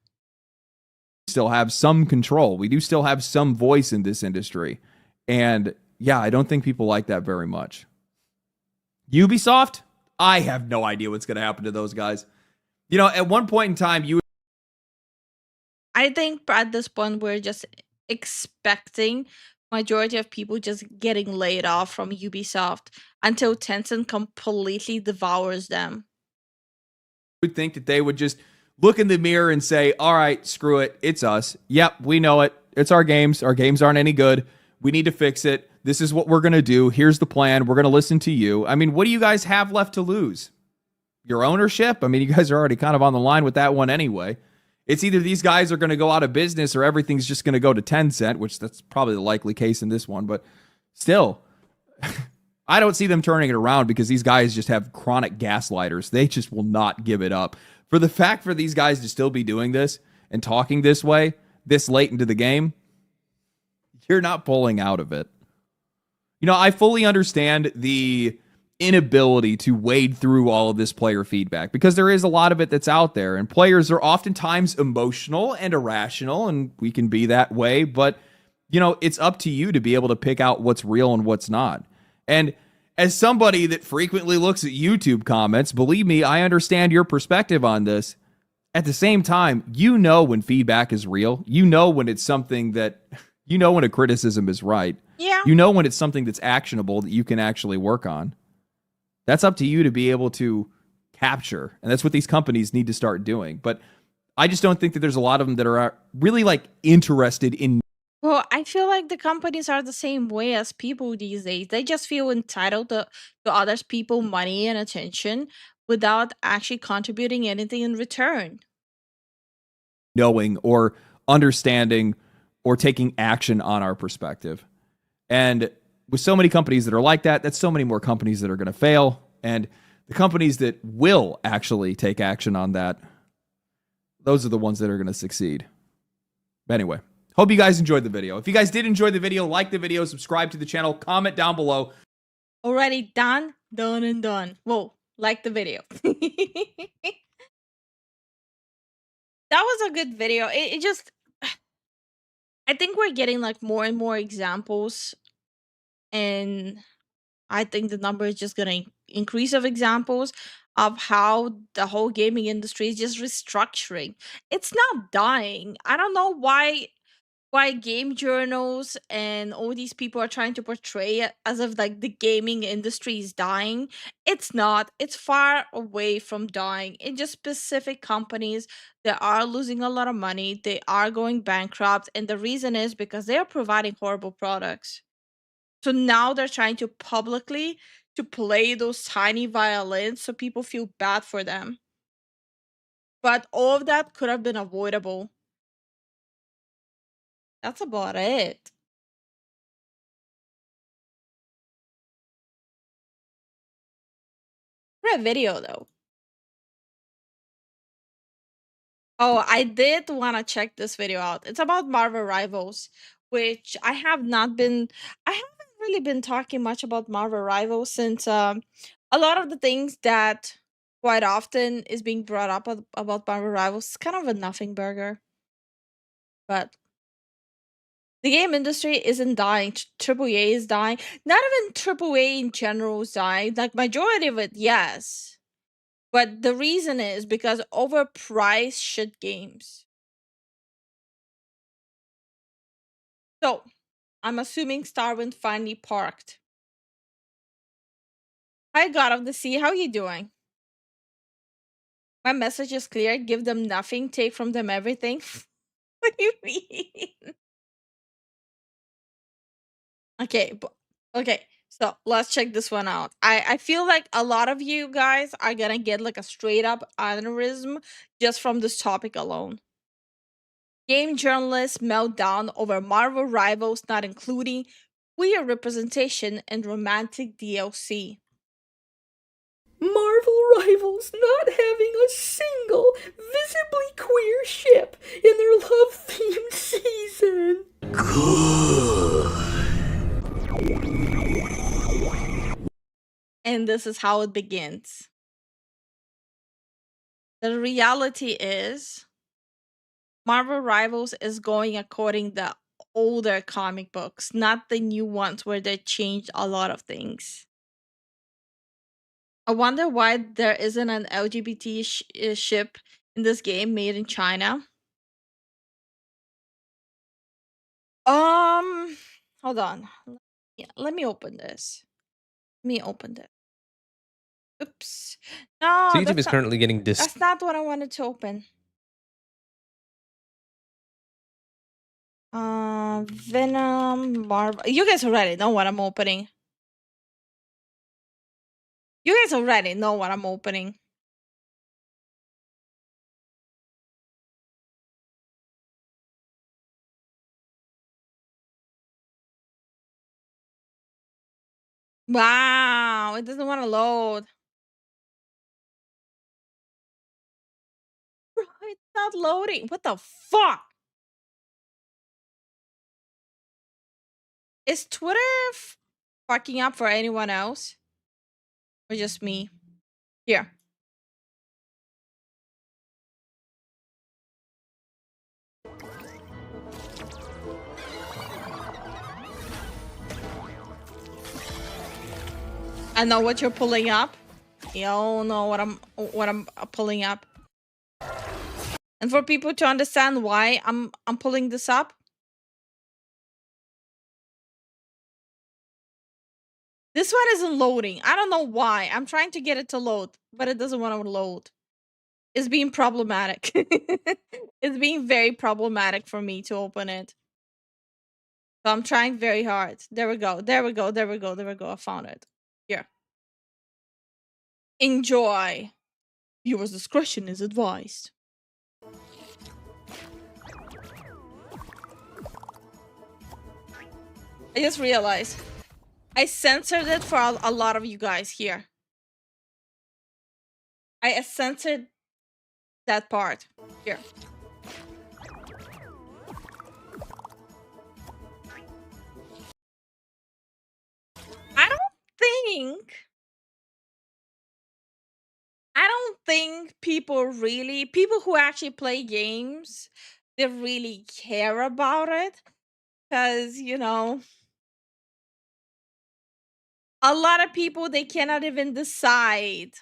Still have some control. We do still have some voice in this industry. And yeah, I don't think people like that very much. Ubisoft, I have no idea what's going to happen to those guys. You know, at one point in time, I think at this point, we're just expecting majority of people just getting laid off from Ubisoft until Tencent completely devours them. would think that they would just look in the mirror and say, all right, screw it. It's us. Yep, we know it. It's our games. Our games aren't any good. We need to fix it. This is what we're going to do. Here's the plan. We're going to listen to you. I mean, what do you guys have left to lose? Your ownership? I mean, you guys are already kind of on the line with that one anyway. It's either these guys are going to go out of business or everything's just going to go to Tencent, which that's probably the likely case in this one. But still, I don't see them turning it around because these guys just have chronic gaslighters. They just will not give it up. For the fact for these guys to still be doing this and talking this way, this late into the game, you're not pulling out of it. You know, I fully understand the inability to wade through all of this player feedback because there is a lot of it that's out there, and players are oftentimes emotional and irrational, and we can be that way, but you know, it's up to you to be able to pick out what's real and what's not. And as somebody that frequently looks at YouTube comments, believe me, I understand your perspective on this. At the same time, you know when feedback is real. You know when it's something that, you know when a criticism is right. Yeah. You know when it's something that's actionable that you can actually work on. That's up to you to be able to capture. And that's what these companies need to start doing. But I just don't think that there's a lot of them that are really like interested in. Well, I feel like the companies are the same way as people these days. They just feel entitled to others people money and attention without actually contributing anything in return. Knowing or understanding or taking action on our perspective. And with so many companies that are like that, that's so many more companies that are going to fail. And the companies that will actually take action on that, those are the ones that are going to succeed. But anyway, hope you guys enjoyed the video. If you guys did enjoy the video, like the video, subscribe to the channel, comment down below. Already done, done, and done. Whoa, like the video. That was a good video. It just, I think we're getting like more and more examples, and I think the number is just gonna increase of examples of how the whole gaming industry is just restructuring. It's not dying. I don't know why game journals and all these people are trying to portray it as if like the gaming industry is dying. It's not. It's far away from dying. In just specific companies that are losing a lot of money, they are going bankrupt, and the reason is because they are providing horrible products. So now they're trying to publicly to play those tiny violins so people feel bad for them. But all of that could have been avoidable. That's about it. Great video though. Oh, I did want to check this video out. It's about Marvel Rivals, which I haven't really been talking much about Marvel Rivals since a lot of the things that quite often is being brought up about Marvel Rivals is kind of a nothing burger. But the game industry isn't dying. AAA is dying. Not even AAA in general is dying. Like majority of it, yes. But the reason is because overpriced shit games. So, I'm assuming Starwind finally parked. Hi, God of the Sea, how you doing? My message is clear. Give them nothing, take from them everything. What do you mean? Okay, so let's check this one out. I feel like a lot of you guys are gonna get like a straight up aneurysm just from this topic alone. Game journalists melt down over Marvel Rivals not including queer representation and romantic DLC. Marvel Rivals not having a single visibly queer ship in their love-themed season. And this is how it begins. The reality is Marvel Rivals is going according to the older comic books, not the new ones where they changed a lot of things. I wonder why there isn't an LGBT ship in this game made in China. Hold on. Yeah, let me open this. Oops. No, So YouTube is currently getting that's not what I wanted to open. Venom, Marvel. You guys already know what I'm opening. Wow, it doesn't want to load. Bro, it's not loading. What the fuck? Is Twitter fucking up for anyone else? Or just me? Here. I know what you're pulling up. You all know what I'm pulling up. And for people to understand why I'm pulling this up, This one isn't loading. I don't know why. I'm trying to get it to load, but it doesn't want to load. It's being problematic. It's being very problematic for me to open it. So I'm trying very hard. There we go. There we go. There we go. There we go. I found it. Here. Enjoy. Viewers' discretion is advised. I just realized I censored it for a lot of you guys here. I censored that part here. I don't think people who actually play games, they really care about it. Because, you know, a lot of people, they cannot even decide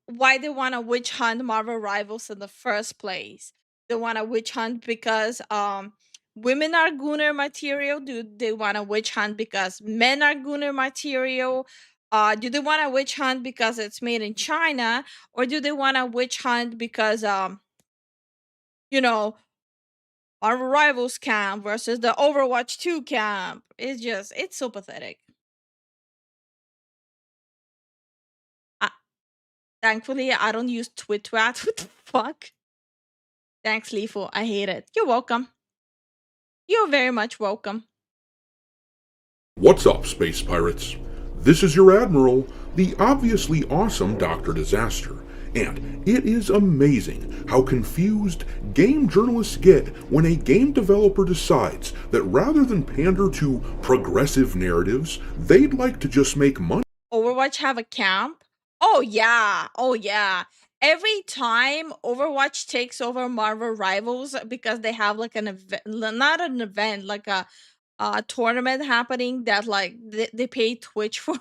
why they want to witch hunt Marvel Rivals in the first place. They want to witch hunt because women are Gunner material. Do they want to witch hunt because men are Gunner material? Do they want to witch hunt because it's made in China, or do they want to witch hunt because you know, Marvel Rivals camp versus the Overwatch 2 camp? It's so pathetic. Thankfully, I don't use Twitwat. What the fuck? Thanks, Lifu. I hate it. You're welcome. You're very much welcome. What's up, space pirates? This is your admiral, the obviously awesome Dr. Disaster, and it is amazing how confused game journalists get when a game developer decides that rather than pander to progressive narratives, they'd like to just make money. Overwatch have a camp? Oh yeah. Oh yeah. Every time Overwatch takes over Marvel Rivals because they have like an event, not an event, like a tournament happening that like they pay Twitch for.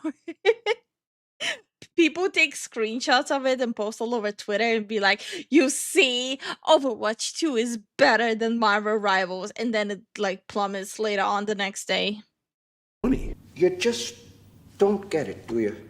People take screenshots of it and post all over Twitter and be like, you see, Overwatch 2 is better than Marvel Rivals, and then it like plummets later on the next day. You just don't get it, do you?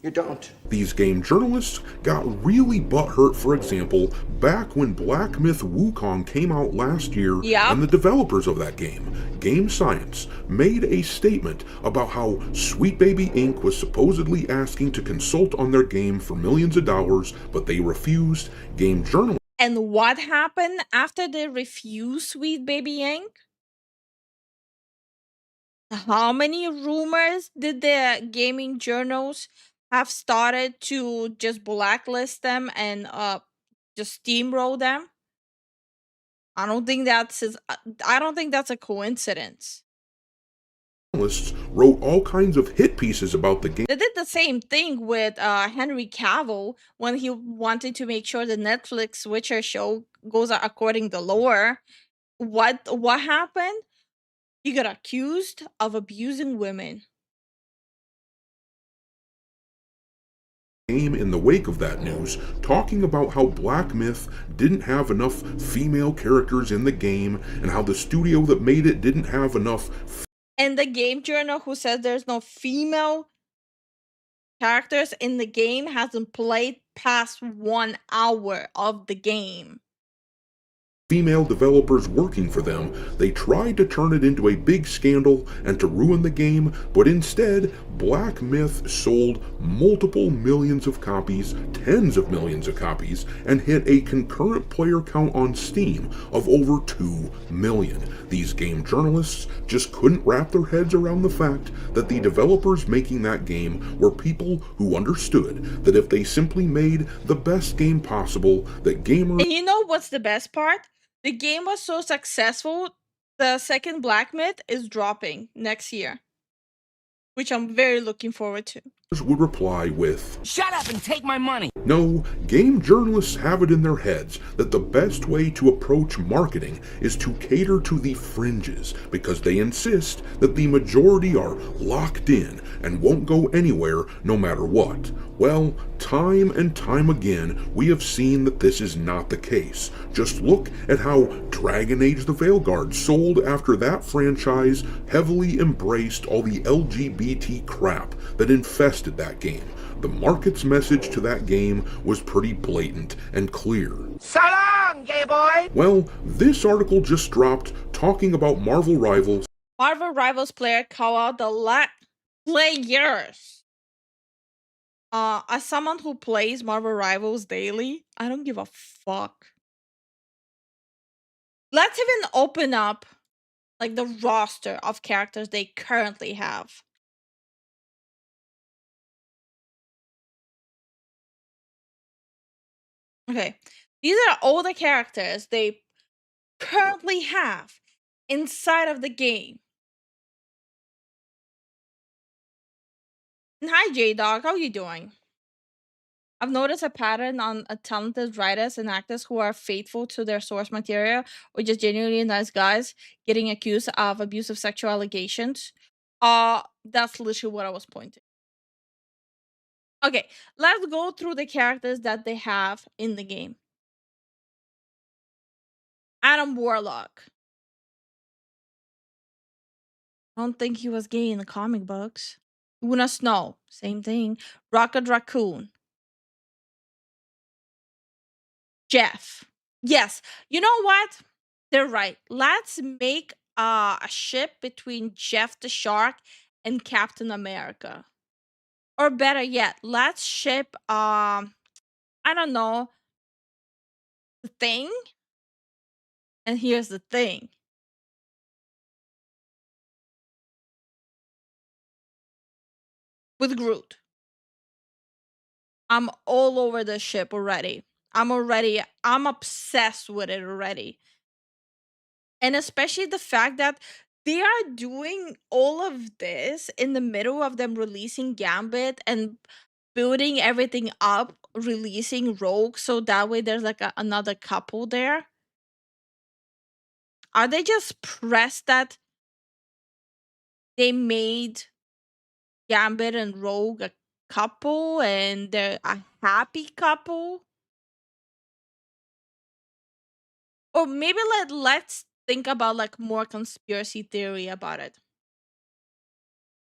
You don't. These game journalists got really butthurt, for example, back when Black Myth Wukong came out last year, and the developers of that game, Game Science, made a statement about how Sweet Baby Inc. was supposedly asking to consult on their game for millions of dollars, but they refused. Game journalists. And what happened after they refused Sweet Baby Inc.? How many rumors did the gaming journals have started to just blacklist them and just steamroll them? I don't think that's a coincidence. Wrote all kinds of hit pieces about the game. They did the same thing with Henry Cavill when he wanted to make sure the Netflix Witcher show goes according to lore. What happened? He got accused of abusing women. In the wake of that news, talking about how Black Myth didn't have enough female characters in the game and how the studio that made it didn't have enough. And the game journal who says there's no female characters in the game hasn't played past 1 hour of the game. Female developers working for them, they tried to turn it into a big scandal and to ruin the game, but instead, Black Myth sold multiple millions of copies, tens of millions of copies, and hit a concurrent player count on Steam of over 2 million. These game journalists just couldn't wrap their heads around the fact that the developers making that game were people who understood that if they simply made the best game possible, that gamers... And you know what's the best part? The game was so successful, the second Black Myth is dropping next year, which I'm very looking forward to. would reply with, "Shut up and take my money." No, game journalists have it in their heads that the best way to approach marketing is to cater to the fringes, because they insist that the majority are locked in and won't go anywhere no matter what. Well, time and time again, we have seen that this is not the case. Just look at how Dragon Age the Veilguard sold after that franchise heavily embraced all the LGBT crap that infested that game. The market's message to that game was pretty blatant and clear. So long, gay boy! Well, this article just dropped talking about Marvel Rivals. Marvel Rivals player call out the players. As someone who plays Marvel Rivals daily, I don't give a fuck. Let's even open up like the roster of characters they currently have. Okay, these are all the characters they currently have inside of the game. And hi, J-Dog, how you doing? I've noticed a pattern on talented writers and actors who are faithful to their source material or just genuinely nice guys getting accused of abusive sexual allegations. That's literally what I was pointing. Okay, let's go through the characters that they have in the game. Adam Warlock. I don't think he was gay in the comic books. Una Snow, same thing. Rocket Raccoon. Jeff. Yes, you know what? They're right. Let's make a ship between Jeff the Shark and Captain America. Or better yet, let's ship I don't know, the Thing. And here's the thing. With Groot. I'm all over the ship already. I'm obsessed with it already. And especially the fact that they are doing all of this in the middle of them releasing Gambit and building everything up, releasing Rogue, so that way there's like another couple there. Are they just pressed that they made Gambit and Rogue a couple and they're a happy couple? Or maybe let's think about like more conspiracy theory about it.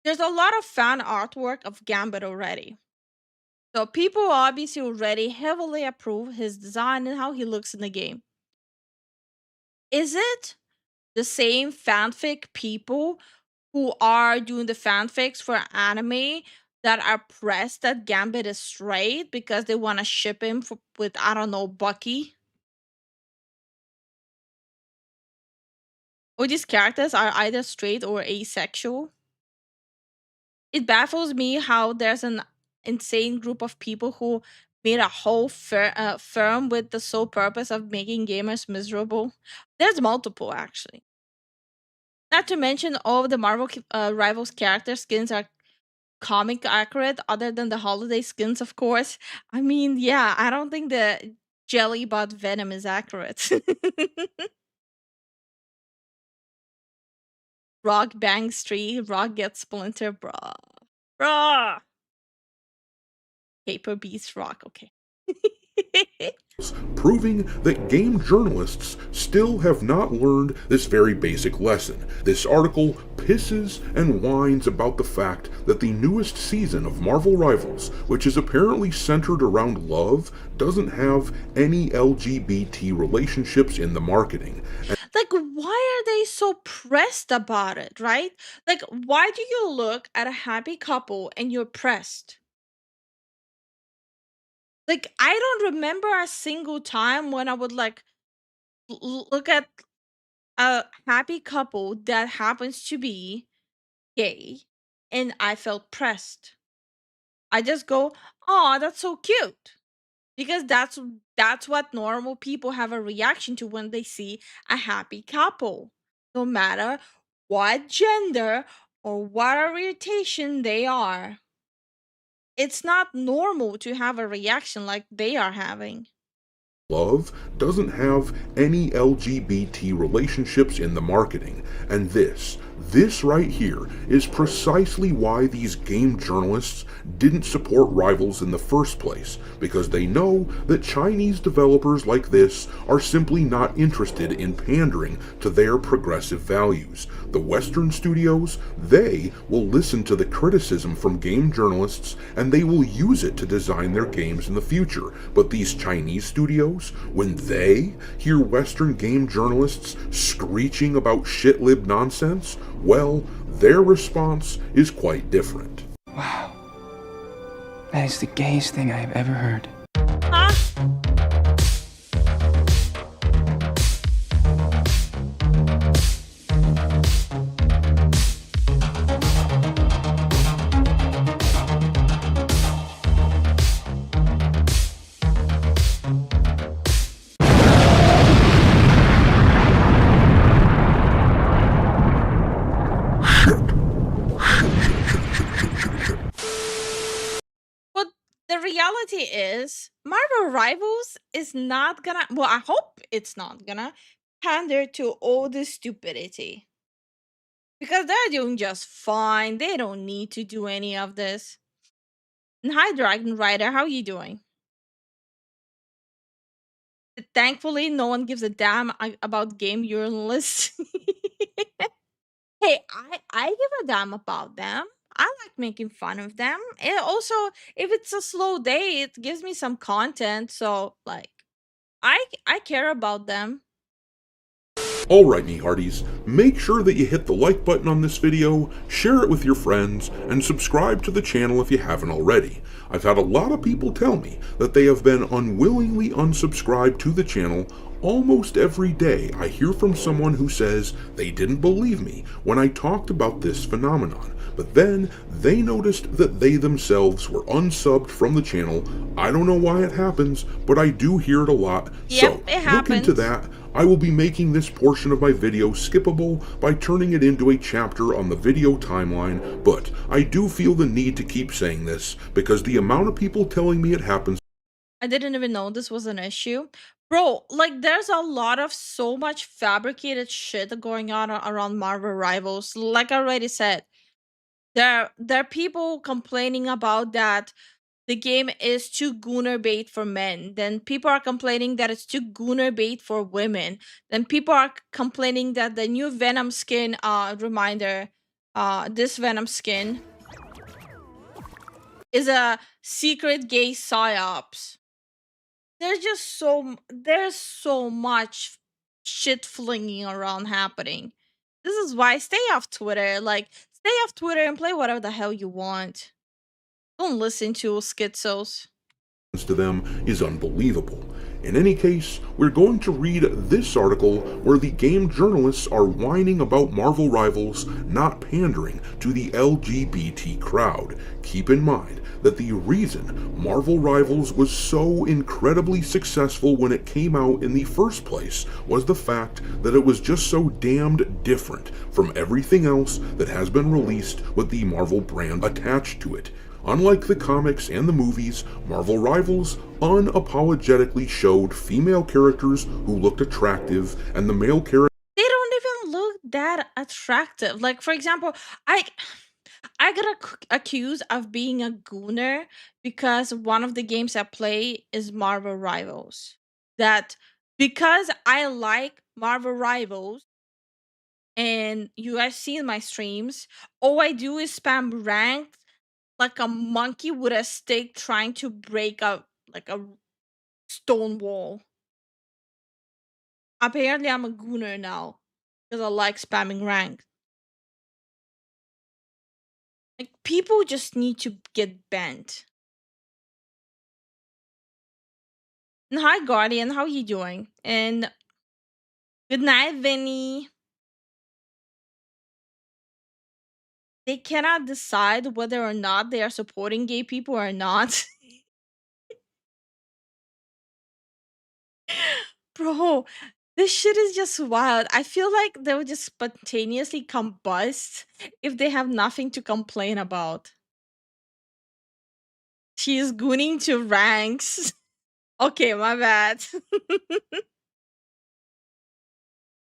There's a lot of fan artwork of Gambit already. So people obviously already heavily approve his design and how he looks in the game. Is it the same fanfic people who are doing the fanfics for anime that are pressed that Gambit is straight because they want to ship him with, I don't know, Bucky? Or these characters are either straight or asexual? It baffles me how there's an insane group of people who made a whole firm with the sole purpose of making gamers miserable. There's multiple, actually. Not to mention all of the Marvel Rivals character skins are comic accurate, other than the holiday skins, of course. I mean, yeah, I don't think the Jellybot Venom is accurate. Rock bangs tree, Rock gets splinter, bruh. Bruh! Paper Beast Rock, okay. Proving that game journalists still have not learned this very basic lesson. This article pisses and whines about the fact that the newest season of Marvel Rivals, which is apparently centered around love, doesn't have any LGBT relationships in the marketing. Like, why are they so pressed about it, right? Like, why do you look at a happy couple and you're pressed? Like, I don't remember a single time when I would like look at a happy couple that happens to be gay and I felt pressed. I just go, "Oh, that's so cute." Because that's what normal people have a reaction to when they see a happy couple. No matter what gender or what orientation they are. it's not normal to have a reaction like they are having. Love doesn't have any LGBT relationships in the marketing, and this right here is precisely why these game journalists didn't support Rivals in the first place, because they know that Chinese developers like this are simply not interested in pandering to their progressive values. The Western studios, they will listen to the criticism from game journalists and they will use it to design their games in the future, but these Chinese studios, when they hear Western game journalists screeching about shitlib nonsense, well, their response is quite different. Wow. That is the gayest thing I have ever heard. Huh? But the reality is, Marvel Rivals is not gonna, well, I hope it's not gonna pander to all this stupidity. Because they're doing just fine. They don't need to do any of this. And hi, Dragon Rider, how you doing? Thankfully, no one gives a damn about game journalists. Hey, I give a damn about them. I like making fun of them. And also, if it's a slow day, it gives me some content. So, like, I care about them. Alright, me hearties, make sure that you hit the like button on this video, share it with your friends, and subscribe to the channel if you haven't already. I've had a lot of people tell me that they have been unwillingly unsubscribed to the channel. Almost every day I hear from someone who says they didn't believe me when I talked about this phenomenon, but then they noticed that they themselves were unsubbed from the channel. I don't know why it happens, but I do hear it a lot. Yep, So, it look into happens. that. I will be making this portion of my video skippable by turning it into a chapter on the video timeline, but I do feel the need to keep saying this because the amount of people telling me it happens. I didn't even know this was an issue. Bro, like there's a lot of so much fabricated shit going on around Marvel Rivals. Like I already said, there are people complaining about that the game is too gooner bait for men. Then people are complaining that it's too gooner bait for women. Then people are complaining that the new Venom skin, reminder, this Venom skin is a secret gay psyops. There's so much shit flinging around happening. This is why stay off Twitter. Like stay off Twitter and play whatever the hell you want. Don't listen to schizos. To them is unbelievable. In any case, we're going to read this article where the game journalists are whining about Marvel Rivals not pandering to the LGBT crowd. Keep in mind that the reason Marvel Rivals was so incredibly successful when it came out in the first place was the fact that it was just so damned different from everything else that has been released with the Marvel brand attached to it. Unlike the comics and the movies, Marvel Rivals unapologetically showed female characters who looked attractive and the male characters. They don't even look that attractive. Like for example, I got accused of being a gooner because one of the games I play is Marvel Rivals. That because I like Marvel Rivals and you guys see in my streams, all I do is spam ranked like a monkey with a stick trying to break a stone wall. Apparently I'm a gooner now because I like spamming rank. Like people just need to get bent. And hi Guardian, how you doing? And good night, Vinny. They cannot decide whether or not they are supporting gay people or not. Bro, this shit is just wild. I feel like they would just spontaneously combust if they have nothing to complain about. She's gooning to ranks. Okay, my bad.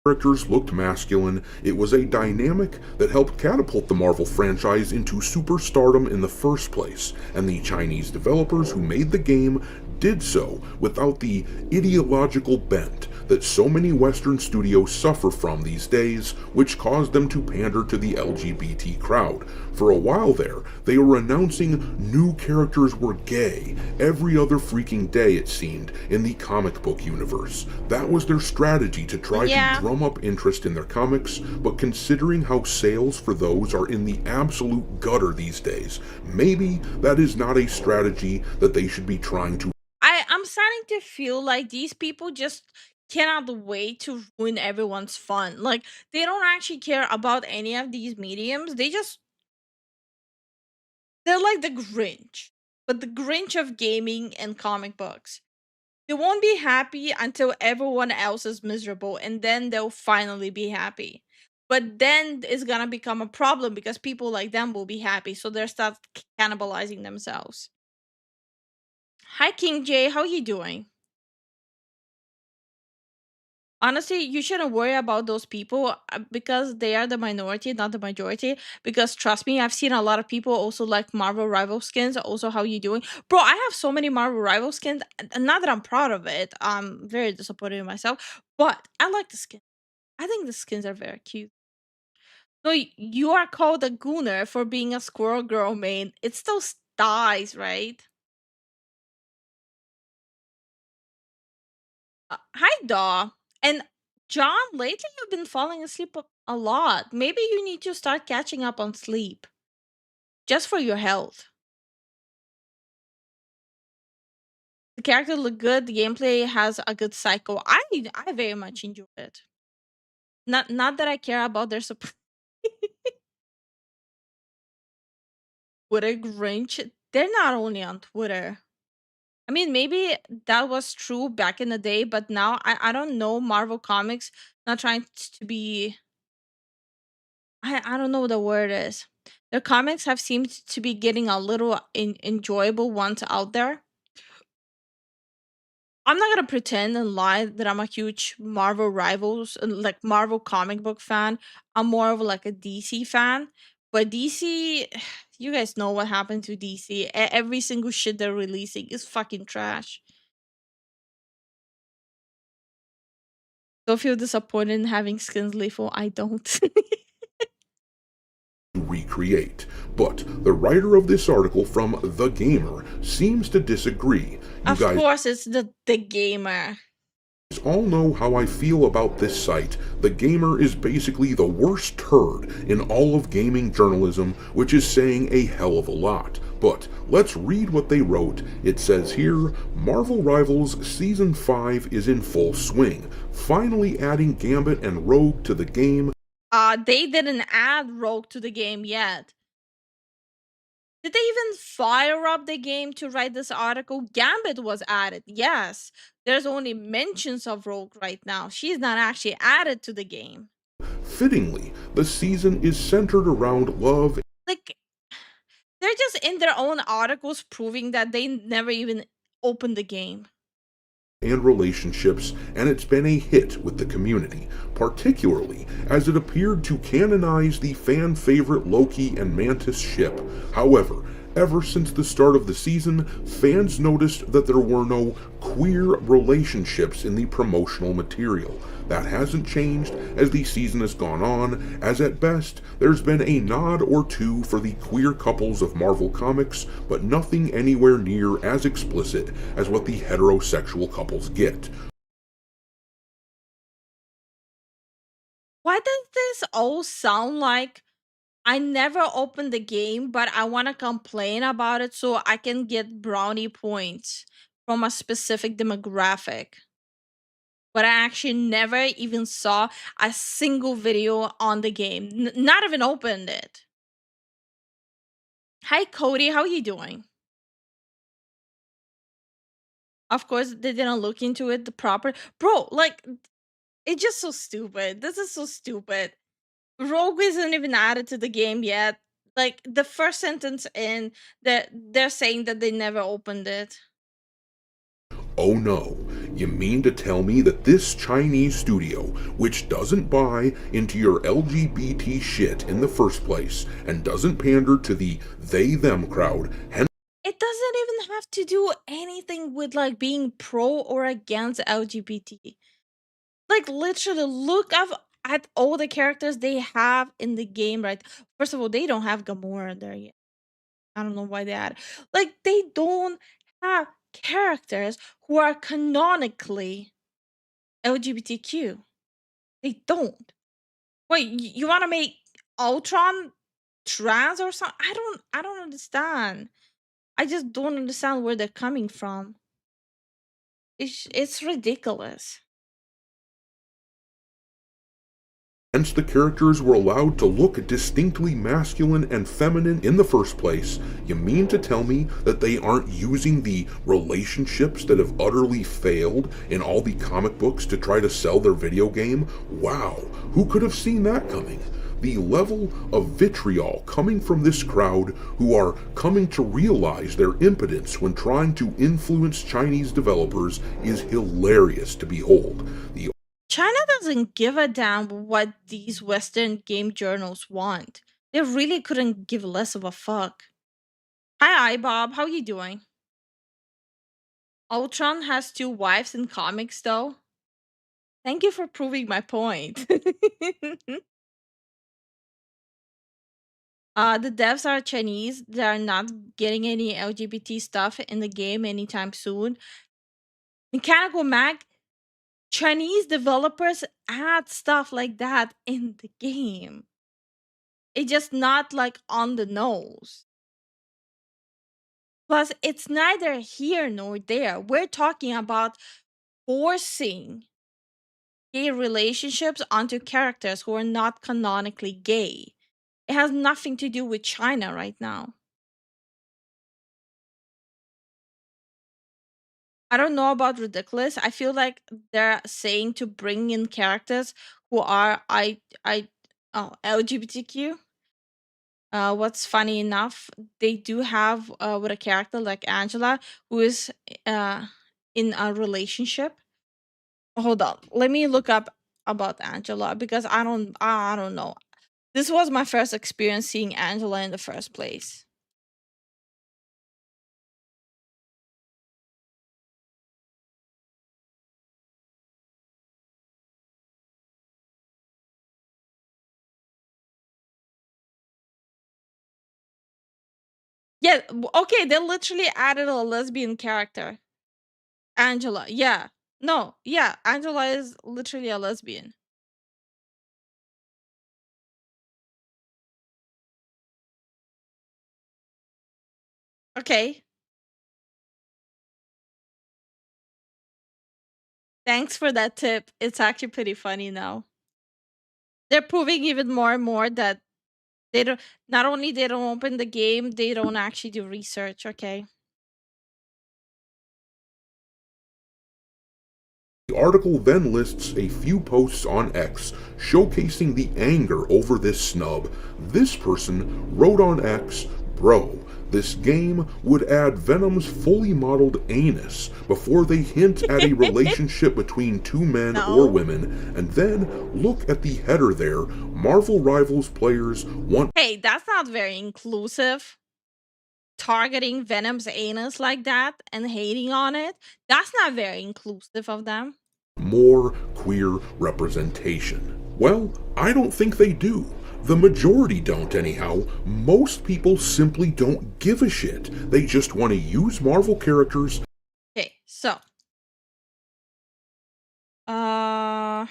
Characters looked masculine. It was a dynamic that helped catapult the Marvel franchise into superstardom in the first place, and the Chinese developers who made the game did so without the ideological bent that so many Western studios suffer from these days, which caused them to pander to the LGBT crowd. For a while there, they were announcing new characters were gay every other freaking day, it seemed, in the comic book universe. That was their strategy to try to drum up interest in their comics, but considering how sales for those are in the absolute gutter these days, maybe that is not a strategy that they should be trying to. I'm starting to feel like these people just cannot wait to ruin everyone's fun. Like, they don't actually care about any of these mediums. They're like the Grinch, but the Grinch of gaming and comic books. They won't be happy until everyone else is miserable, and then they'll finally be happy. But then it's gonna become a problem because people like them will be happy, so they'll start cannibalizing themselves. Hi, King J, how you doing? Honestly, you shouldn't worry about those people because they are the minority, not the majority. Because trust me, I've seen a lot of people also like Marvel Rival skins. Also, how you doing, bro? I have so many Marvel Rival skins. Not that I'm proud of it. I'm very disappointed in myself, but I like the skin. I think the skins are very cute. So you are called a gooner for being a squirrel girl main. It still styes, right? Hi, Daw. And John, lately you've been falling asleep a lot. Maybe you need to start catching up on sleep. Just for your health. The character look good, the gameplay has a good cycle. I very much enjoy it. Not that I care about their support. Twitter Grinch. They're not only on Twitter. I mean, maybe that was true back in the day, but now I don't know Marvel Comics not trying to be. I don't know what the word is. Their comics have seemed to be getting a little enjoyable ones out there. I'm not gonna pretend and lie that I'm a huge Marvel Rivals like Marvel comic book fan. I'm more of like a DC fan, but DC, you guys know what happened to DC. Every single shit they're releasing is fucking trash. Don't feel disappointed in having skins lethal. I don't. Recreate. But the writer of this article from The Gamer seems to disagree. Of course, it's the Gamer. All know how I feel about this site. The Gamer is basically the worst turd in all of gaming journalism, which is saying a hell of a lot. But let's read what they wrote. It says here, Marvel Rivals Season 5 is in full swing, finally adding Gambit and Rogue to the game. They didn't add Rogue to the game yet. Did they even fire up the game to write this article? Gambit was added, yes. There's only mentions of Rogue right now. She's not actually added to the game. Fittingly, the season is centered around love. Like, they're just in their own articles proving that they never even opened the game. And relationships, and it's been a hit with the community, particularly as it appeared to canonize the fan favorite Loki and Mantis ship. However, ever since the start of the season, fans noticed that there were no queer relationships in the promotional material. That hasn't changed as the season has gone on, as at best, there's been a nod or two for the queer couples of Marvel Comics, but nothing anywhere near as explicit as what the heterosexual couples get. Why does this all sound like I never opened the game, but I want to complain about it so I can get brownie points from a specific demographic? But I actually never even saw a single video on the game. Not even opened it. Hi, Cody. How you doing? Of course, they didn't look into it the proper. Bro, like, it's just so stupid. This is so stupid. Rogue isn't even added to the game yet. Like the first sentence in, they're saying that they never opened it. Oh no, you mean to tell me that this Chinese studio, which doesn't buy into your LGBT shit in the first place and doesn't pander to the they-them crowd, It doesn't even have to do anything with like being pro or against LGBT. Like literally look at all the characters they have in the game, right? First of all, they don't have Gamora there yet. I don't know why they had. Like they don't have characters who are canonically LGBTQ. They don't. Wait, you want to make Ultron trans or something? I don't understand. I just don't understand where they're coming from. It's ridiculous. hence the characters were allowed to look distinctly masculine and feminine in the first place. You mean to tell me that they aren't using the relationships that have utterly failed in all the comic books to try to sell their video game? Wow, who could have seen that coming? The level of vitriol coming from this crowd who are coming to realize their impotence when trying to influence Chinese developers is hilarious to behold. The China doesn't give a damn what these Western game journals want. They really couldn't give less of a fuck. Hi, Bob. How you doing? Ultron has two wives in comics, though. Thank you for proving my point. The devs are Chinese. They're not getting any LGBT stuff in the game anytime soon. Mechanical Mag, Chinese developers add stuff like that in the game. It's just not like on the nose. Plus, it's neither here nor there. We're talking about forcing gay relationships onto characters who are not canonically gay. It has nothing to do with China right now. I don't know about ridiculous. I feel like they're saying to bring in characters who are LGBTQ. What's funny enough, they do have with a character like Angela who is in a relationship. Hold on, let me look up about Angela because I don't know. This was my first experience seeing Angela in the first place. Yeah, okay, they literally added a lesbian character. Angela, yeah. No, yeah, Angela is literally a lesbian. Okay. Thanks for that tip. It's actually pretty funny now. They're proving even more and more that they don't not only they don't open the game, they don't actually do research, okay? The article then lists a few posts on X showcasing the anger over this snub. This person wrote on X, "Bro, this game would add Venom's fully modeled anus before they hint at a relationship between two men or women, and then look at the header there. Marvel Rivals players want..." Hey, that's not very inclusive. Targeting Venom's anus like that and hating on it, that's not very inclusive of them. More queer representation. Well, I don't think they do. The majority don't, anyhow. Most people simply don't give a shit. They just want to use Marvel characters. Okay, so. Uh.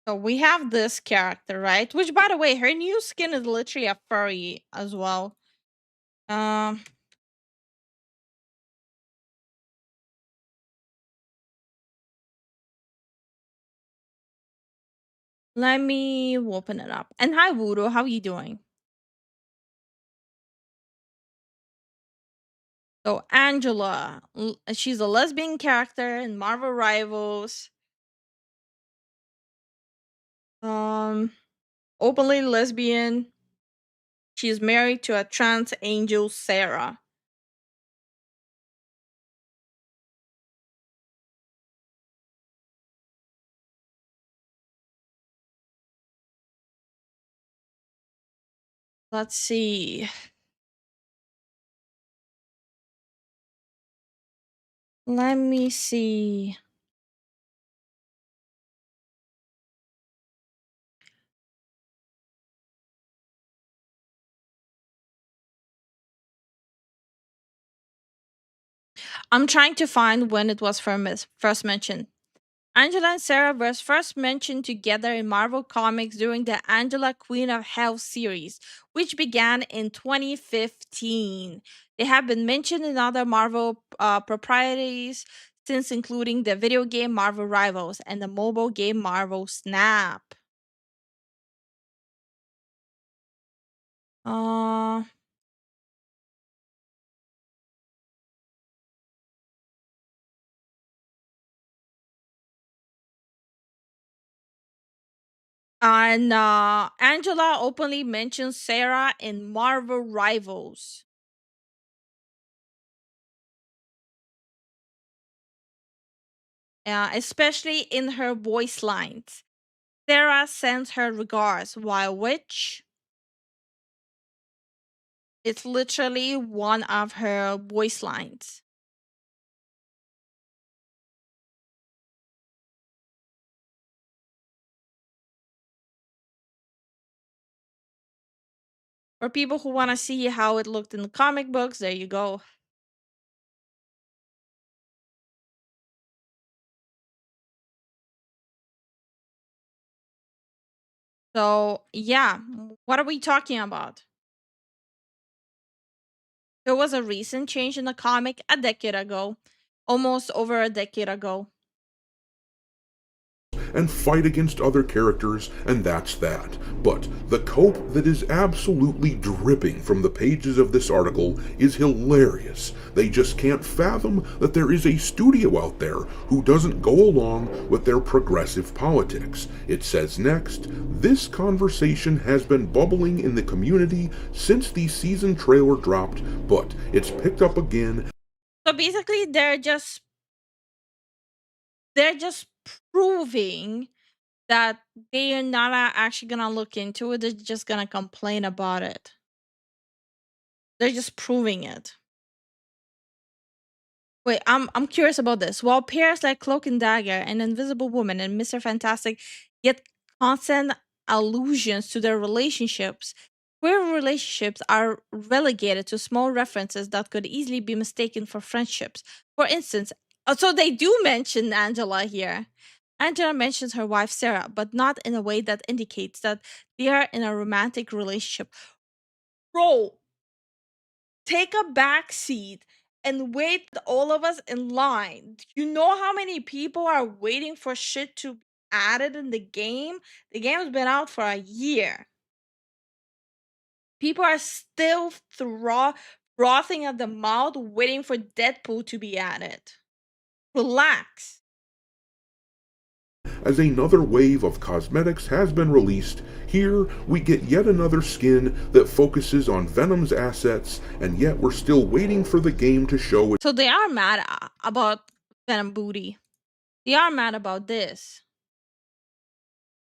So we have this character, right? Which, by the way, her new skin is literally a furry as well. Let me open it up. And hi, Voodoo. How are you doing? So Angela, she's a lesbian character in Marvel Rivals. Openly lesbian. She's married to a trans angel, Sarah. Let's see. Let me see. I'm trying to find when it was first mentioned. Angela and Sarah were first mentioned together in Marvel Comics during the Angela Queen of Hell series, which began in 2015. They have been mentioned in other Marvel properties since, including the video game Marvel Rivals and the mobile game Marvel Snap. Uh, and Angela openly mentions Sarah in Marvel Rivals. Especially in her voice lines. Sarah sends her regards, while which it's literally one of her voice lines. For people who want to see how it looked in the comic books, there you go. So, yeah, what are we talking about? There was a recent change in the comic a decade ago, almost over a decade ago. And fight against other characters, and that's that. But the cope that is absolutely dripping from the pages of this article is hilarious. They just can't fathom that there is a studio out there who doesn't go along with their progressive politics. It says next, this conversation has been bubbling in the community since the season trailer dropped, but it's picked up again. So basically, they're just proving that they are not actually gonna look into it. They're just gonna complain about it. They're just proving it. Wait, I'm curious about this. While pairs like Cloak and Dagger and Invisible Woman and Mr. Fantastic get constant allusions to their relationships, queer relationships are relegated to small references that could easily be mistaken for friendships. For instance, so they do mention Angela here. Angela mentions her wife Sarah, but not in a way that indicates that they are in a romantic relationship. Bro, take a back seat and wait all of us in line. You know how many people are waiting for shit to be added in the game? The game's been out for a year. People are still frothing at the mouth waiting for Deadpool to be added. Relax. As another wave of cosmetics has been released, here we get yet another skin that focuses on Venom's assets, and yet we're still waiting for the game to show it. So they are mad about Venom Booty. They are mad about this.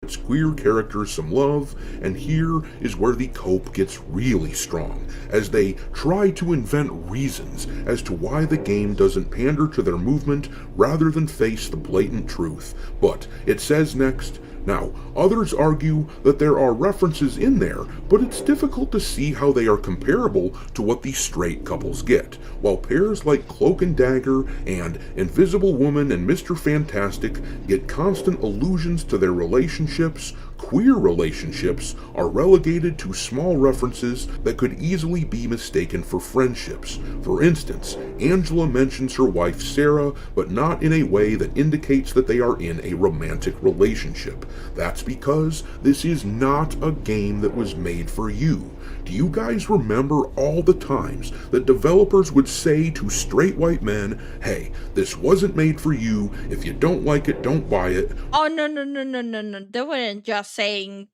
Its queer characters some love, and here is where the cope gets really strong, as they try to invent reasons as to why the game doesn't pander to their movement rather than face the blatant truth. But it says next, now, others argue that there are references in there, but it's difficult to see how they are comparable to what these straight couples get, while pairs like Cloak and Dagger and Invisible Woman and Mr. Fantastic get constant allusions to their relationships, Queer relationships are relegated to small references that could easily be mistaken for friendships. For instance, Angela mentions her wife Sarah, but not in a way that indicates that they are in a romantic relationship. That's because this is not a game that was made for you. Do you guys remember all the times that developers would say to straight white men, hey, this wasn't made for you, if you don't like it, don't buy it? Oh, no, no, no, no, no, no. They weren't just saying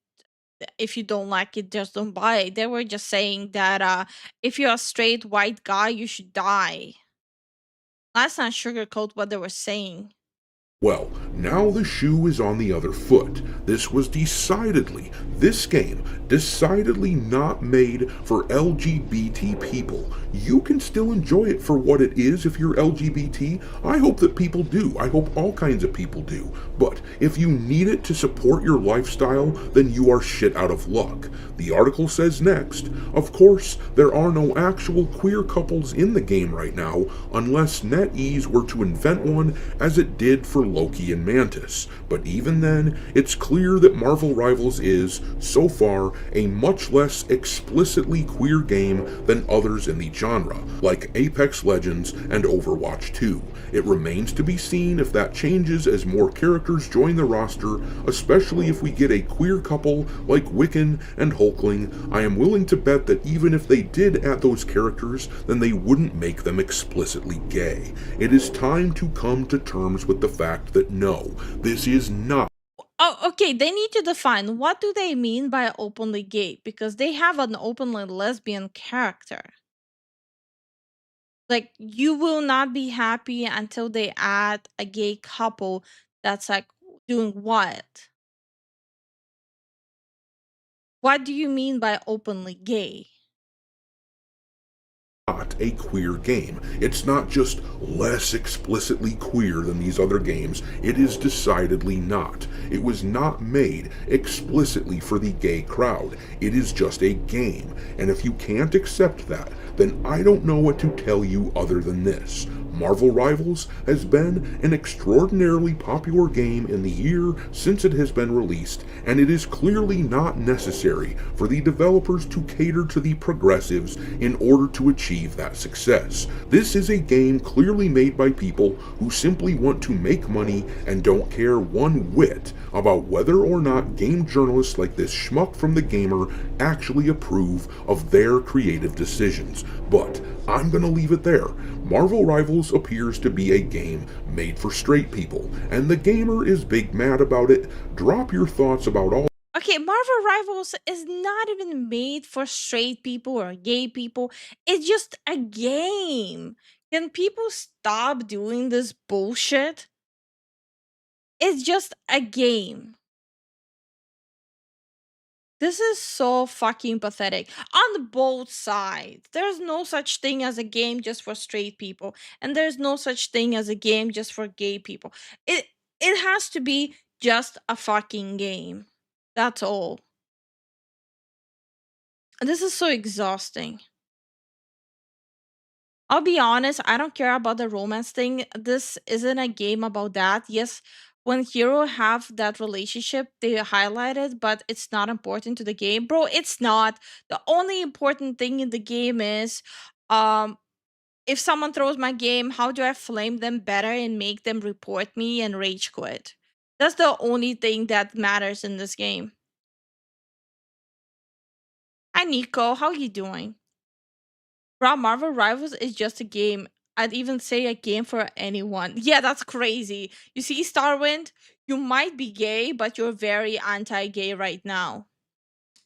if you don't like it, just don't buy it. They were just saying that if you're a straight white guy, you should die. Let's not sugarcoat what they were saying. Well, now the shoe is on the other foot. This game, decidedly not made for LGBT people. You can still enjoy it for what it is if you're LGBT. I hope that people do. I hope all kinds of people do. But if you need it to support your lifestyle, then you are shit out of luck. The article says next, of course, there are no actual queer couples in the game right now, unless NetEase were to invent one as it did for Loki and Mantis. But even then, it's clear that Marvel Rivals is, so far, a much less explicitly queer game than others in the genre, like Apex Legends and Overwatch 2. It remains to be seen if that changes as more characters join the roster, especially if we get a queer couple like Wiccan and Hulkling. I am willing to bet that even if they did add those characters, then they wouldn't make them explicitly gay. It is time to come to terms with the fact that no, this is not. Oh, okay, they need to define what do they mean by openly gay, because they have an openly lesbian character. Like, you will not be happy until they add a gay couple that's like doing what? What do you mean by openly gay? Not a queer game. It's not just less explicitly queer than these other games. It is decidedly not. It was not made explicitly for the gay crowd. It is just a game. And if you can't accept that, then I don't know what to tell you other than this. Marvel Rivals has been an extraordinarily popular game in the year since it has been released, and it is clearly not necessary for the developers to cater to the progressives in order to achieve that success. This is a game clearly made by people who simply want to make money and don't care one whit about whether or not game journalists like this schmuck from The Gamer actually approve of their creative decisions. But I'm gonna leave it there. Marvel Rivals appears to be a game made for straight people, and The Gamer is big mad about it. Drop your thoughts about all. Okay, Marvel Rivals is not even made for straight people or gay people. It's just a game. Can people stop doing this bullshit? It's just a game. This is so fucking pathetic. On both sides. There's no such thing as a game just for straight people, and there's no such thing as a game just for gay people. It has to be just a fucking game. That's all. This is so exhausting. I'll be honest, I don't care about the romance thing. This isn't a game about that. Yes, when hero have that relationship, they highlight it, but it's not important to the game. Bro, it's not. The only important thing in the game is um if someone throws my game, how do I flame them better and make them report me and rage quit? That's the only thing that matters in this game. Hi Nico, how you doing? Bro, Marvel Rivals is just a game. I'd even say a game for anyone. Yeah, that's crazy. You see, Starwind, you might be gay, but you're very anti-gay right now.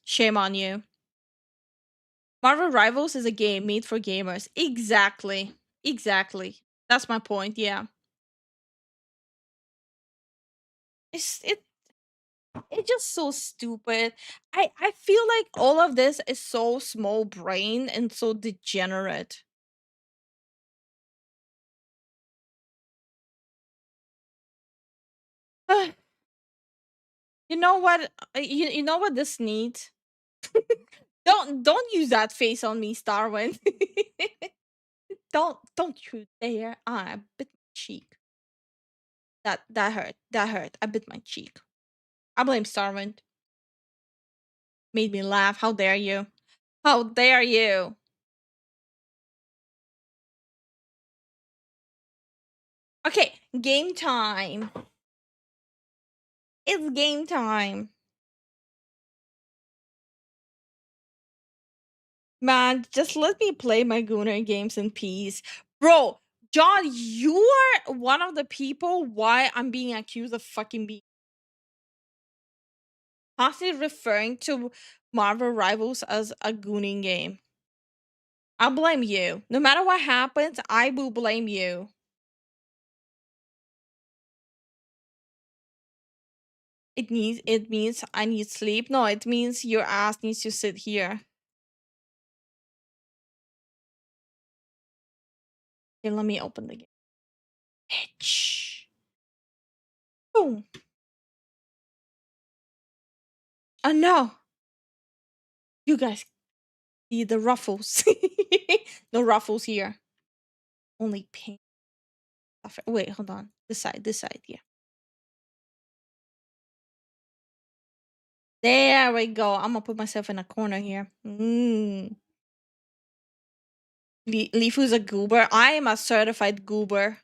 Shame on you. Marvel Rivals is a game made for gamers. Exactly. Exactly. That's my point, yeah. It's just so stupid. I feel like all of this is so small brain and so degenerate. You know what? You know what this needs? Don't use that face on me, Starwind. Don't you dare! I bit my cheek. That hurt. That hurt. I bit my cheek. I blame Starwind. Made me laugh. How dare you? How dare you? Okay, game time. It's game time. Man, just let me play my Gunner games in peace. Bro, John, you are one of the people why I'm being accused of fucking being constantly referring to Marvel Rivals as a gooning game. I'll blame you. No matter what happens, I will blame you. It means I need sleep. No, it means your ass needs to sit here. Okay, let me open the game. Bitch. Boom. Oh no. You guys see the ruffles. No ruffles here. Only pink. Wait, hold on. This side, yeah. There we go. I'm gonna put myself in a corner here. Lifu's a goober. I am a certified goober.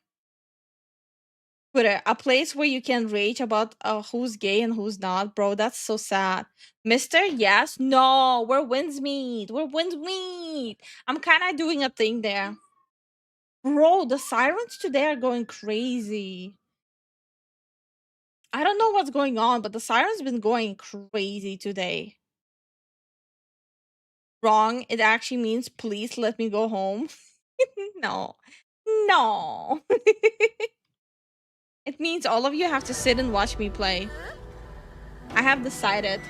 Twitter, a place where you can rage about who's gay and who's not, bro. That's so sad. Mister, yes, no, we're Windsmeet. We're Windsmeet. I'm kind of doing a thing there, bro. The sirens today are going crazy. I don't know what's going on, but the sirens been going crazy today. Wrong. It actually means please let me go home. No, no. It means all of you have to sit and watch me play. I have decided.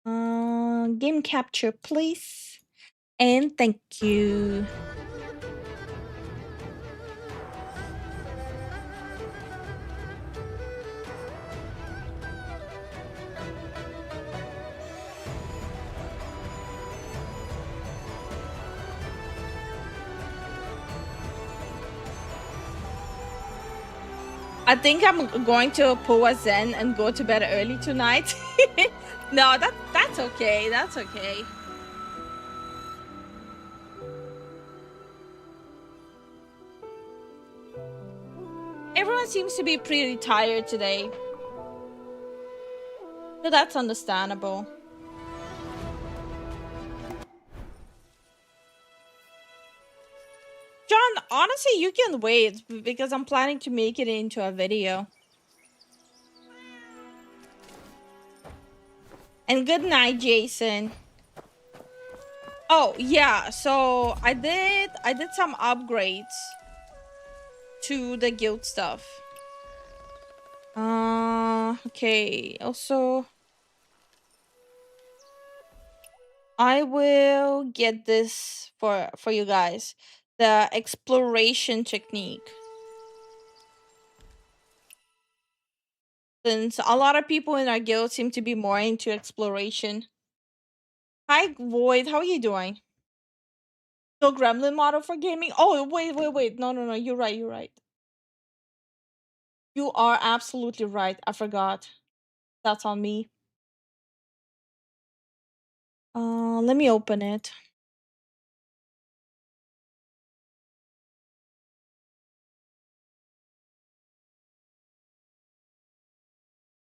Game capture, please. And thank you. I think I'm going to pull a Zen and go to bed early tonight. No, that's okay. That's okay. Everyone seems to be pretty tired today. So that's understandable. John, honestly, you can wait because I'm planning to make it into a video. And good night, Jason. Oh, yeah. So I did some upgrades to the guild stuff. Okay. Also, I will get this for you guys. The exploration technique. Since a lot of people in our guild seem to be more into exploration. Hi, Void. How are you doing? No gremlin model for gaming? Oh, wait. No. You're right. You are absolutely right. I forgot. That's on me. Let me open it.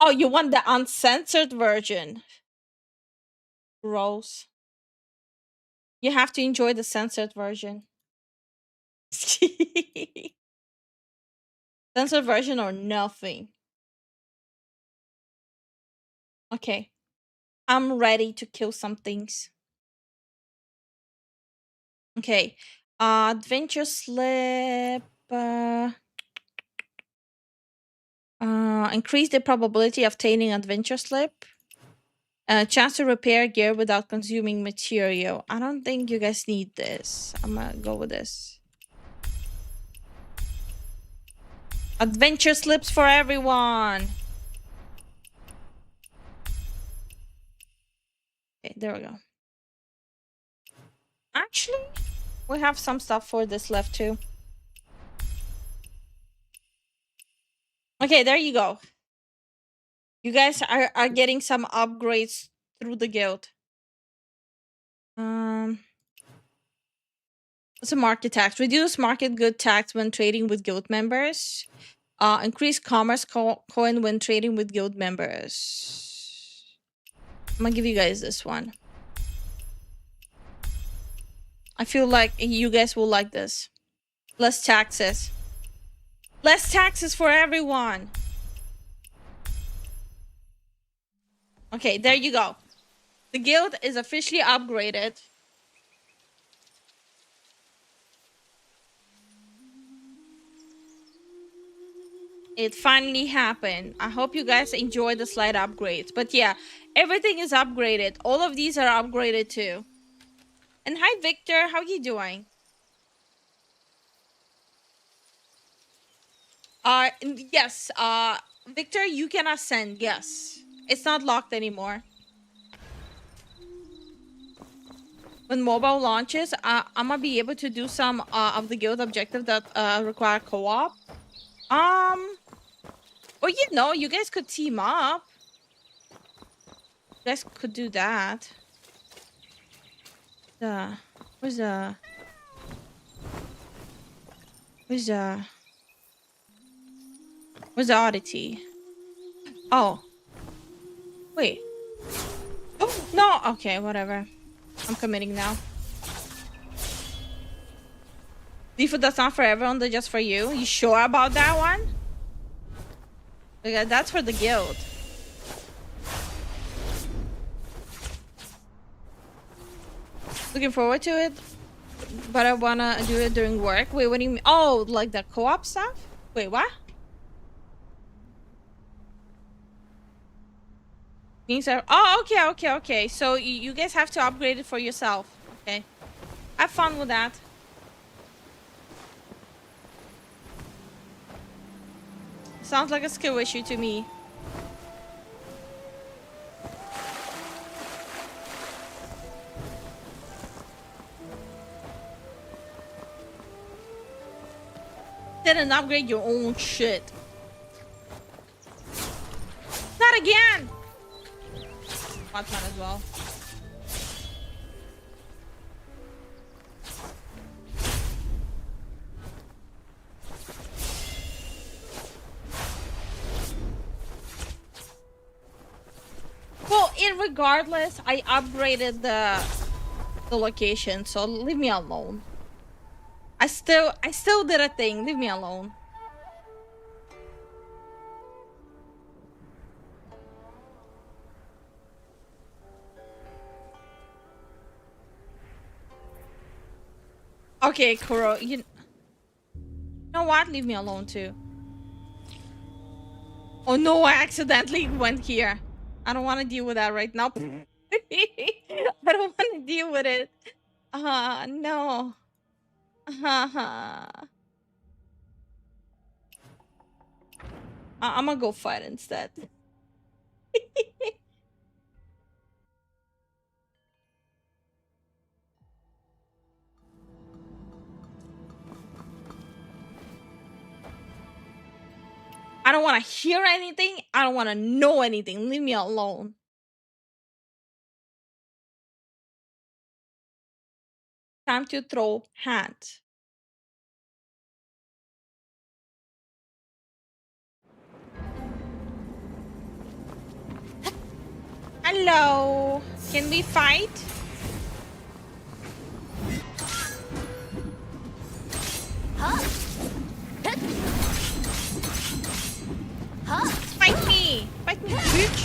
Oh, you want the uncensored version? Gross. You have to enjoy the censored version. Censored version or nothing. Okay. I'm ready to kill some things. Okay. Adventure slip. Increase the probability of obtaining adventure slip. Chance to repair gear without consuming material. I don't think you guys need this. I'm gonna go with this. Adventure slips for everyone. Okay, there we go. Actually, we have some stuff for this left too. Okay, there you go. You guys are getting some upgrades through the guild. It's a market tax. Reduce market good tax when trading with guild members. Increase commerce coin when trading with guild members. I'm gonna give you guys this one. I feel like you guys will like this. Less taxes. Less taxes for everyone. Okay, there you go. The guild is officially upgraded. It finally happened. I hope you guys enjoy the slight upgrades. But yeah, everything is upgraded. All of these are upgraded too. And hi, Victor. How you doing? Yes. Victor, you can ascend. Yes. It's not locked anymore. When mobile launches, I'm gonna be able to do some of the guild objective that require co-op. Or you know, you guys could team up. You guys could do that. Where's the oddity? Oh. Wait. Oh, no. Okay, whatever. I'm committing now. Lifu, that's not for everyone, that's just for you. You sure about that one? Because that's for the guild. Looking forward to it, but I wanna do it during work. Wait, what do you mean? Oh, like the co-op stuff? Wait, what? Things are... Oh, okay. So you guys have to upgrade it for yourself. Okay. Have fun with that. Sounds like a skill issue to me. Didn't upgrade your own shit. Not again! Might as well. Well, regardless, I upgraded the location, so leave me alone. I still did a thing. Leave me alone. Okay, Kuro, you know what? Leave me alone too. Oh no, I accidentally went here. I don't want to deal with that right now. I don't want to deal with it. No. I'm gonna go fight instead. I don't want to hear anything. I don't want to know anything. Leave me alone. Time to throw hands. Hello. Can we fight? Fight me, bitch.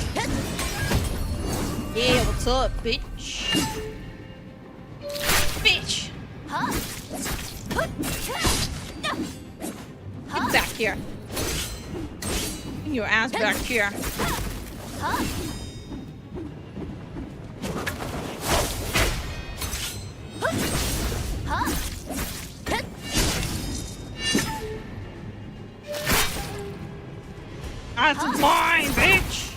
Yeah, what's up, bitch? Bitch. Get back here. Bring your ass back here. That's mine, bitch!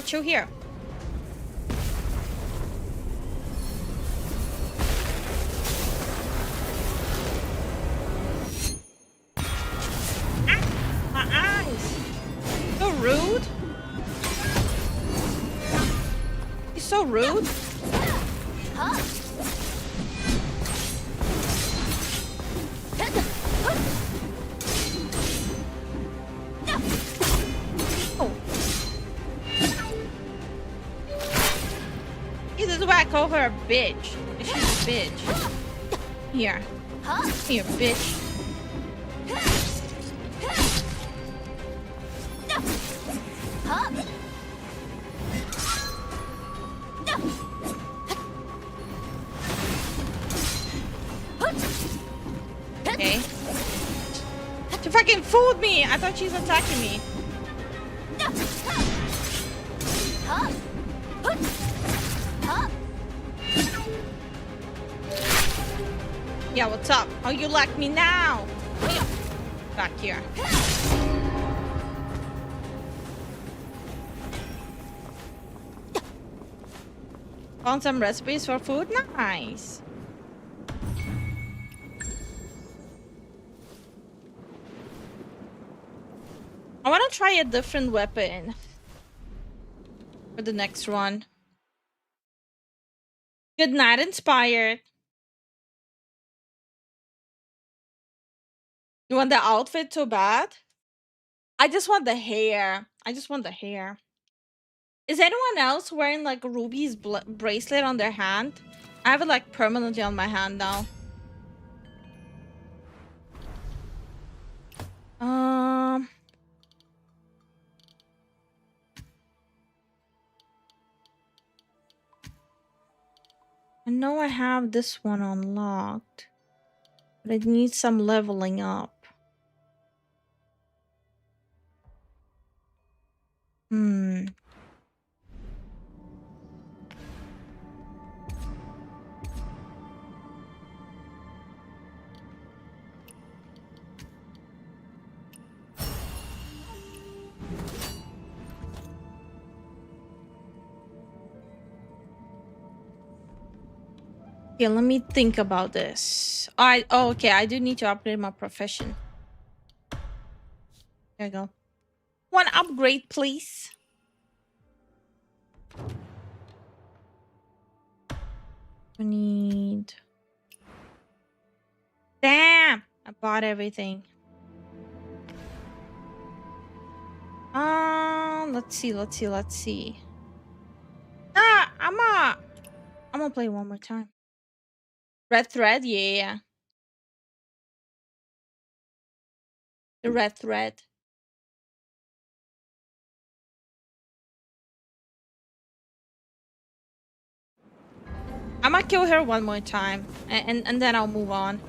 Chill here. rude. Oh. This is why I call her a bitch. She's a bitch. Here. Here, bitch. Okay. She fucking fooled me! I thought she's attacking me. Yeah, what's up? How you like me now? Back here. Found some recipes for food? Nice. I want to try a different weapon for the next one. Good night, Inspired. You want the outfit so bad? I just want the hair. I just want the hair. Is anyone else wearing like Ruby's bracelet on their hand? I have it like permanently on my hand now. I know I have this one unlocked, but it needs some leveling up. Okay, let me think about this. Okay, I do need to upgrade my profession. There you go. One upgrade, please. I need... Damn! I bought everything. Let's see. I'm gonna play one more time. Red thread, yeah. The red thread. I'm gonna kill her one more time, and then I'll move on.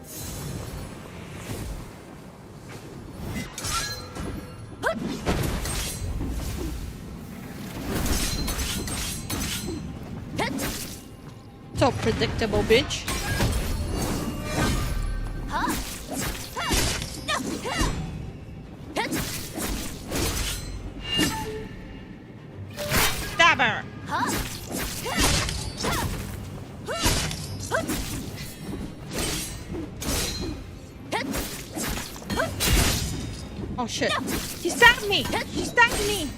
So predictable, bitch. Stab her. Oh shit. She stabbed me! She stabbed me!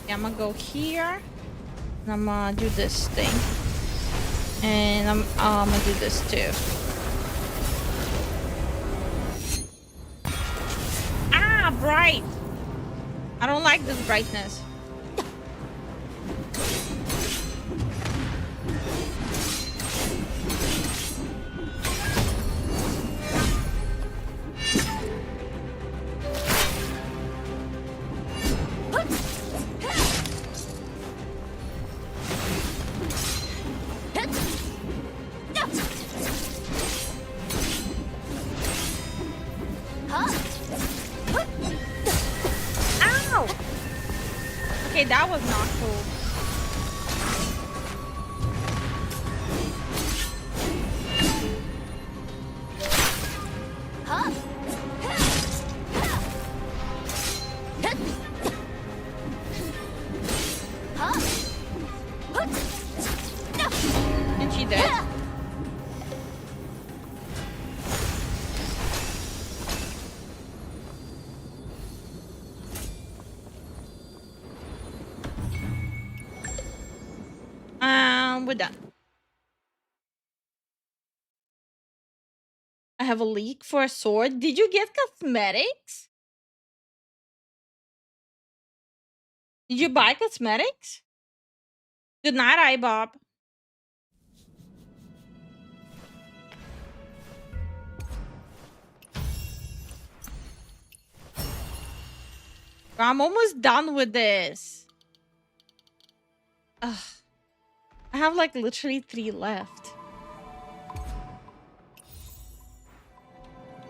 I'm gonna go here. And I'm gonna do this thing. And I'm gonna do this too. Ah, bright! I don't like this brightness. Okay, that was not cool. done. I have a leak for a sword. Did you get cosmetics? Did you buy cosmetics? Good night, iBob. I'm almost done with this. Ugh. I have like literally 3 left.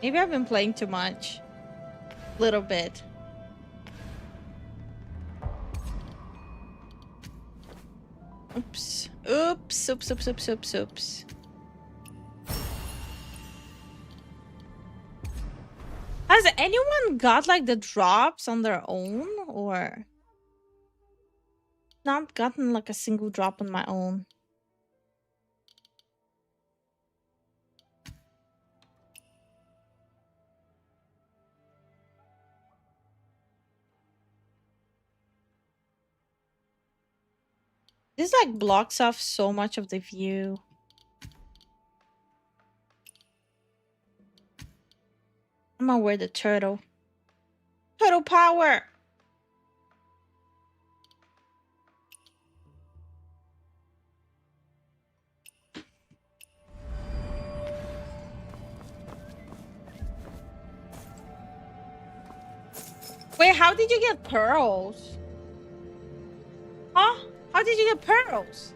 Maybe I've been playing too much. Little bit. Oops. Oops. Oops. Oops. Oops. Oops. Oops. Has anyone got like the drops on their own, or not gotten like a single drop on my own? This like blocks off so much of the view. I'm gonna wear the turtle. Turtle power! Wait, how did you get pearls? Huh? How did you get pearls?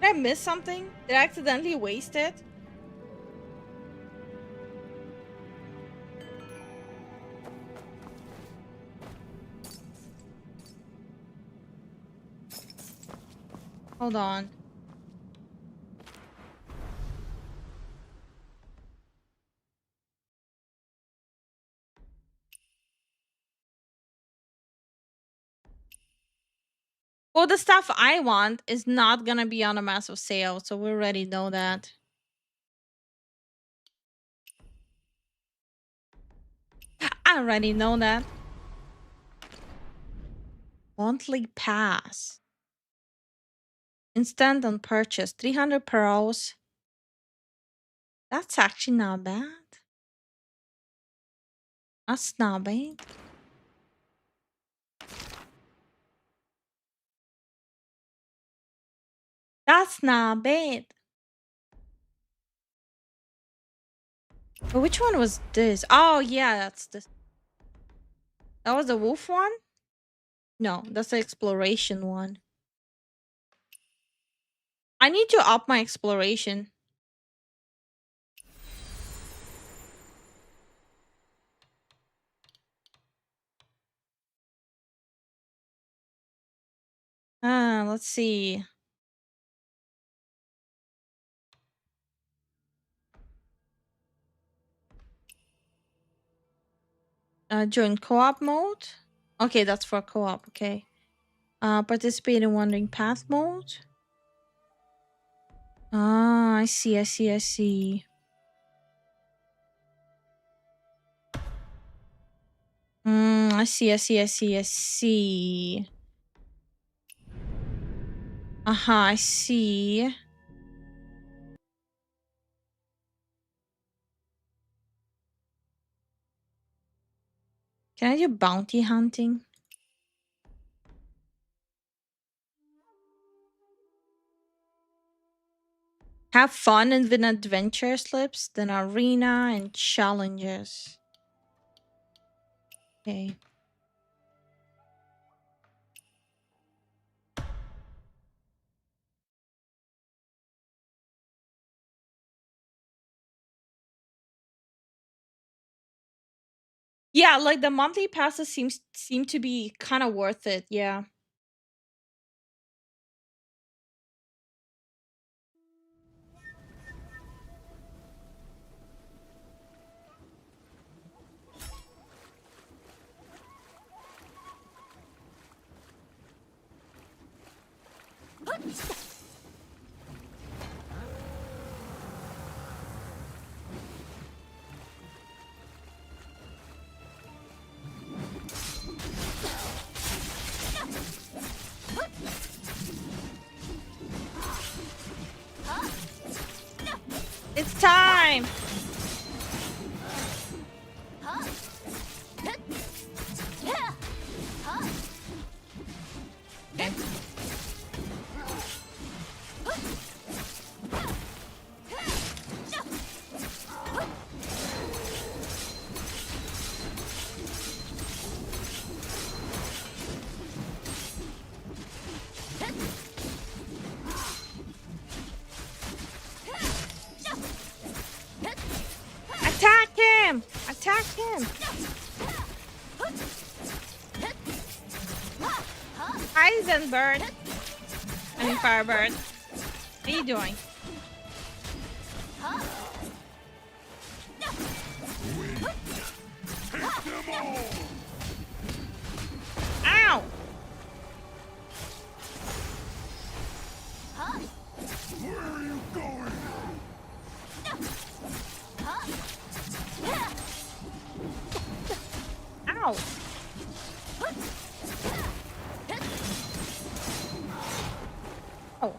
Did I miss something? Did I accidentally waste it? Hold on. Well, the stuff I want is not gonna be on a massive sale, so we already know that. I already know that. Monthly pass. Instant on purchase. 300 pearls. That's actually not bad. That's not bad. That's not bad. But which one was this? Oh, yeah, that's this. That was the wolf one? No, that's the exploration one. I need to up my exploration. Let's see. Join co-op mode. Okay, that's for co-op. Okay. Participate in wandering path mode. Ah, I see. I see. I see. I see. I see. I see. I see. I see. Can I do bounty hunting? Have fun and win adventure slips, then arena and challenges. Okay. Yeah, like the monthly passes seem to be kind of worth it. Yeah. time. Attack him! Attack him! Hi, Zenbird. I mean, Firebird. What are you doing? Ow! Where are you going? Ow! Oh.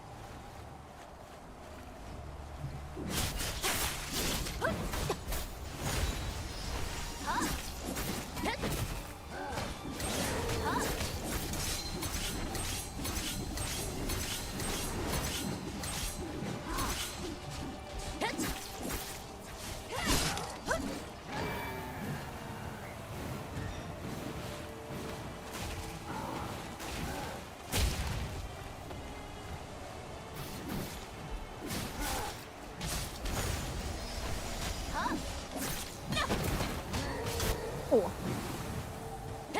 Oh.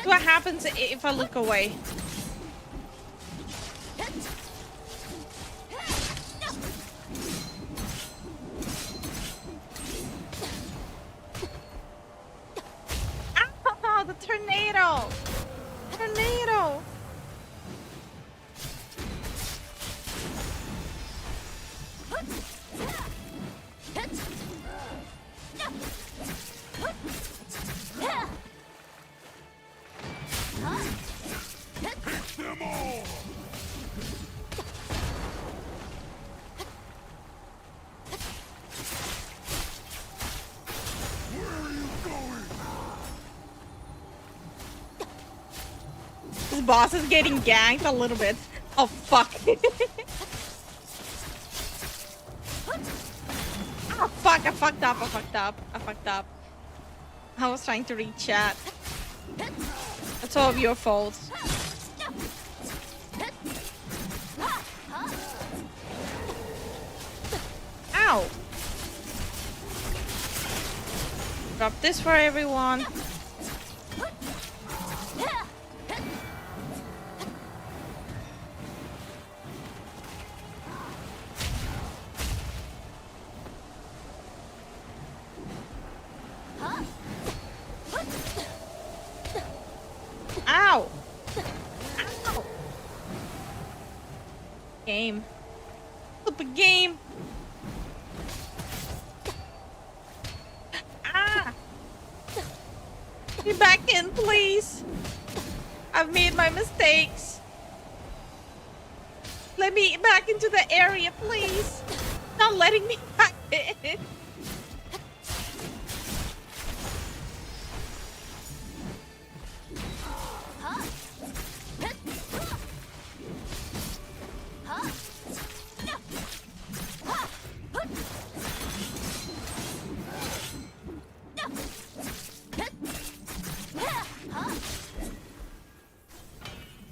What happens if I look away? Ow, the tornado! Tornado! Them all! Where are you going? This boss is getting ganked a little bit. Oh, fuck. Oh, fuck. I fucked up. I fucked up. I fucked up. I was trying to read chat. It's all of your fault. Ow. Drop this for everyone. Ow! Ow! Game. Stupid game. Ah! Get back in, please. I've made my mistakes. Let me back into the area, please. Not letting me back in.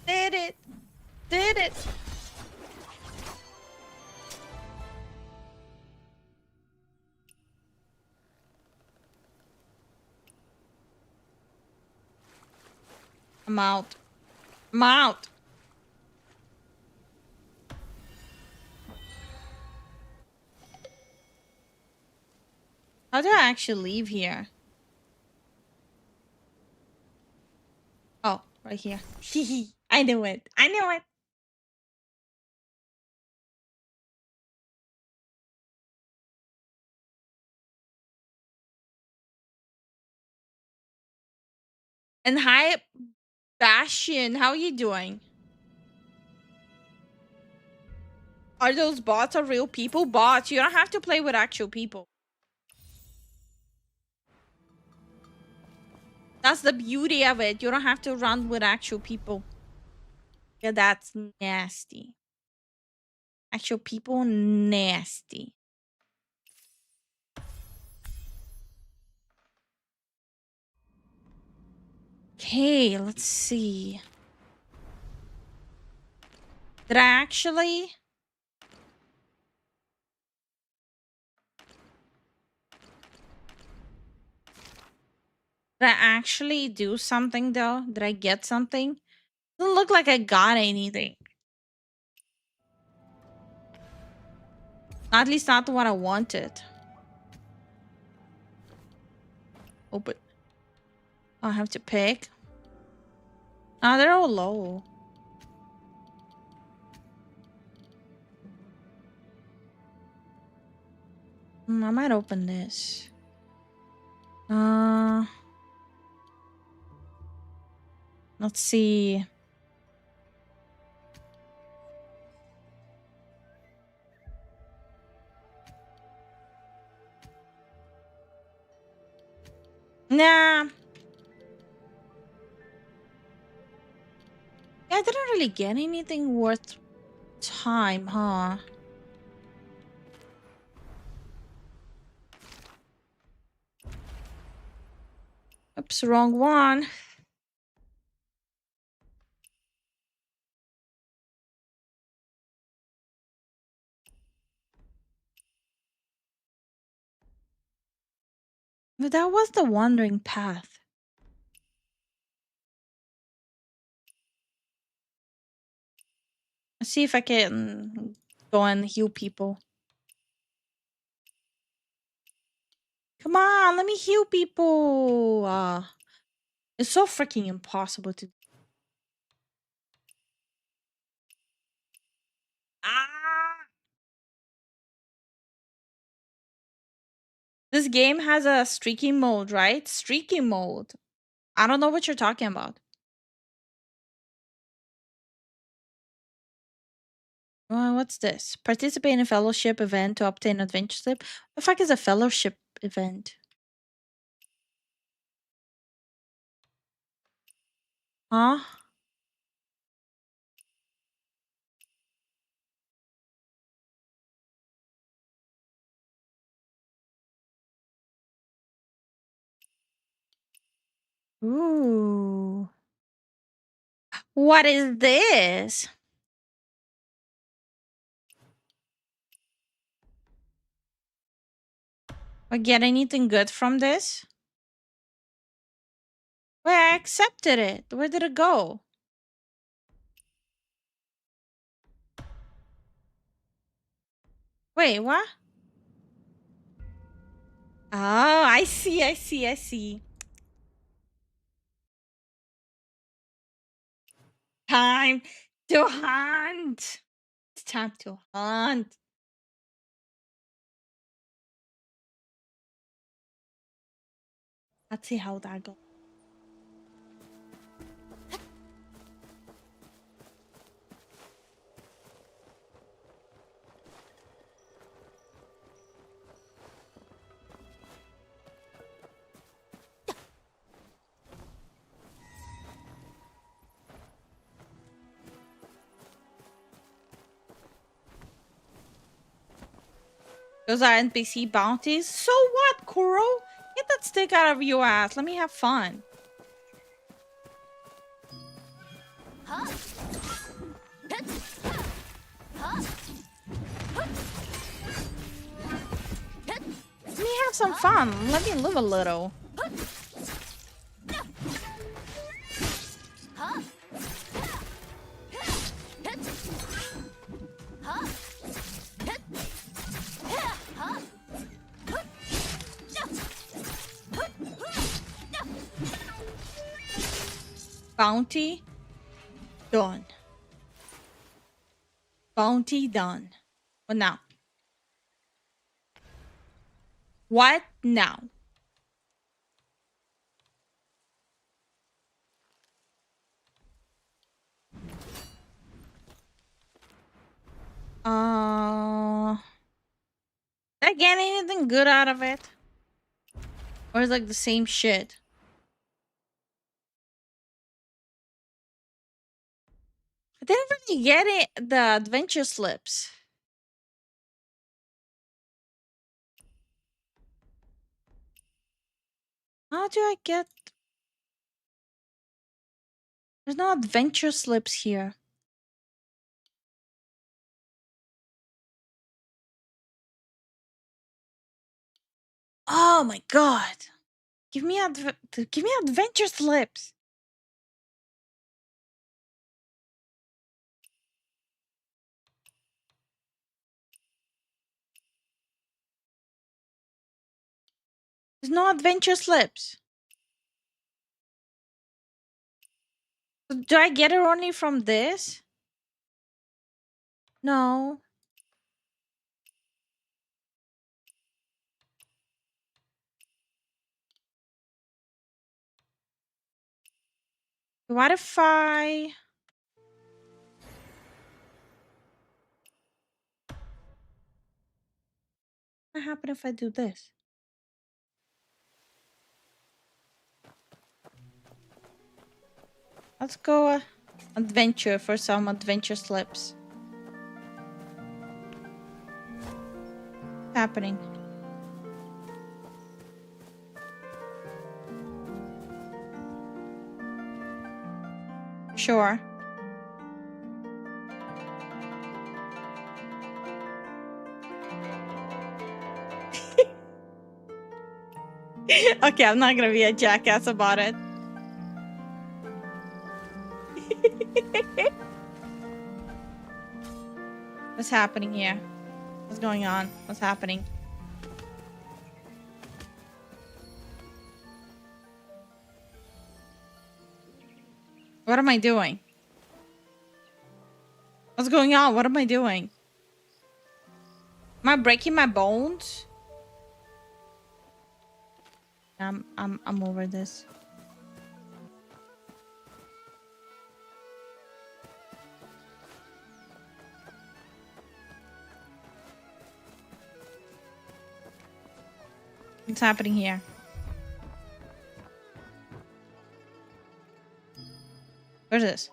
Did it. Did it. I'm out. I'm out. How do I actually leave here? Oh, right here. I knew it. I knew it. And hi, Bastion. How are you doing? Are those bots or real people? Bots. You don't have to play with actual people. That's the beauty of it. You don't have to run with actual people. Yeah, that's nasty. Actual people, nasty. Okay, let's see. Did I actually... Did I actually do something though? Did I get something? Doesn't look like I got anything. At least not what I wanted. Open. I have to pick. Ah, they're all low. I might open this. Let's see. Nah. I didn't really get anything worth time, huh? Oops, wrong one. But that was the wandering path. Let's see if I can go and heal people. Come on, let me heal people. It's so freaking impossible to... Ah! This game has a streaky mode, right? Streaky mode. I don't know what you're talking about. What's this? Participate in a fellowship event to obtain adventure slip. What the fuck is a fellowship event? Huh? Ooh. What is this? I get anything good from this? Wait, I accepted it. Where did it go? Wait, what? Oh, I see. Time to hunt. It's time to hunt. Let's see how that goes. Those are NPC bounties. So what, Kuro? Get that stick out of your ass. Let me have fun. Let me have some fun. Let me live a little. Bounty done. Bounty done. What now? What now? Did I get anything good out of it? Or is it like the same shit? I didn't really get it, the adventure slips. How do I get... There's no adventure slips here. Oh my god. Give me adventure slips. There's no adventure slips. Do I get it only from this? No. What if I... What happens if I do this? Let's go adventure for some adventure slips. What's happening? Sure. Okay, I'm not gonna be a jackass about it. What's happening here? What's going on? What's happening? What am I doing? What's going on? What am I doing? Am I breaking my bones? I'm over this. What's happening here? Where's this?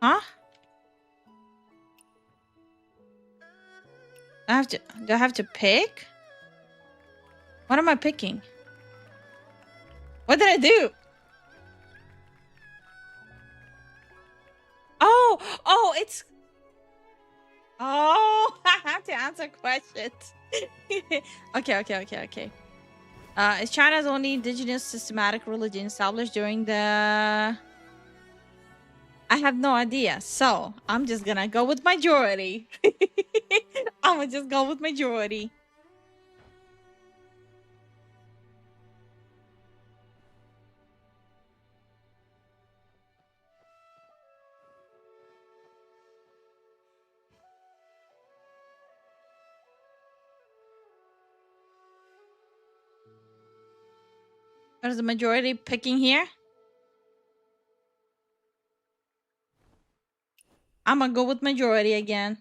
Huh? Do I have to pick? What am I picking? What did I do? Oh, it's... Oh, I have to answer questions. Okay. Is China's only indigenous systematic religion established during the... I have no idea. So, I'm just gonna go with majority. I'm gonna just go with majority. What is the majority picking here? I'm gonna go with majority again.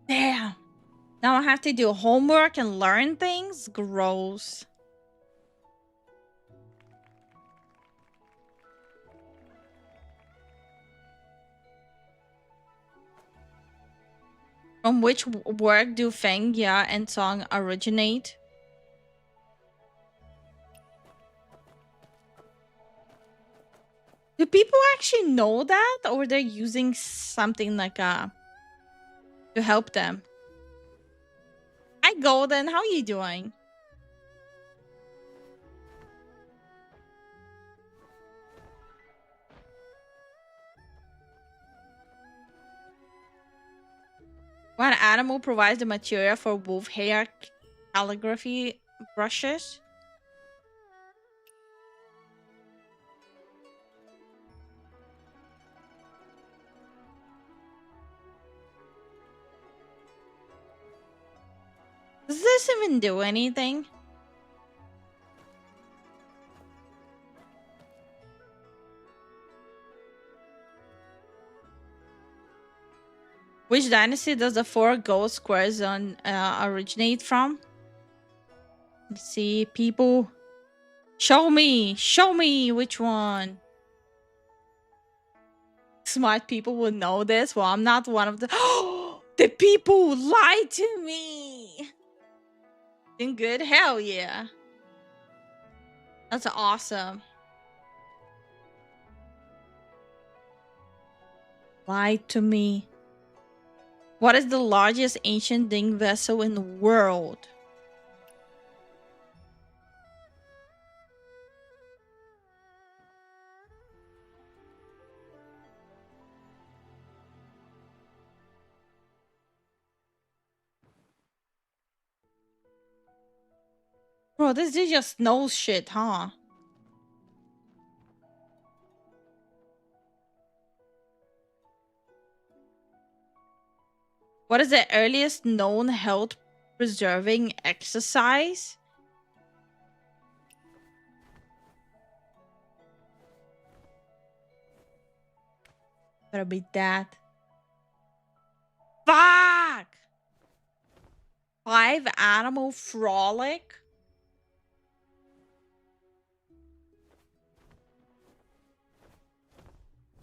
Damn. Now I have to do homework and learn things? Gross. From which work do Feng, Ya, and Song originate? Do people actually know that? Or they're using something like to help them? Hi Golden, how are you doing? What animal provides the material for wolf hair calligraphy brushes? Does this even do anything? Which dynasty does the four gold squares on originate from? Let's see, people. Show me which one. Smart people would know this. Well, I'm not one of the. The people lied to me. In good, hell yeah. That's awesome. Lied to me. What is the largest ancient ding vessel in the world? Bro, this dude just knows shit, huh? What is the earliest known health preserving exercise? Better be that. Fuck! 5 animal frolic?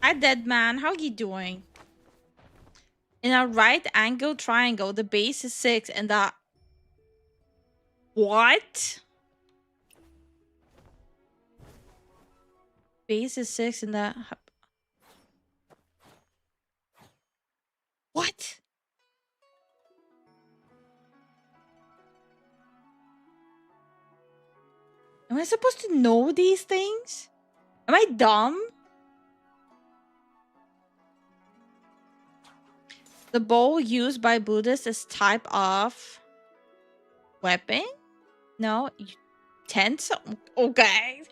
Hi, dead man. How you doing? In a right angle triangle, the base is 6 and the... What? Base is 6 and the... What? Am I supposed to know these things? Am I dumb? The bow used by Buddhists is type of weapon? No, utensil. Okay.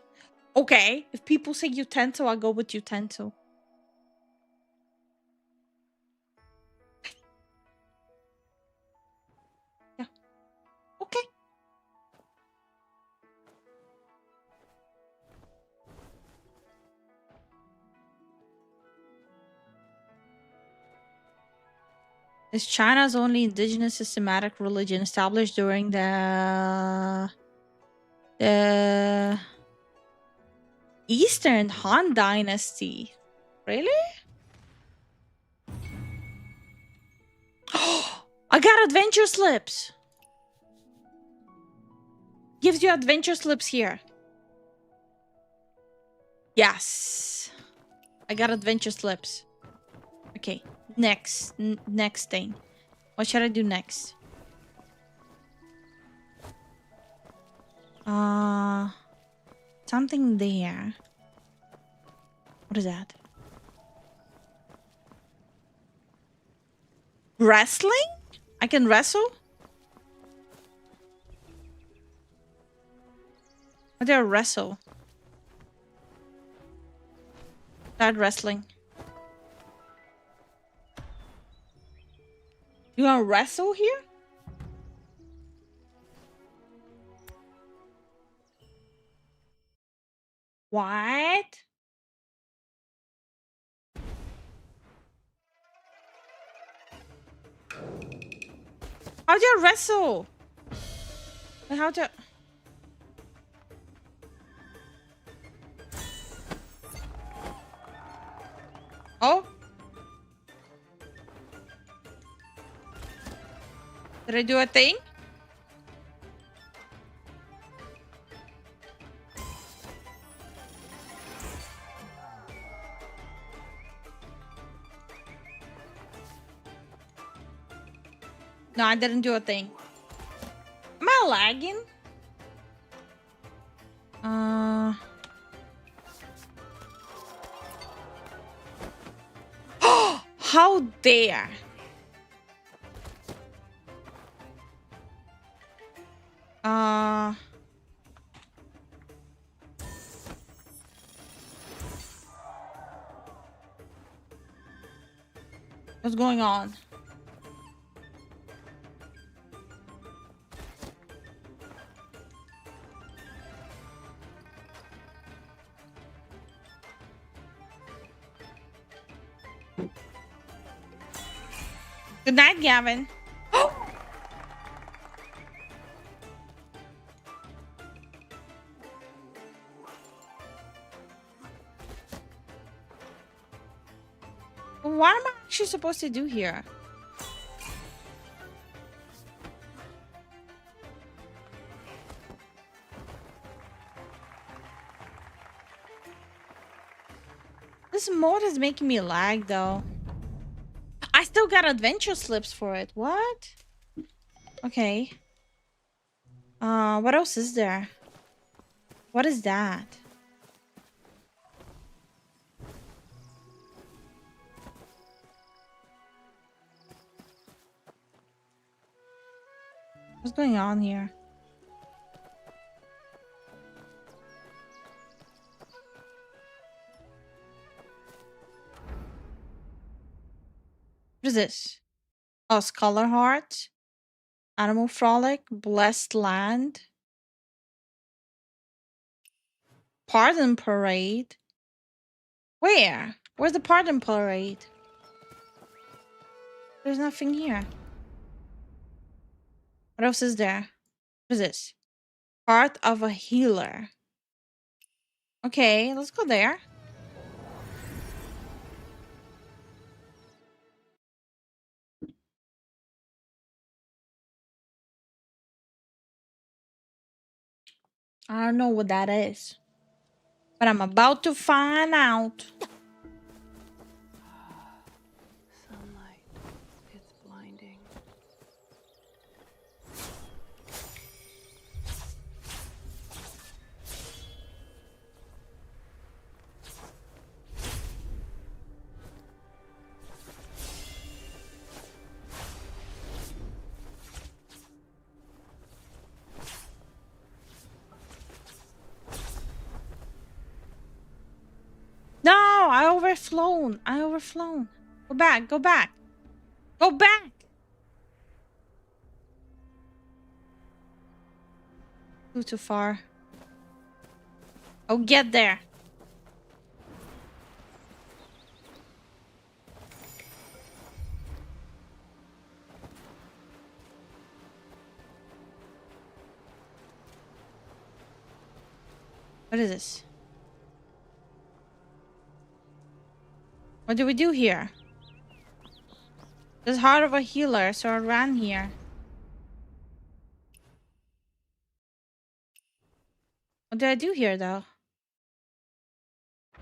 Okay. If people say utensil, I'll go with utensil. Yeah. Okay. Is China's only indigenous systematic religion established during the Eastern Han Dynasty. Really? I got adventure slips. Gives you adventure slips here. Yes. I got adventure slips. Okay. Next. Next thing. What should I do next? Something there. What is that? Wrestling? I can wrestle? How do I wrestle? Start wrestling. You wanna wrestle here? What? How do you wrestle? How do... Oh? Did I do a thing? No, I didn't do a thing. Am I lagging? How dare? What's going on? Good night, Gavin. What am I actually supposed to do here? This mode is making me lag though. I still got adventure slips for it. What? Okay. What else is there? What is that? What's going on here? What is this? Oh, Scholar Heart, Animal Frolic, Blessed Land, Pardon Parade. Where? Where's the Pardon Parade? There's nothing here. What else is there? What is this? Heart of a Healer. Okay, let's go there. I don't know what that is, but I'm about to find out. Sunlight. It's blinding. No, I overflown. I overflown. Go back. Go back. Go back. Too far. Oh, get there. What is this? What do we do here? There's Heart of a Healer, so I ran here. What did I do here, though? I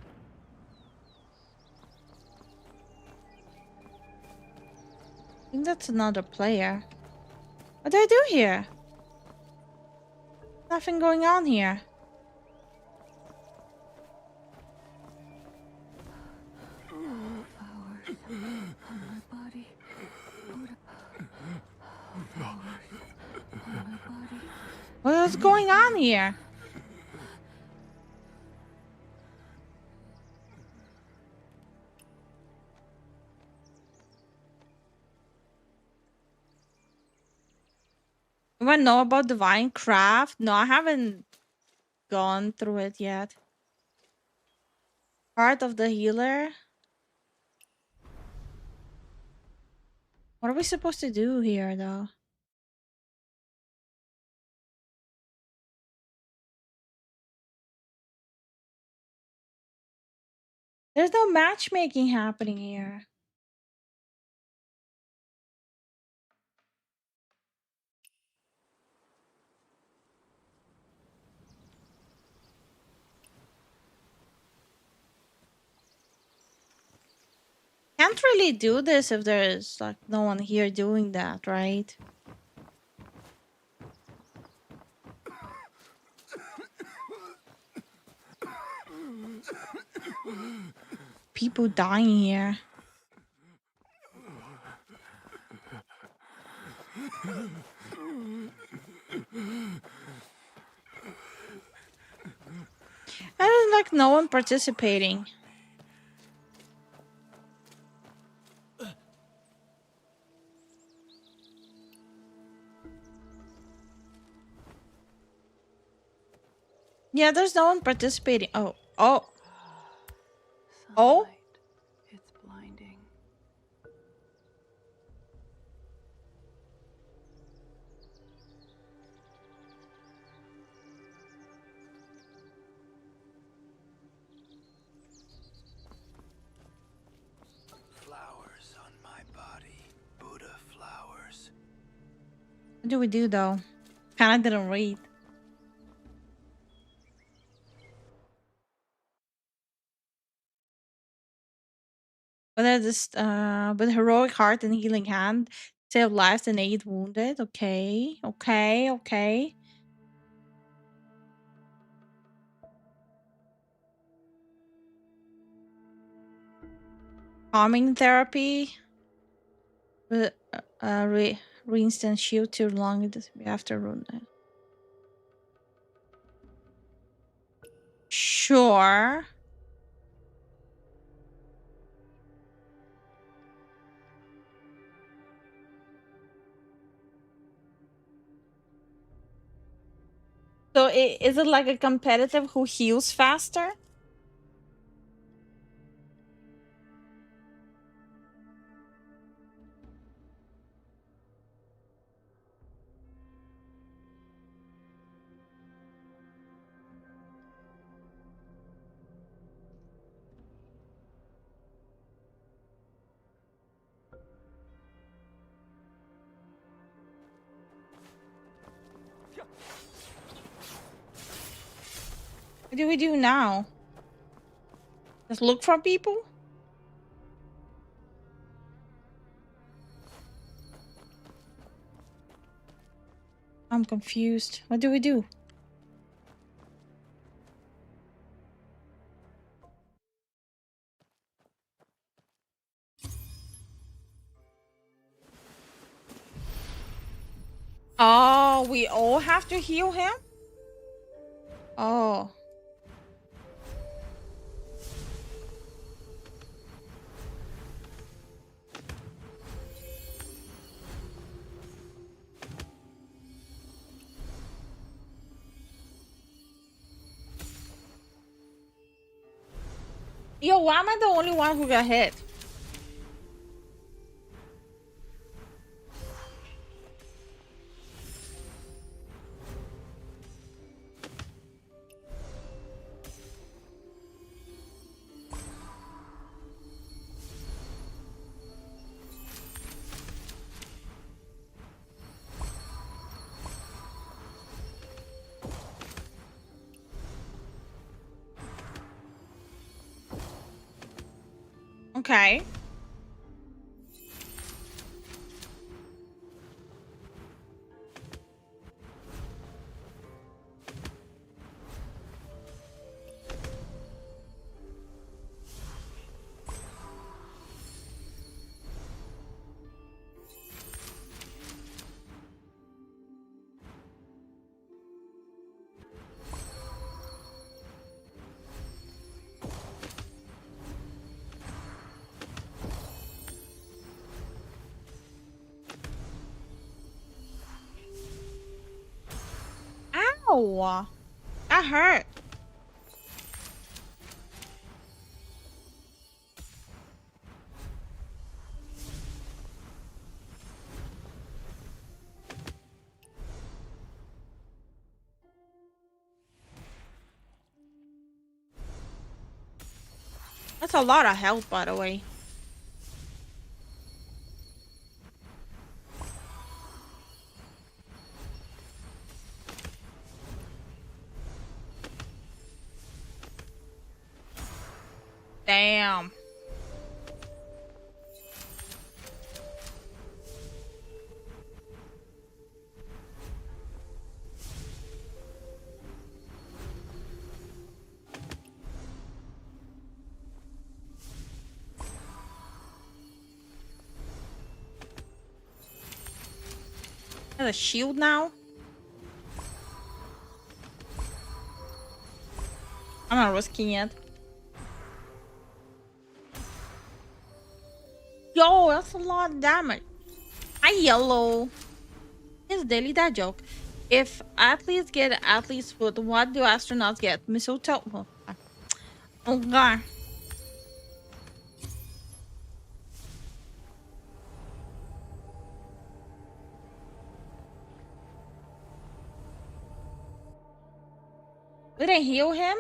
think that's another player. What did I do here? Nothing going on here. What's going on here? Do I know about Divine Craft? No, I haven't gone through it yet. Heart of the Healer? What are we supposed to do here, though? There's no matchmaking happening here. Can't really do this if there's like no one here doing that, right? People dying here. I don't like no one participating. Yeah, there's no one participating. Oh. It's blinding. What do we do though? Kinda didn't read. With heroic heart and healing hand, save lives and aid wounded. Okay, okay, okay. Calming therapy. With reinstant shield too long after rune. Sure. So is it like a competitive who heals faster? What do we do now? Just look for people? I'm confused. What do we do? Oh, we all have to heal him? Oh. Yo, why am I the only one who got hit? Okay. Ow! That hurt. That's a lot of health, by the way. Damn. There's a shield now? I'm not risking it. Yo, that's a lot of damage. Hi, yellow. Here's daily dad joke. If athletes get athlete's foot, what do astronauts get? Mistletoe. Oh god. Did I heal him?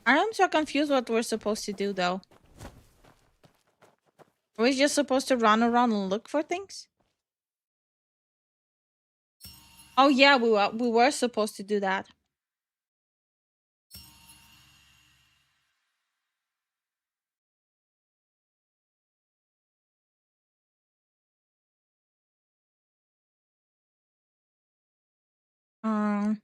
I am so confused what we're supposed to do, though. Are we just supposed to run around and look for things? Oh yeah, we were supposed to do that. Um.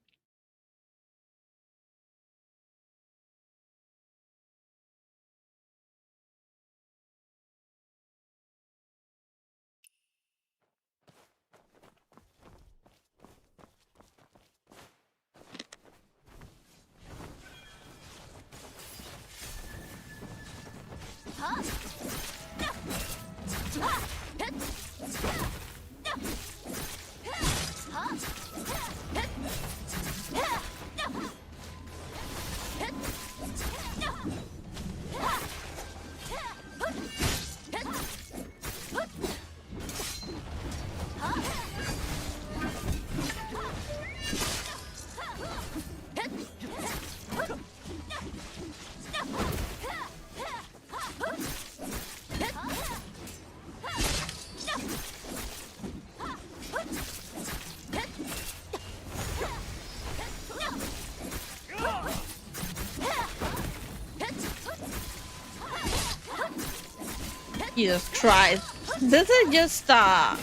Jesus Christ. This is just a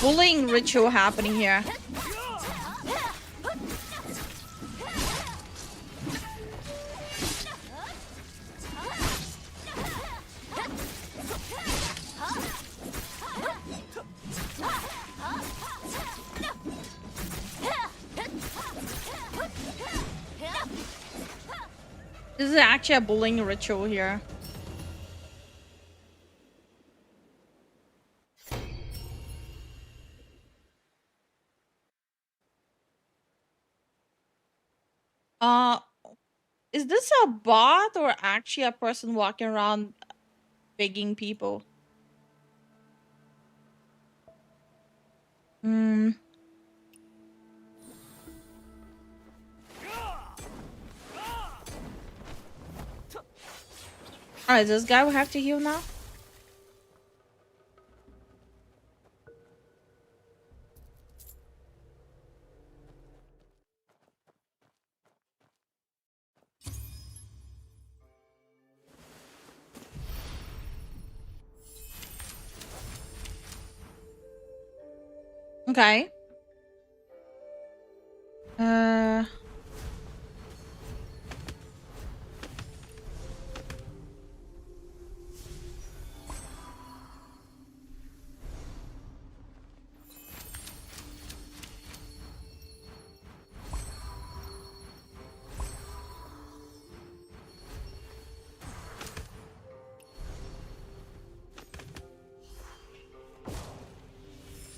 bullying ritual happening here. This is actually a bullying ritual here. Is this a bot or actually a person walking around begging people? Hmm. Alright, this guy will have to heal now? Okay.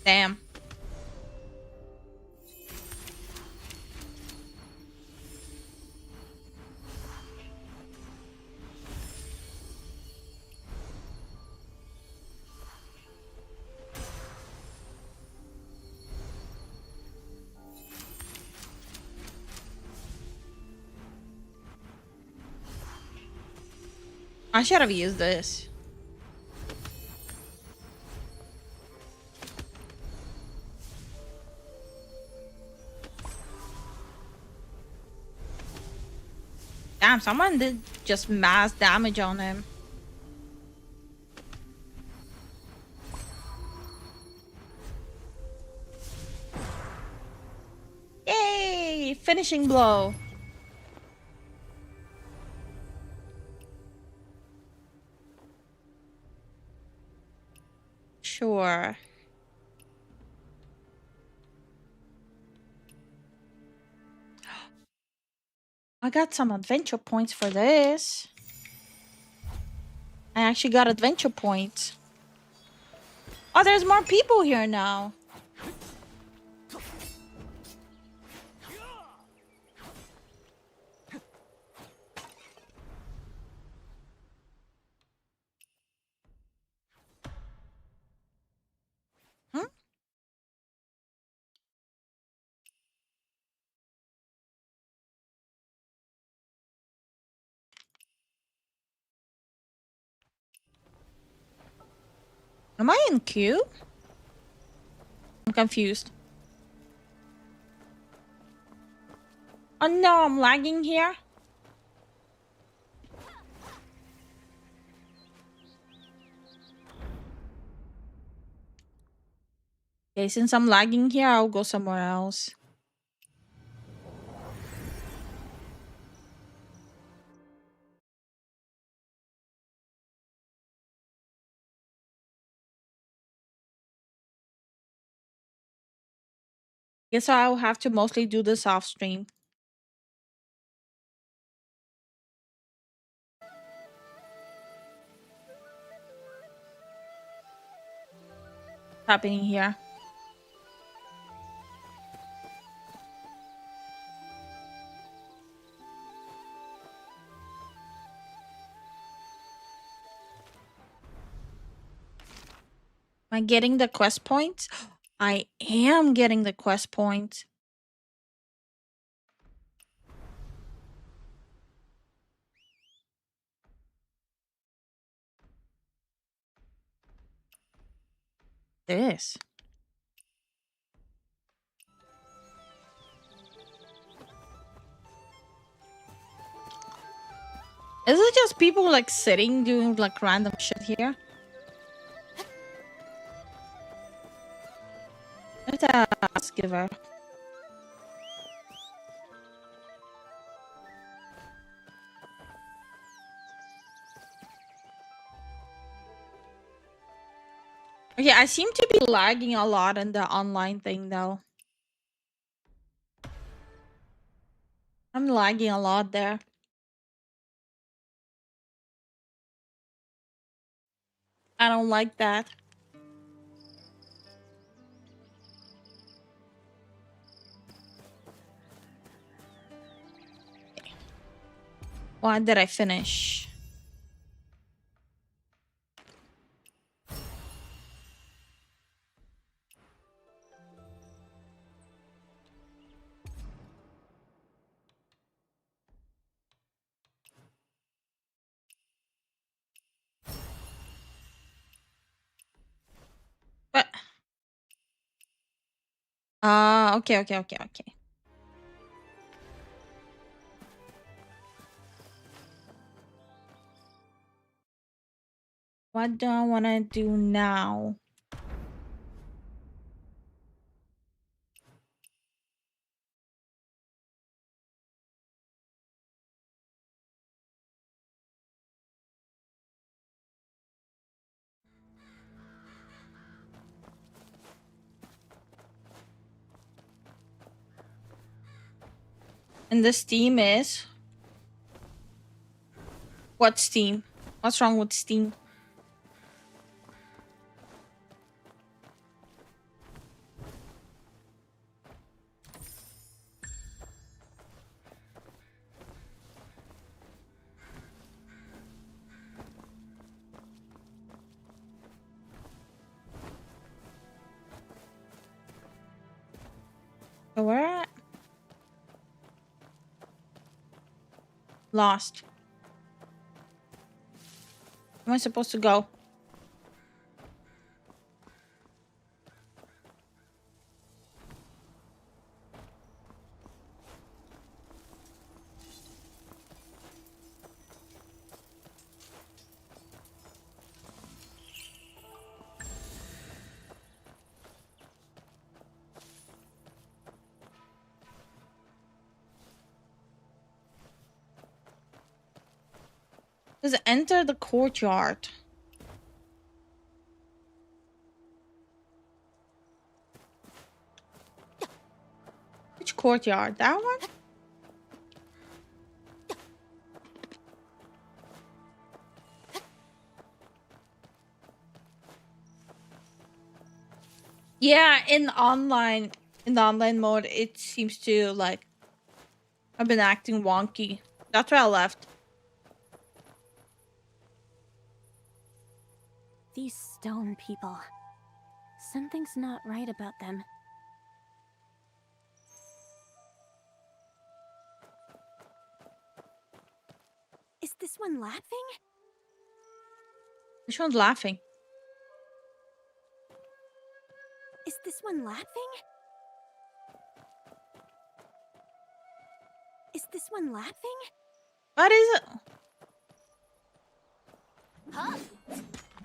Damn. I should have used this. Damn, someone did just mass damage on him. Yay! Finishing blow. Sure. I got some adventure points for this. I actually got adventure points. Oh, there's more people here now. Hmm? Am I in queue? I'm confused. Oh no, I'm lagging here. Okay, since I'm lagging here, I'll go somewhere else. Guess I'll have to mostly do this off stream. What's happening here? Am I getting the quest points? I am getting the quest points. This. Is it just people like sitting doing like random shit here? Let's give her. Okay, I seem to be lagging a lot in the online thing though. I'm lagging a lot there. I don't like that. Why did I finish? But okay. What do I want to do now? And this Steam is... What Steam? What's wrong with Steam? So where at? Lost. Where am I supposed to go? Just enter the courtyard. Which courtyard? That one? Yeah, in the online mode, it seems to like I've been acting wonky. That's why I left. These stone people. Something's not right about them. Is this one laughing? Which one's laughing? this one laughing? Is this one laughing? What is it? Huh?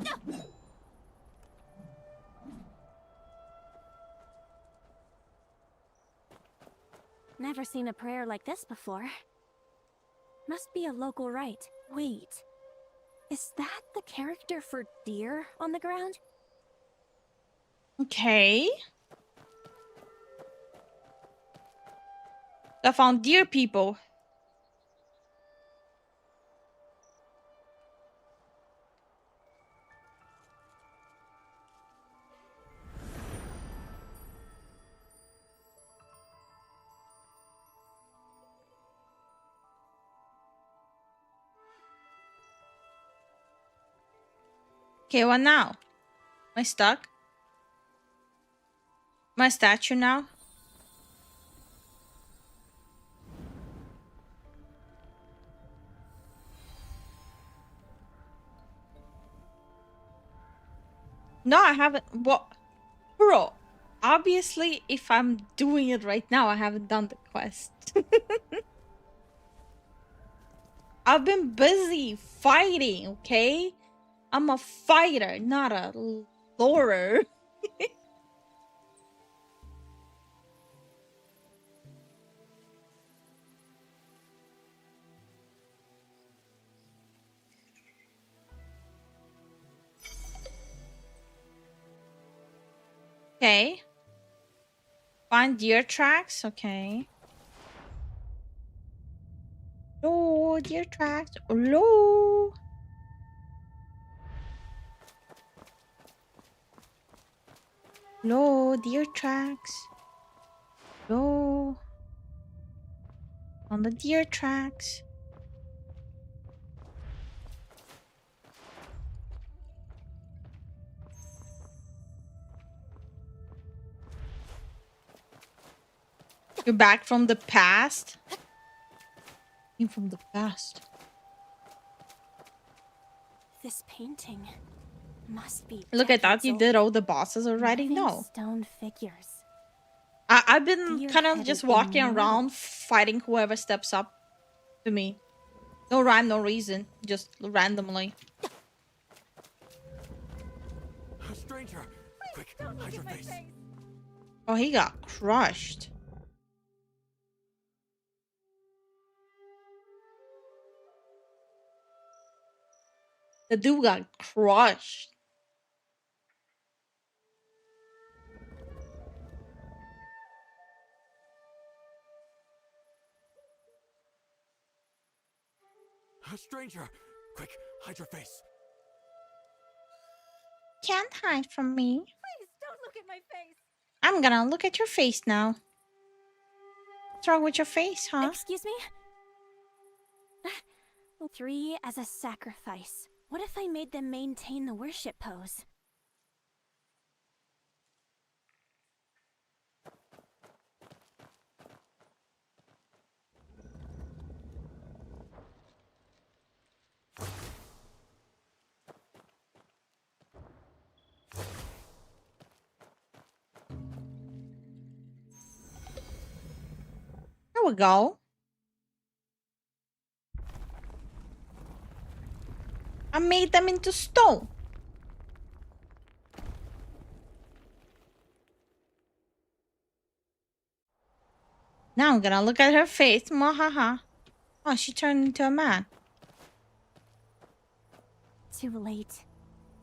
No. Never seen a prayer like this before. Must be a local rite. Wait. Is that the character for deer on the ground? Okay. I found deer people. Okay, what now? Am I stuck? My statue now? No, I haven't. What? Bro, obviously, if I'm doing it right now, I haven't done the quest. I've been busy fighting, okay? I'm a fighter, not a lorer. Okay. Find deer tracks, okay. Oh, deer tracks. Hello. Hello, deer tracks. Hello. On the deer tracks. You're back from the past? You're from the past. This painting must be. Look, I thought decades you old. did all the bosses already. Living No. Stone figures. I've been kind of Deer-headed just walking immortal. around fighting whoever steps up to me. No rhyme, no reason. Just randomly. A stranger! Quick, hide your face. Oh, he got crushed. The dude got crushed. A stranger! Quick, hide your face. Can't hide from me. Please don't look at my face. I'm gonna look at your face now. What's wrong with your face, huh? Excuse me? 3 as a sacrifice. What if I made them maintain the worship pose? There we go. I made them into stone. Now I'm gonna look at her face. Mwahaha. Oh, she turned into a man. Too late.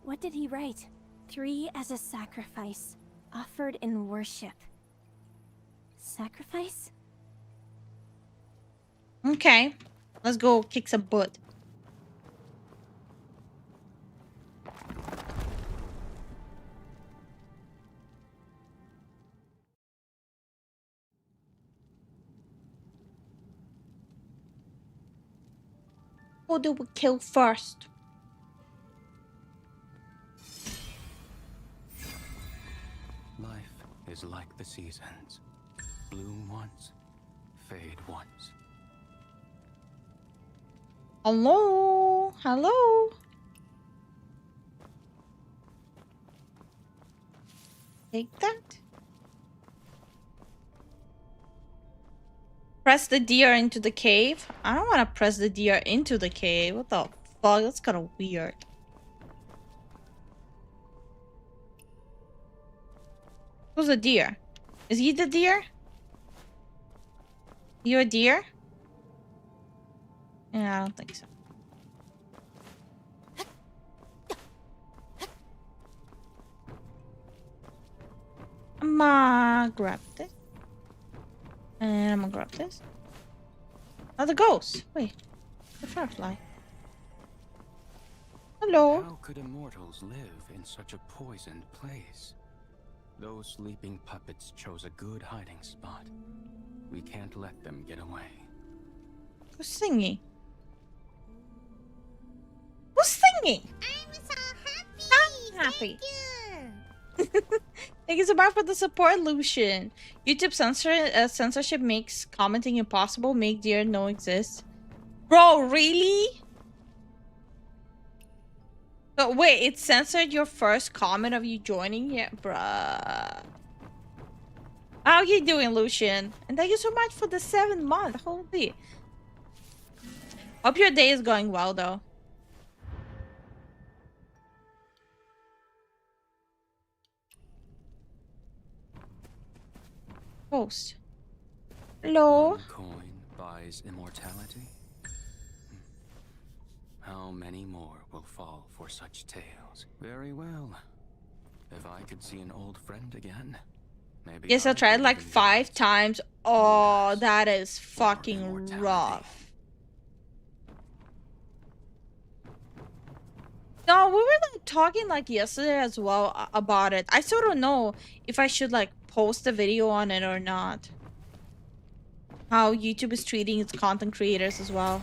What did he write? 3 as a sacrifice, offered in worship. Sacrifice? Okay. Let's go kick some butt. Who do we kill first? Life is like the seasons. Bloom once, fade once. Hello? Hello? Take that. Press the deer into the cave? I don't want to press the deer into the cave. What the fuck? That's kind of weird. Who's the deer? Is he the deer? You a deer? Yeah, I don't think so. I'm gonna grab this. And I'm gonna grab this. Oh, the ghost. Wait. The firefly. Hello. How could immortals live in such a poisoned place? Those sleeping puppets chose a good hiding spot. We can't let them get away. Who's singing? Who's singing? I'm happy. Thank you so much for the support, Lucian. YouTube censorship makes commenting impossible. Make dear no exist. Bro, really? So wait, it censored your first comment of you joining? Yeah, bruh. How you doing, Lucian? And thank you so much for the 7th month. Holy. Hope your day is going well, though. Post. Hello? One coin buys immortality? How many more will fall for such tales? Very well. If I could see an old friend again, maybe. Yes, I tried like 5 times. Oh, that is fucking rough. No, we were like talking like yesterday as well about it. I still don't know if I should like post a video on it or not. How YouTube is treating its content creators as well.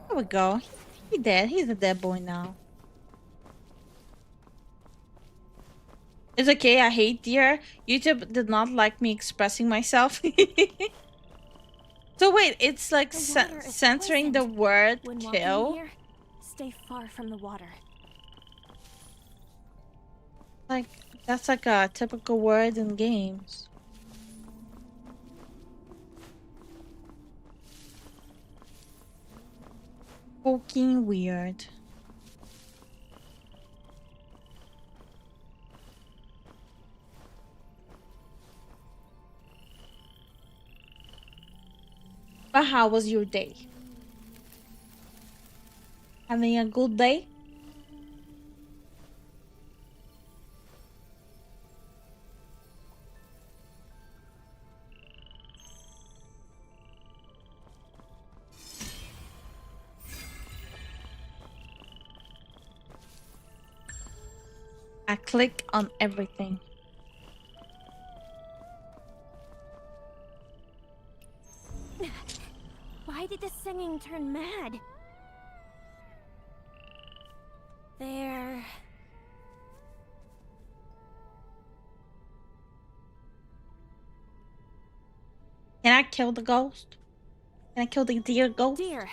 There we go. He's dead. He's a dead boy now. It's okay. I hate deer. YouTube did not like me expressing myself. So wait, it's like censoring the word kill. Here, stay far from the water. Like that's like a typical word in games. Fucking weird. But how was your day? Having a good day? I click on everything. Why did the singing turn mad? There. Can I kill the ghost? Can I kill the deer ghost? Deer.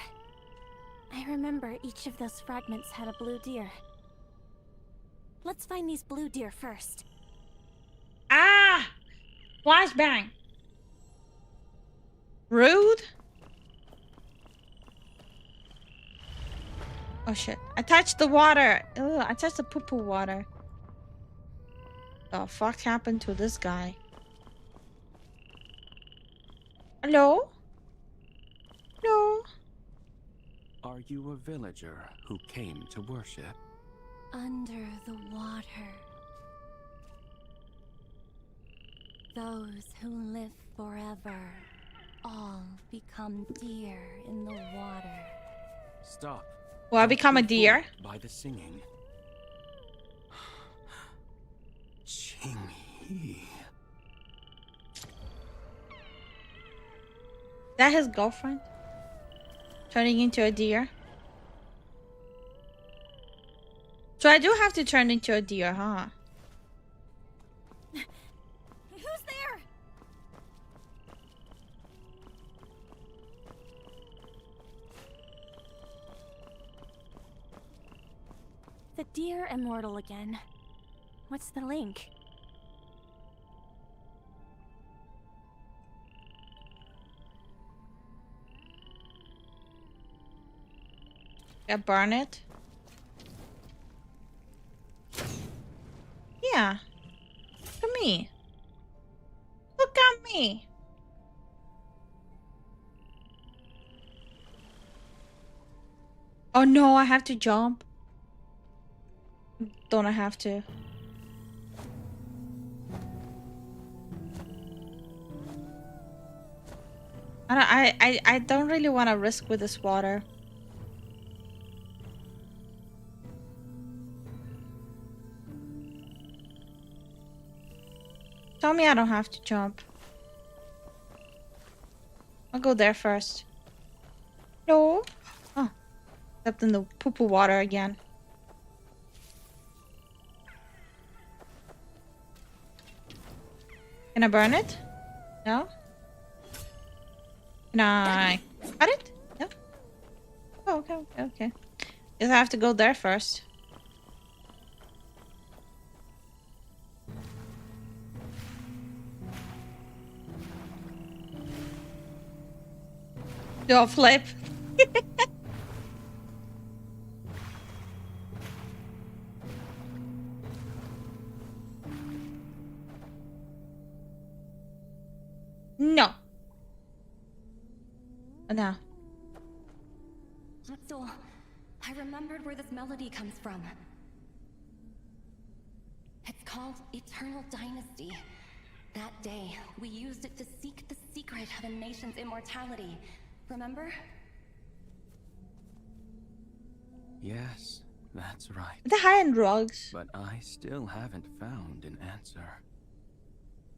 I remember each of those fragments had a blue deer. Let's find these blue deer first. Ah! Flashbang. Rude. Oh shit. I touched the water. Ugh, I touched the poo-poo water. The fuck happened to this guy? Hello? Hello? Are you a villager who came to worship? Under the water. Those who live forever all become deer in the water. Stop. Will I become a deer? By the singing. Chingy. That his girlfriend? Turning into a deer. So I do have to turn into a deer, huh? Who's there? The deer immortal again. What's the link? Yeah, burn it. Yeah. Look at me. Look at me. Oh no, I have to jump. Don't I have to? I don't really want to risk with this water. Tell me I don't have to jump. I'll go there first. No. Oh. Stepped in the poo-poo water again. Can I burn it? No? Can I cut it? No? Oh, okay, okay, okay. Guess I have to go there first. Do a flip. No. No. So, I remembered where this melody comes from. It's called Eternal Dynasty. That day, we used it to seek the secret of a nation's immortality. Remember? Yes, that's right. The high-end drugs. But I still haven't found an answer.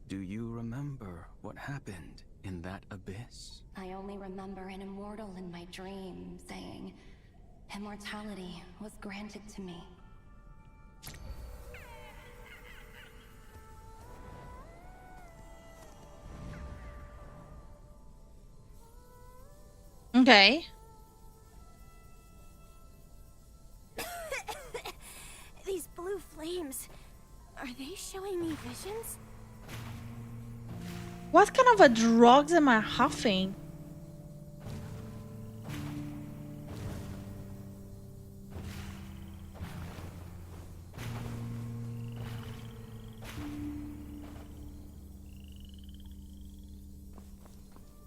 Do you remember what happened in that abyss? I only remember an immortal in my dream saying, immortality was granted to me. Okay. These blue flames, are they showing me visions? What kind of a drugs am I huffing?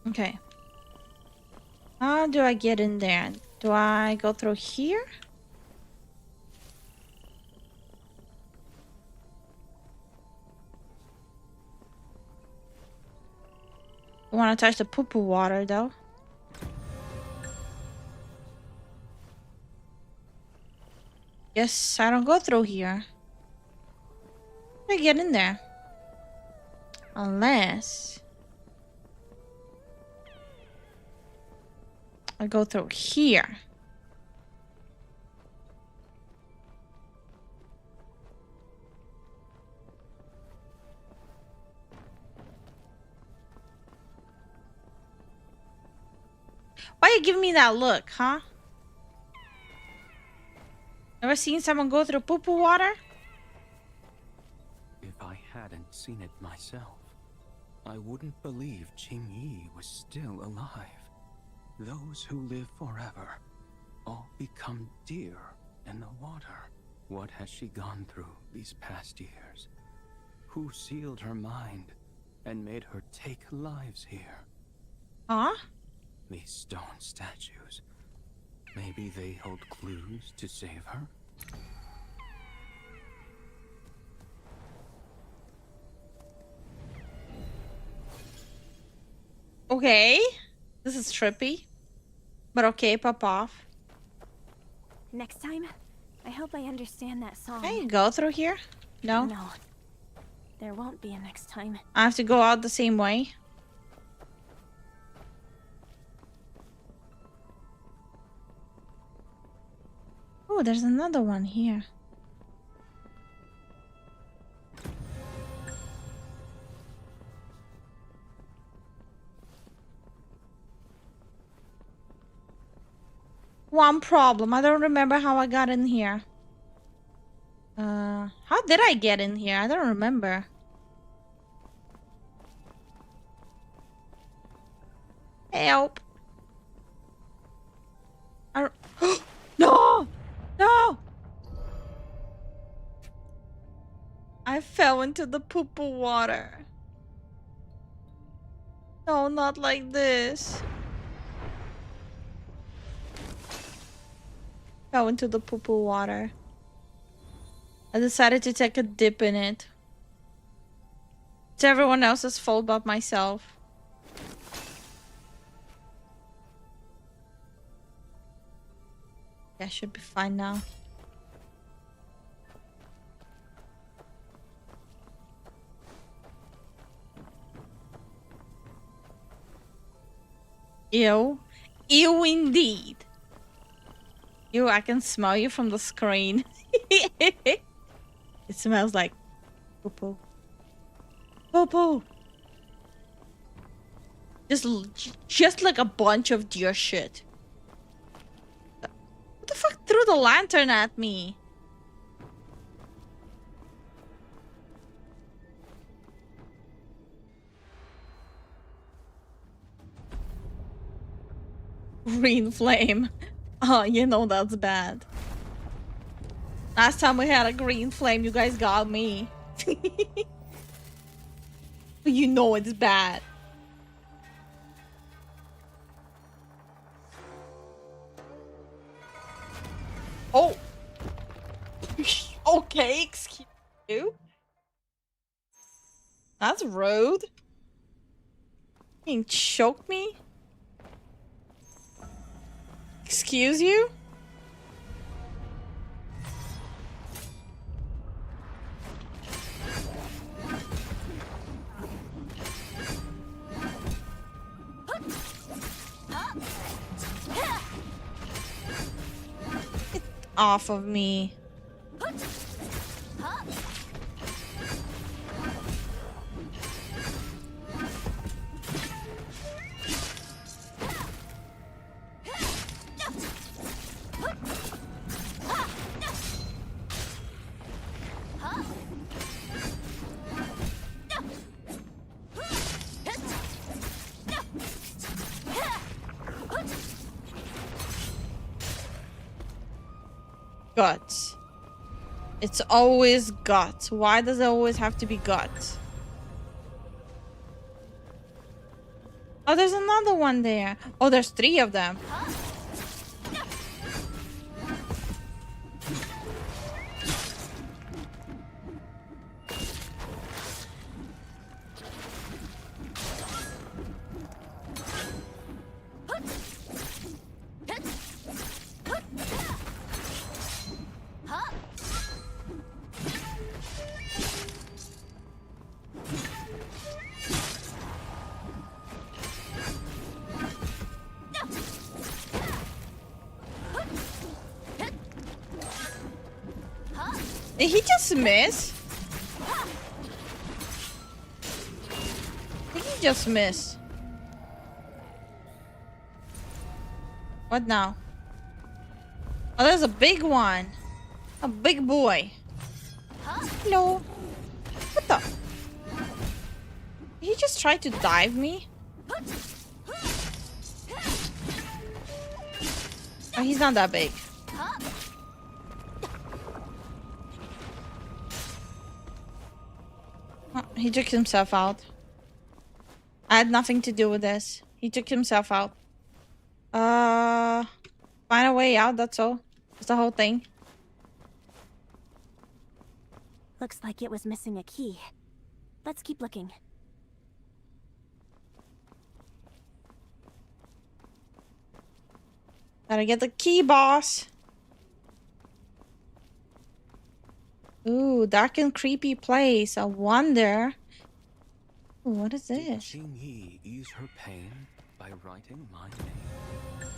Okay. How do I get in there? Do I go through here? I want to touch the poo-poo water though. Yes, I don't go through here. How do I get in there? Unless I go through here. Why you giving me that look, huh? Ever seen someone go through poo-poo water? If I hadn't seen it myself, I wouldn't believe Qing Yi was still alive. Those who live forever all become deer in the water. What has she gone through these past years? Who sealed her mind and made her take lives here? Huh? These stone statues. Maybe they hold clues to save her? Okay. This is trippy. But okay, pop off. Next time, I hope I understand that song. Can you go through here? No? No. There won't be a next time. I have to go out the same way. Oh, there's another one here. One problem. I don't remember how I got in here. How did I get in here? I don't remember. Help. No! No! I fell into the poo-poo water. No, not like this. Fell into the poo-poo water. I decided to take a dip in it. It's everyone else's fault but myself. I should be fine now. Ew. Ew indeed. Ew, I can smell you from the screen. It smells like poo-poo. Poo-poo. Just like a bunch of deer shit. What the fuck threw the lantern at me? Green flame. Oh, you know that's bad. Last time we had a green flame, you guys got me. You know it's bad. Oh. Okay, excuse you. That's rude. You choked me? Excuse you? Get off of me. Guts. It's always guts. Why does it always have to be guts? Oh, there's another one there. Oh, there's 3 of them. Did he just miss? Did he just miss? What now? Oh, there's a big one. A big boy. Hello. What the? Did he just try to dive me? Oh, he's not that big. Oh, he took himself out. I had nothing to do with this. He took himself out. Find a way out, that's all. That's the whole thing. Looks like it was missing a key. Let's keep looking. Gotta get the key, boss. Ooh, dark and creepy place. I wonder. Ooh, what is Did this? Jing Yi ease her pain by writing my name?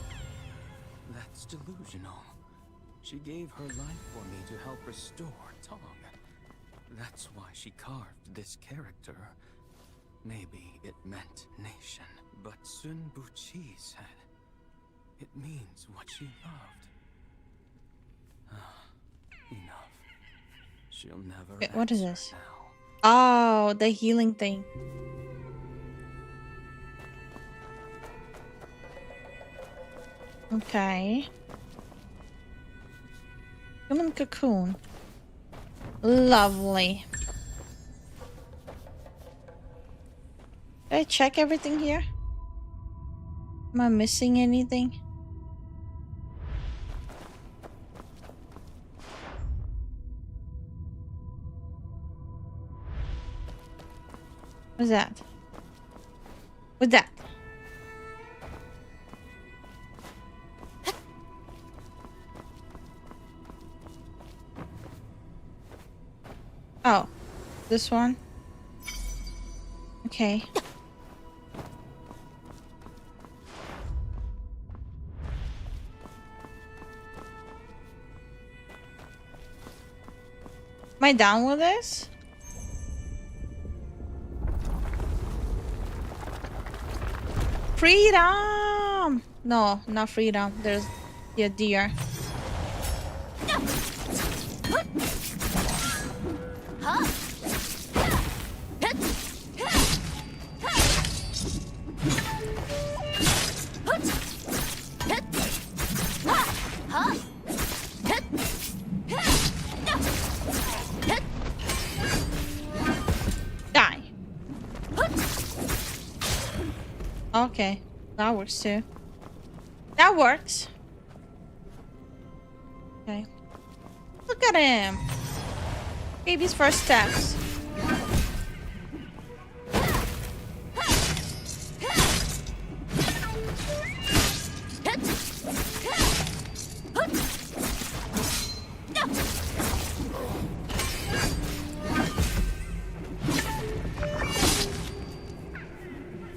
That's delusional. She gave her life for me to help restore Tong. That's why she carved this character. Maybe it meant nation, but Sun Buchi said it means what she loved. Enough. She'll never. Wait, what is this? Oh, the healing thing. Okay. Human cocoon. Lovely. Did I check everything here? Am I missing anything? What's that? What's that? Oh, this one? Okay. Am I down with this? Freedom! No, not freedom. There's a deer. Die. Okay, that works too. That works. Okay. Look at him. Baby's first steps.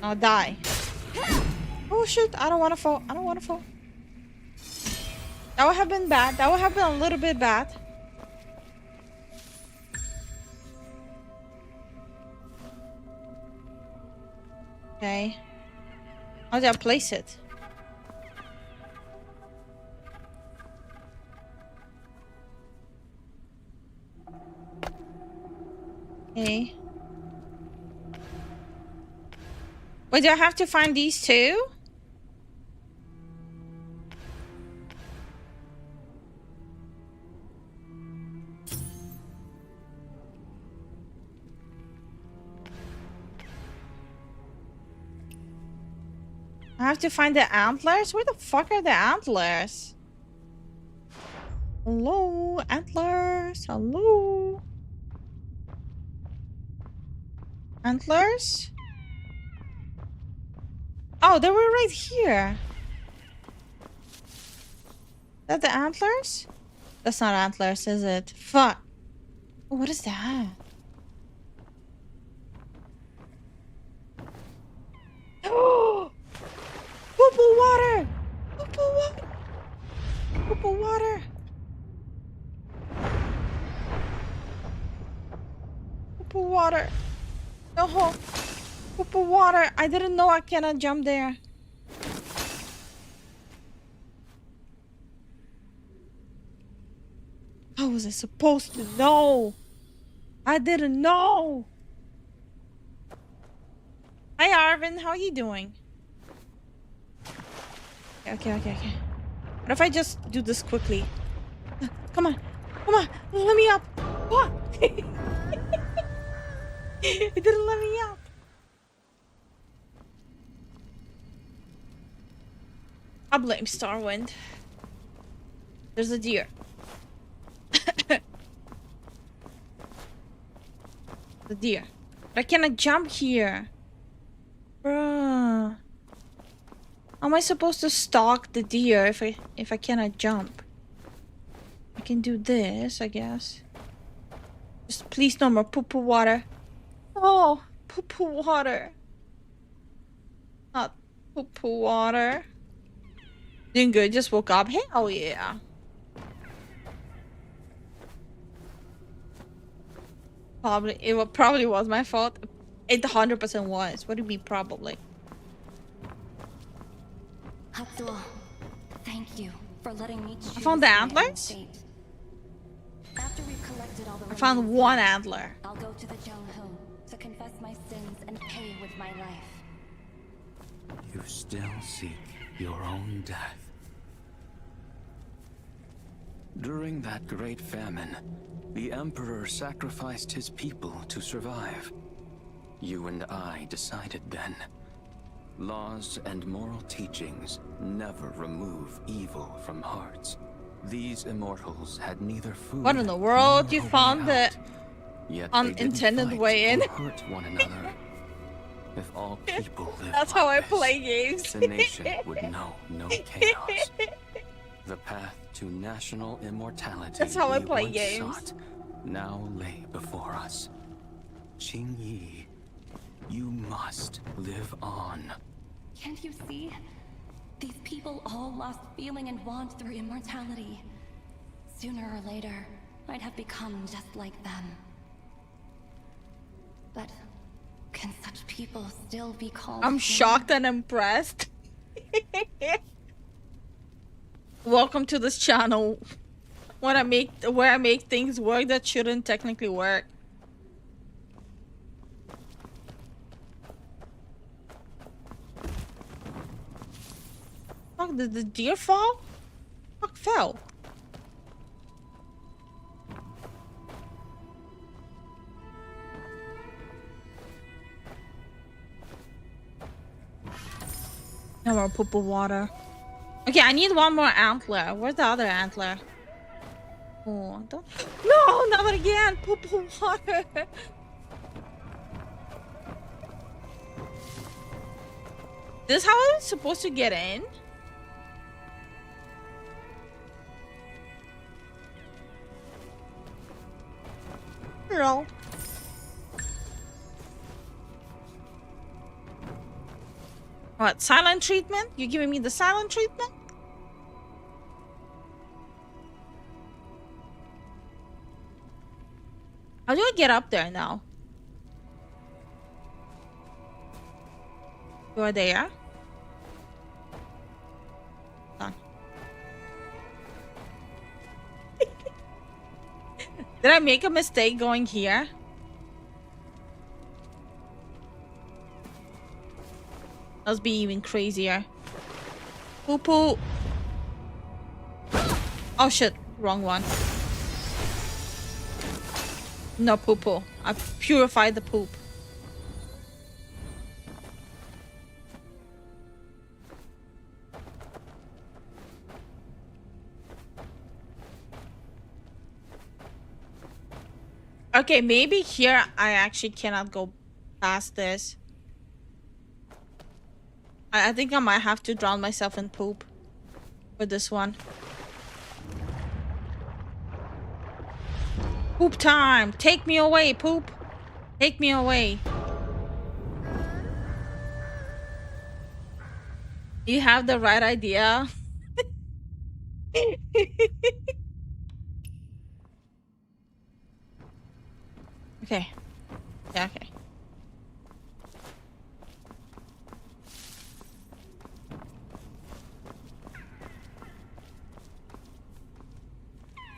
I'll die. Oh shit, I don't want to fall. I don't want to fall. That would have been bad. That would have been a little bit bad. Okay. How do I place it? Okay. Wait, do I have to find these two? I have to find the antlers? Where the fuck are the antlers? Hello, antlers. Hello. Antlers? Oh, they were right here. Is that the antlers? That's not antlers, is it? Fuck. What is that? Oh! Poo-poo water! Poo-poo water! Poo-poo water! Poo-poo water! No! Poo-poo water! I didn't know I cannot jump there. How was I supposed to know? I didn't know! Hi Arvin, how are you doing? Okay. What if I just do this quickly? Come on, let me up. What? It didn't let me up. I blame Starwind. There's a deer. The deer. But I cannot jump here. Bruh. How am I supposed to stalk the deer if I cannot jump? I can do this, I guess. Just please no more poo-poo water. Oh, poo-poo water. Not poo-poo water. Doing good, just woke up. Hell yeah. Probably was my fault. It 100% was. What do you mean probably? Hatsuo, thank you for letting me choose I found the my own antlers? fate. After we've collected all the I found remaining one seeds, antler. I'll go to the Jongho to confess my sins and pay with my life. You still seek your own death. During that great famine, the Emperor sacrificed his people to survive. You and I decided then. Laws and moral teachings never remove evil from hearts. These immortals had neither food. What in the world? nor You a way found the out. Yet they didn't unintended fight way in. or hurt one another. If all people lived That's like how I this, play games. the nation would know no chaos. The path to national immortality That's how I we play once games. sought now lay before us. Qing Yi, you must live on. Can't you see? These people all lost feeling and want through immortality. Sooner or later, I'd have become just like them. But can such people still be called I'm human? shocked and impressed. Welcome to this channel where I make things work that shouldn't technically work. Fuck, did the deer fall? Fuck, fell. No more poop of water. Okay, I need one more antler. Where's the other antler? Oh, don't. No, not again. Poop of water. This is how I'm supposed to get in? No. What, silent treatment? You giving me the silent treatment? How do I get up there now? You are there? Done. Did I make a mistake going here? Let's be even crazier. Poo poo. Oh shit, wrong one. No poo poo. I purified the poop. Okay, maybe here I actually cannot go past this. I think I might have to drown myself in poop for this one. Poop time! Take me away, poop! Take me away. You have the right idea. Okay. Yeah, okay.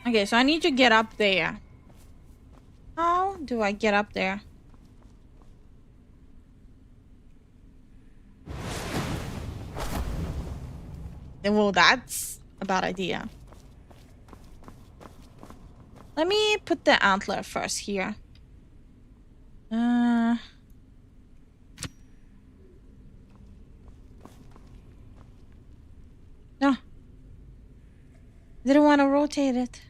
Okay, so I need to get up there. How do I get up there? Well, that's a bad idea. Let me put the antler first here. No. Didn't want to rotate it.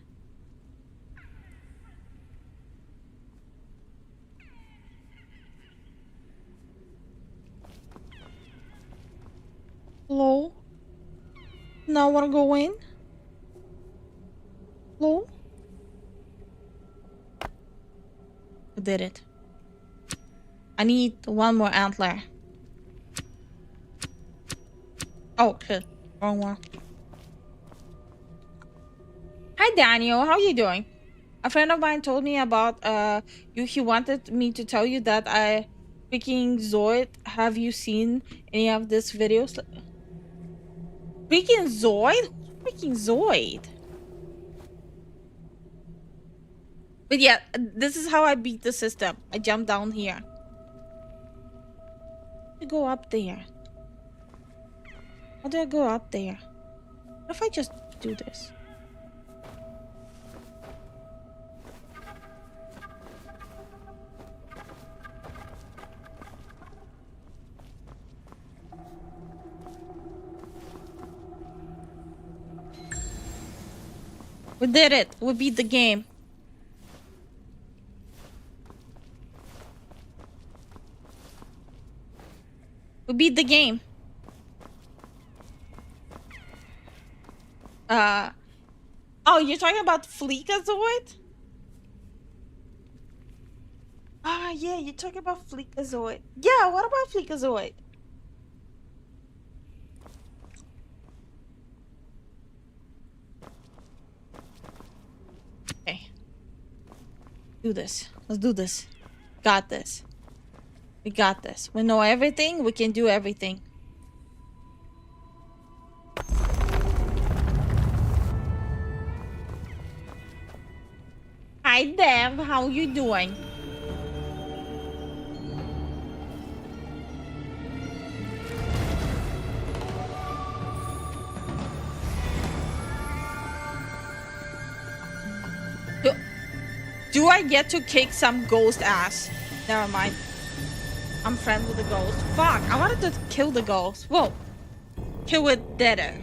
Hello? Now wanna go in? Hello? I did it. I need one more antler. Oh shit, wrong one. Hi Daniel, how are you doing? A friend of mine told me about he wanted me to tell you that freaking Zoid. Have you seen any of these videos? Freaking Zoid? Freaking Zoid. But yeah, this is how I beat the system. I jump down here. I go up there. How do I go up there? What if I just do this? We did it. We beat the game. We beat the game. Oh, you're talking about Fleekazoid? Ah, yeah, you're talking about Fleekazoid. Yeah, what about Fleekazoid? Okay. Do this. Let's do this. Got this. We got this. We know everything. We can do everything. Hi, Dev. How you doing? Do I get to kick some ghost ass? Never mind. I'm friends with the ghost. Fuck, I wanted to kill the ghost. Whoa. Kill it deader.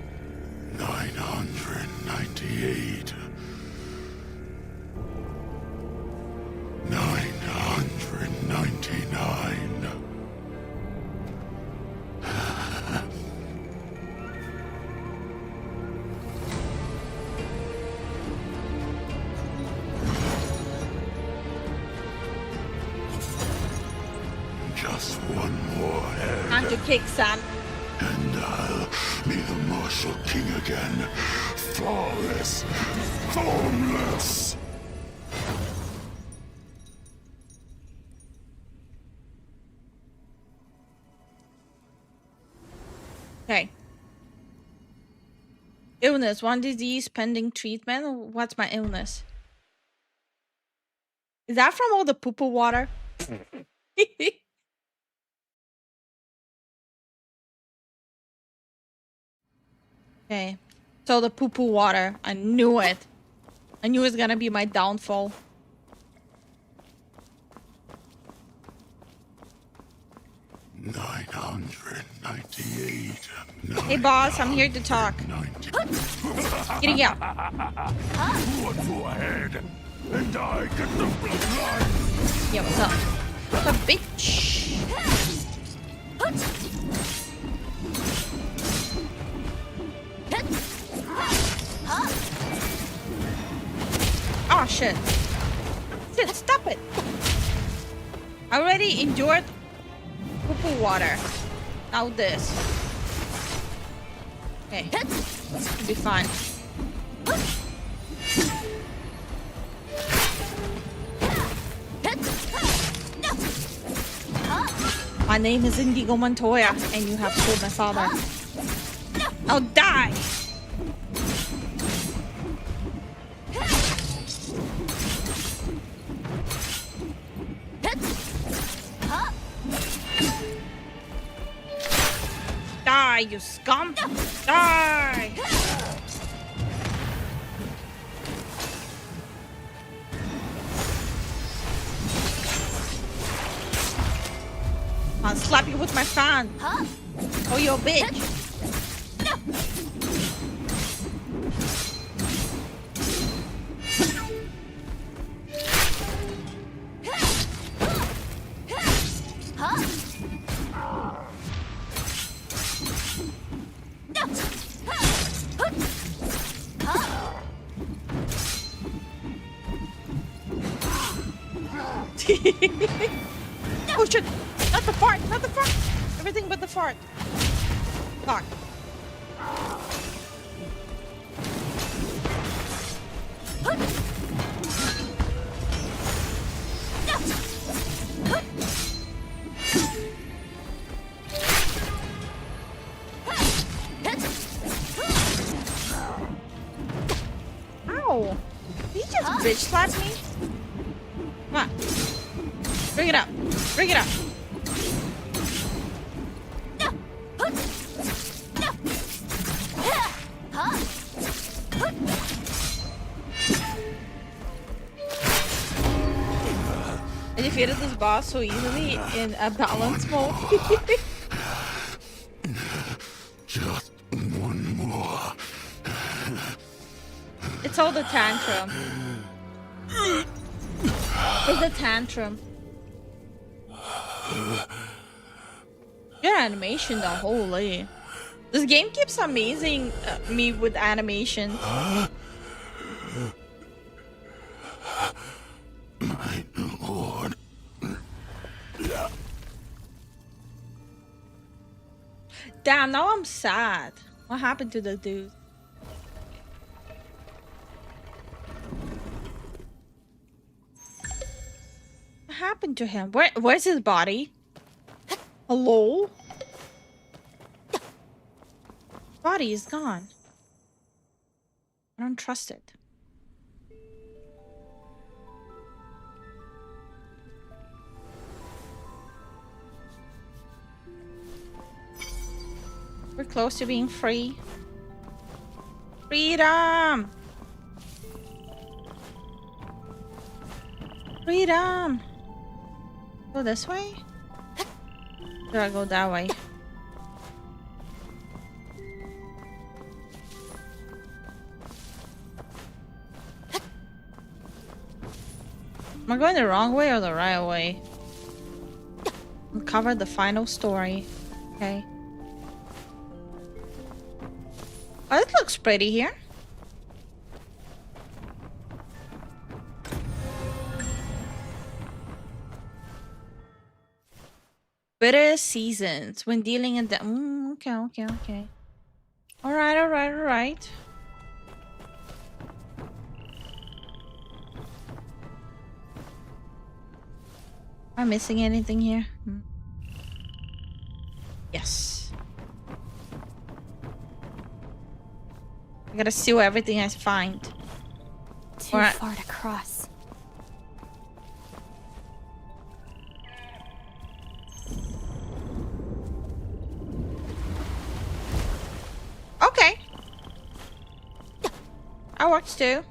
998. 999. Just one more head. Time to kick, son. And I'll be the Martial King again. Flawless. Formless. Okay. Illness. One disease pending treatment. What's my illness? Is that from all the poo-poo water? Okay. So the poo-poo water. I knew it. I knew it was gonna be my downfall. $998. Hey boss, I'm here to talk. Getting up. One more head, and I get the bloodline. Yeah, what's up? What's up, bitch? Oh shit. Shit, stop it. I already endured poo-poo water. Now this. Okay. It'll be fine. My name is Indigo Montoya, and you have killed my father. I'll die! Die, you scum! Die! I'll slap you with my fan. Oh, you a bitch. Oh shit! Not the fart! Not the fart! Everything but the fart. Fuck. Ow! Did he just bitch slap me? Come on. Bring it up. Bring it up. I defeated this boss so easily in a balance mode. Just one more. It's all the tantrum. It's the tantrum. Good animation though, holy. This game keeps amazing me with animation. My lord. Damn, now I'm sad. What happened to the dude? What happened to him? Where's his body? Hello? Body is gone. I don't trust it. We're close to being free. Freedom! Freedom! Go this way? Or I go that way? Am I going the wrong way or the right way? Uncover the final story. Okay. Oh, it looks pretty here. Bitter seasons when dealing in the okay. Alright. Am I missing anything here? Yes. I gotta seal everything I find. Too far to cross. Okay. That works too.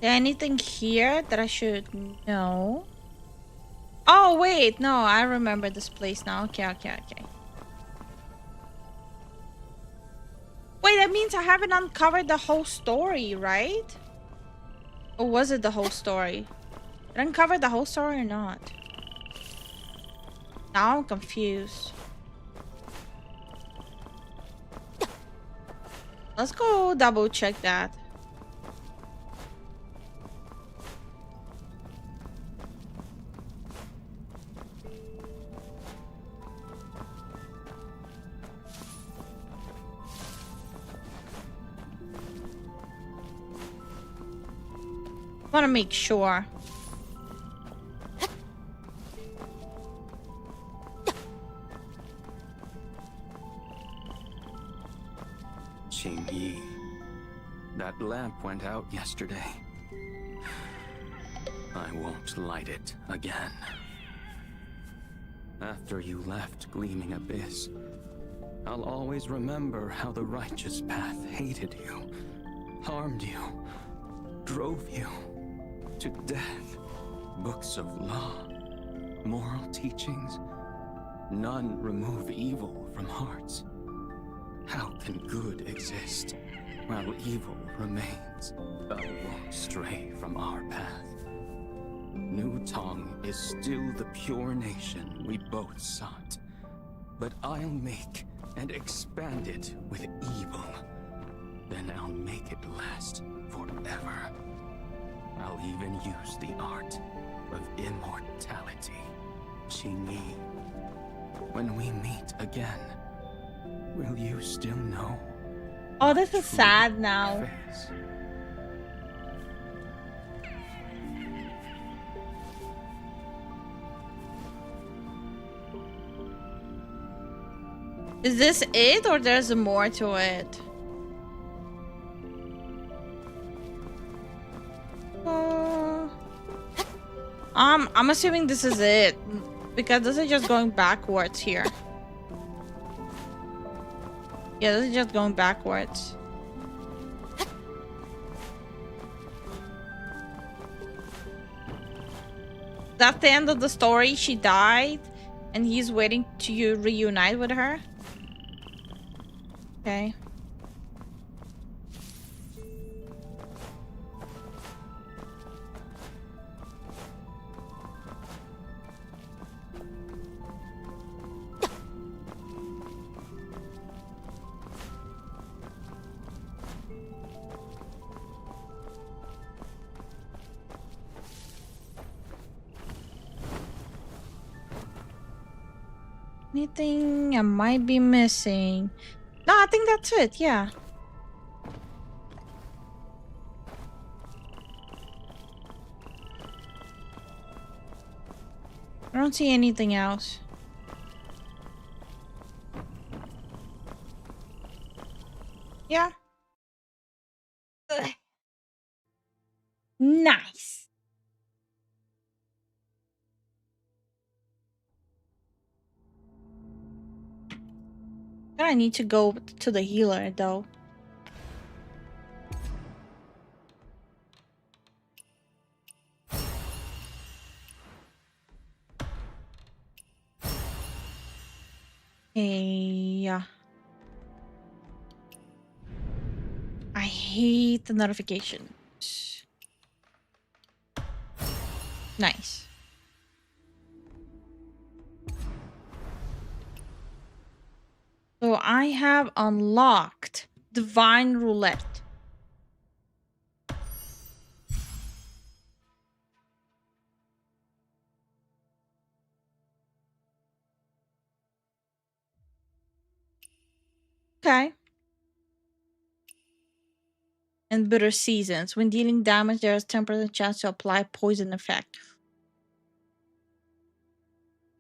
Anything here that I should know? Oh wait, no, I remember this place now. Okay. Wait, that means I haven't uncovered the whole story, right? Or was it the whole story? Did I uncover the whole story or not? Now I'm confused. Let's go double check that. Want to make sure. Qingyi, that lamp went out yesterday. I won't light it again. After you left Gleaming Abyss, I'll always remember how the righteous path hated you, harmed you, drove you to death. Books of law, moral teachings, none remove evil from hearts. How can good exist while evil remains? I won't stray from our path. New Tong is still the pure nation we both sought, but I'll make and expand it with evil. Then I'll make it last forever. I'll even use the art of immortality. Qingyi, when we meet again, will you still know? Oh, this is sad now. Is this it or there's more to it? I'm assuming this is it because this is just going backwards here. Yeah, this is just going backwards. That's the end of the story. She died and he's waiting to reunite with her. Okay. Anything I might be missing? No, I think that's it. Yeah. I don't see anything else. Yeah. Ugh. Nice. I need to go to the healer though. Yeah. I hate the notifications. Nice. So I have unlocked Divine Roulette. Okay. And Bitter Seasons. When dealing damage, there is 10% chance to apply poison effect.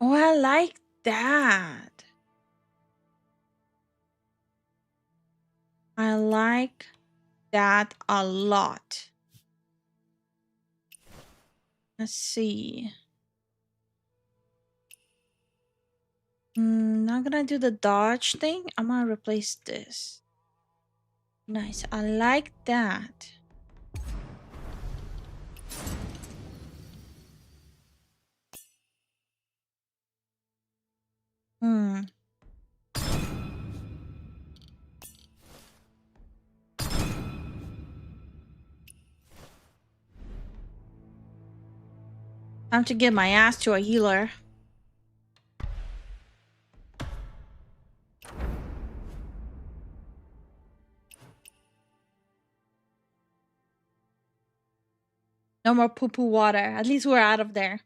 Oh, I like that. I like that a lot. Let's see. Not gonna do the dodge thing. I'm gonna replace this. Nice. I like that. Time to get my ass to a healer. No more poo-poo water. At least we're out of there.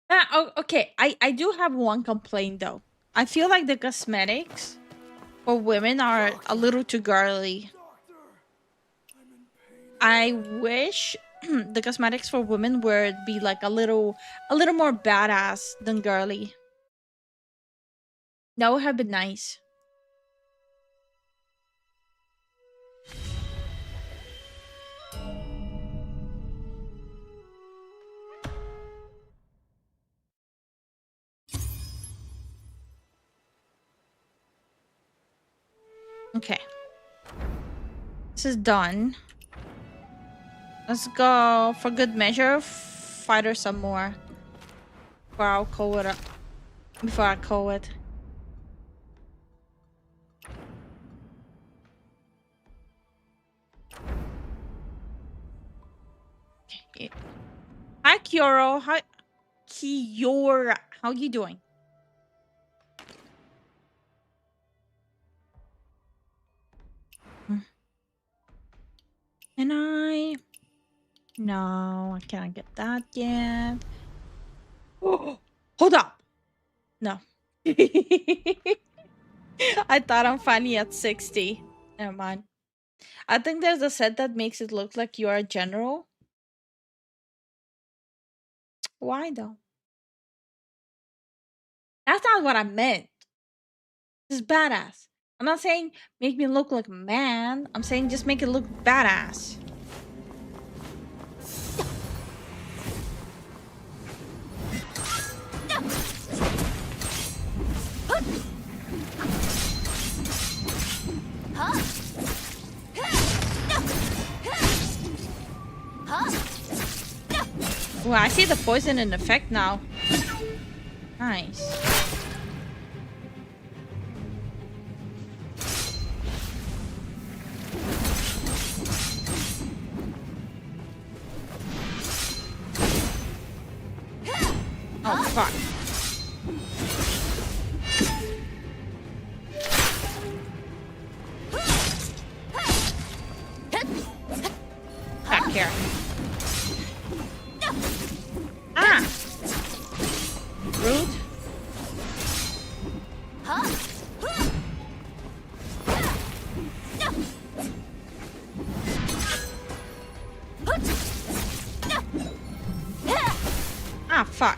Oh, okay. I do have one complaint though. I feel like the cosmetics for women are a little too girly. I wish the cosmetics for women would be like a little more badass than girly. That would have been nice. Okay. This is done. Let's go for good measure. Fight her some more. Before I'll call it up. Before I call it. Okay. Hi Kyoro. Hi Kiora. How you doing? Can I? No, I can't get that yet. Oh, hold up. No. I thought I'm funny at 60. Never mind. I think there's a set that makes it look like you're a general. Why though? That's not what I meant. This is badass. I'm not saying make me look like a man. I'm saying just make it look badass. Ooh, I see the poison in effect now. Nice. Oh, fuck. Back here. Ah! Rude. Ah, fuck.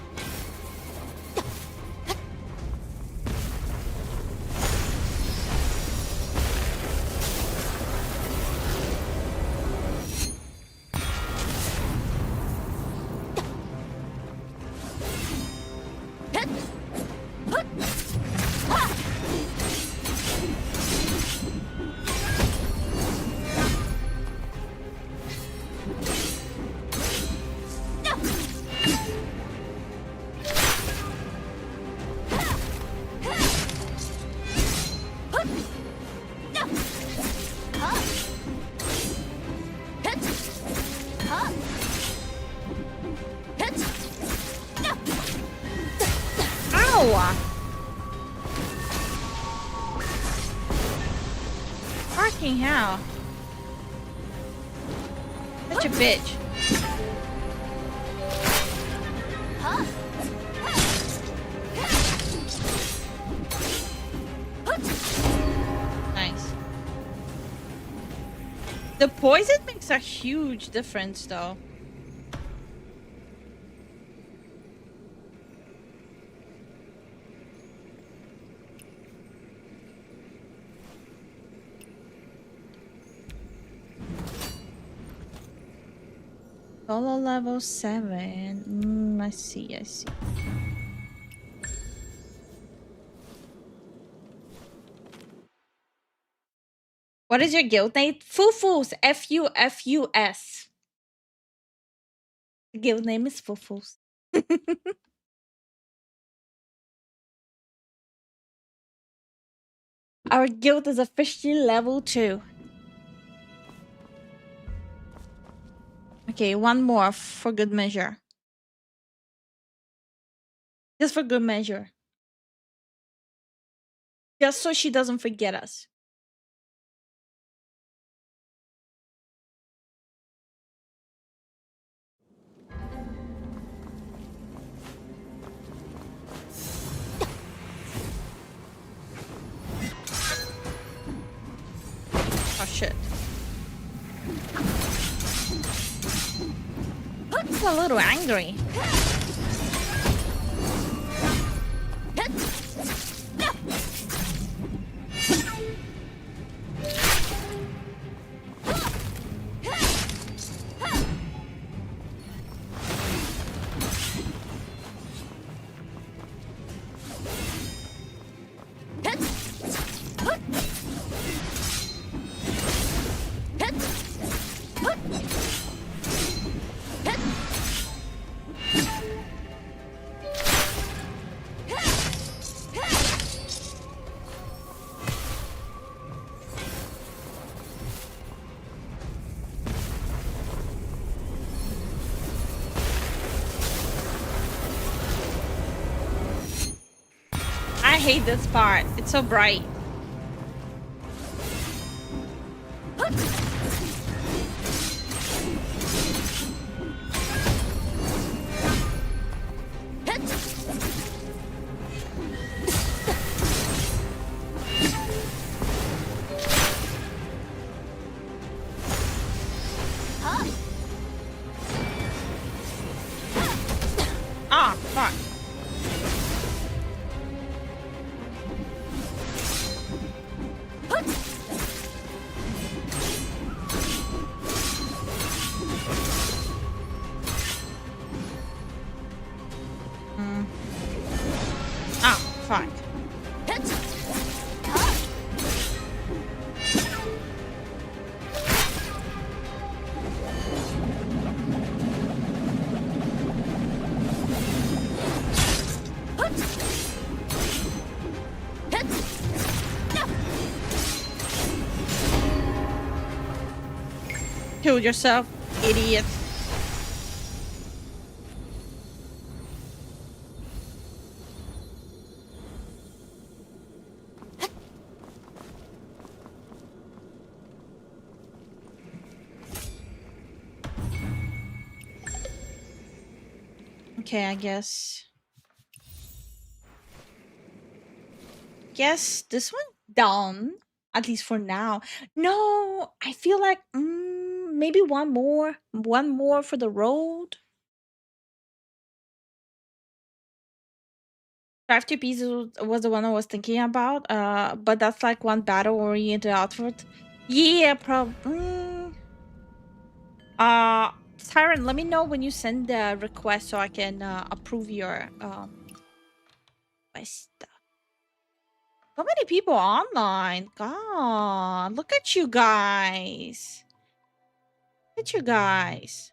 Fucking hell. Such a bitch. Nice. The poison makes a huge difference though. Solo level 7. I see, I see. What is your guild name? Fufus. F-U-F-U-S. The guild name is Fufus. Our guild is officially level 2. Okay, one more for good measure. Just for good measure. Just so she doesn't forget us. Oh shit. He's a little angry. I hate this part. It's so bright. Ah, fuck. Kill yourself, idiot. Okay, I guess this one done, at least for now. No, I feel like maybe one more for the road. Drive to Pieces was the one I was thinking about, but that's like one battle oriented outfit. Yeah, probably. Siren, let me know when you send the request so I can approve your request. So many people online. God, look at you guys. Look at you guys.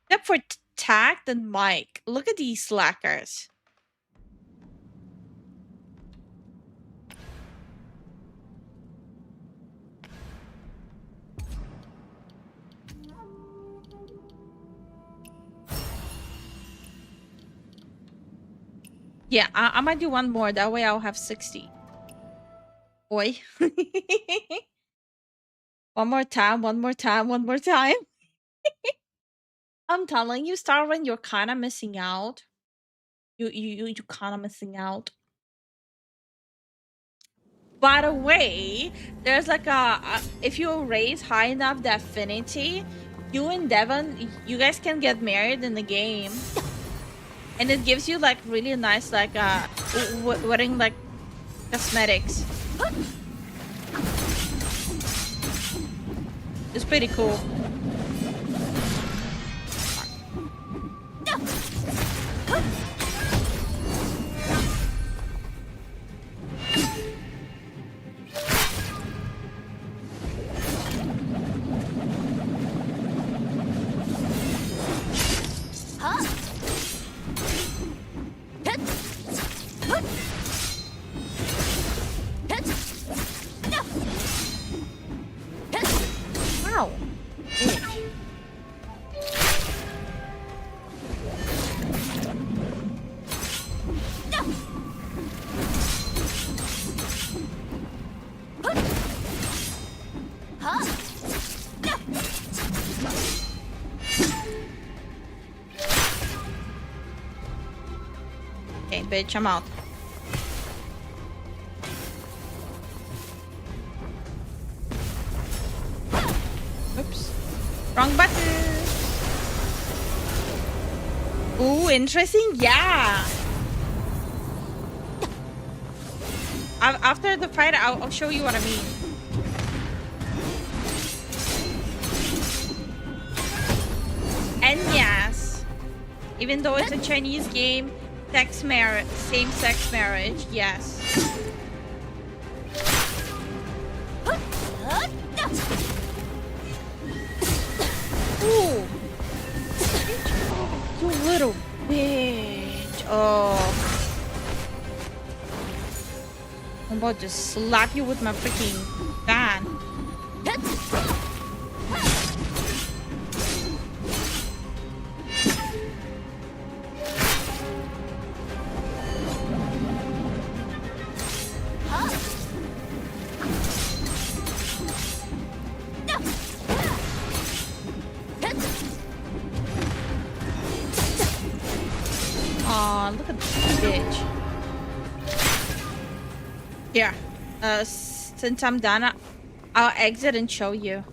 Except for Tact and Mike. Look at these slackers. Yeah, I might do one more. That way I'll have 60. Boy. One more time, one more time, one more time. I'm telling you, Starvin, you're kind of missing out. You kind of missing out. By the way, there's like if you raise high enough the affinity, you and Devon, you guys can get married in the game. And it gives you like really nice like wedding like cosmetics. It's pretty cool. Wow. Okay, bitch, I'm out. Oops. Wrong button. Ooh, interesting. Yeah. After the fight, I'll show you what I mean. And yes, even though it's a Chinese game, same-sex marriage, yes. Ooh. You little bitch. Oh. I'm about to slap you with my freaking fan. Aw, look at this bitch. Here, since I'm done, I'll exit and show you.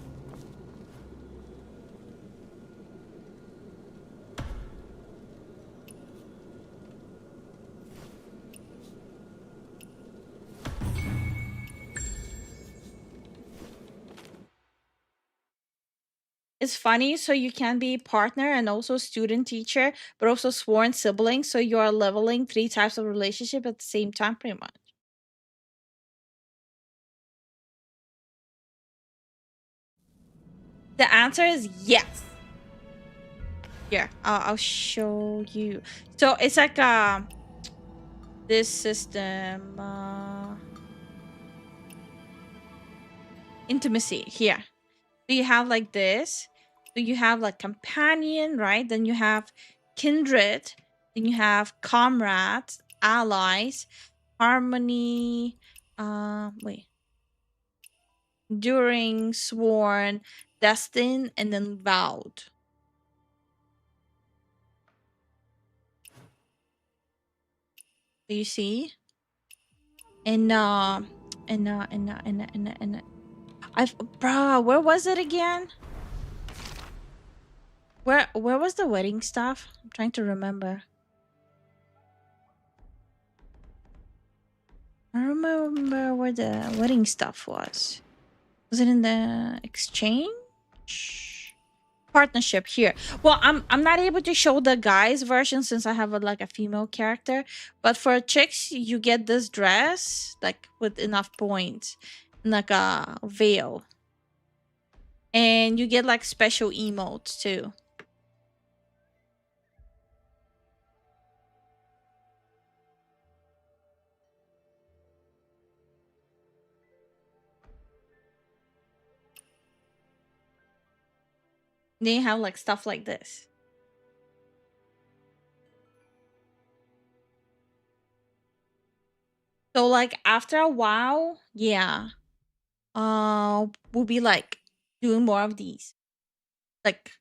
It's funny, so you can be partner and also student teacher, but also sworn sibling, so you are leveling 3 types of relationship at the same time, pretty much. The answer is yes. Here, I'll show you. So it's like this system. intimacy here. So you have like this. So you have like companion, right? Then you have kindred. Then you have comrades, allies, harmony. Wait. During, sworn, destined, and then vowed. Do you see? And I've, bruh, where was it again? Where was the wedding stuff? I'm trying to remember. I don't remember where the wedding stuff was. Was it in the exchange? Partnership here. Well, I'm not able to show the guys version since I have like a female character, but for chicks you get this dress like with enough points and like a veil, and you get like special emotes too. Then you have like stuff like this. So like after a while, yeah, we'll be like doing more of these, like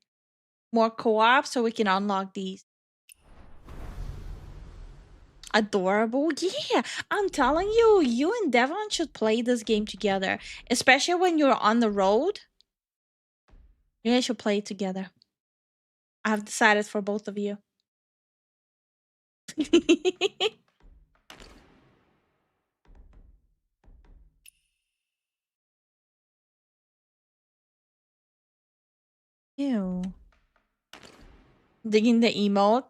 more co-op, so we can unlock these. Adorable, yeah. I'm telling you, you and Devon should play this game together, especially when you're on the road. You guys should play it together. I have decided for both of you. Ew. Digging the emote.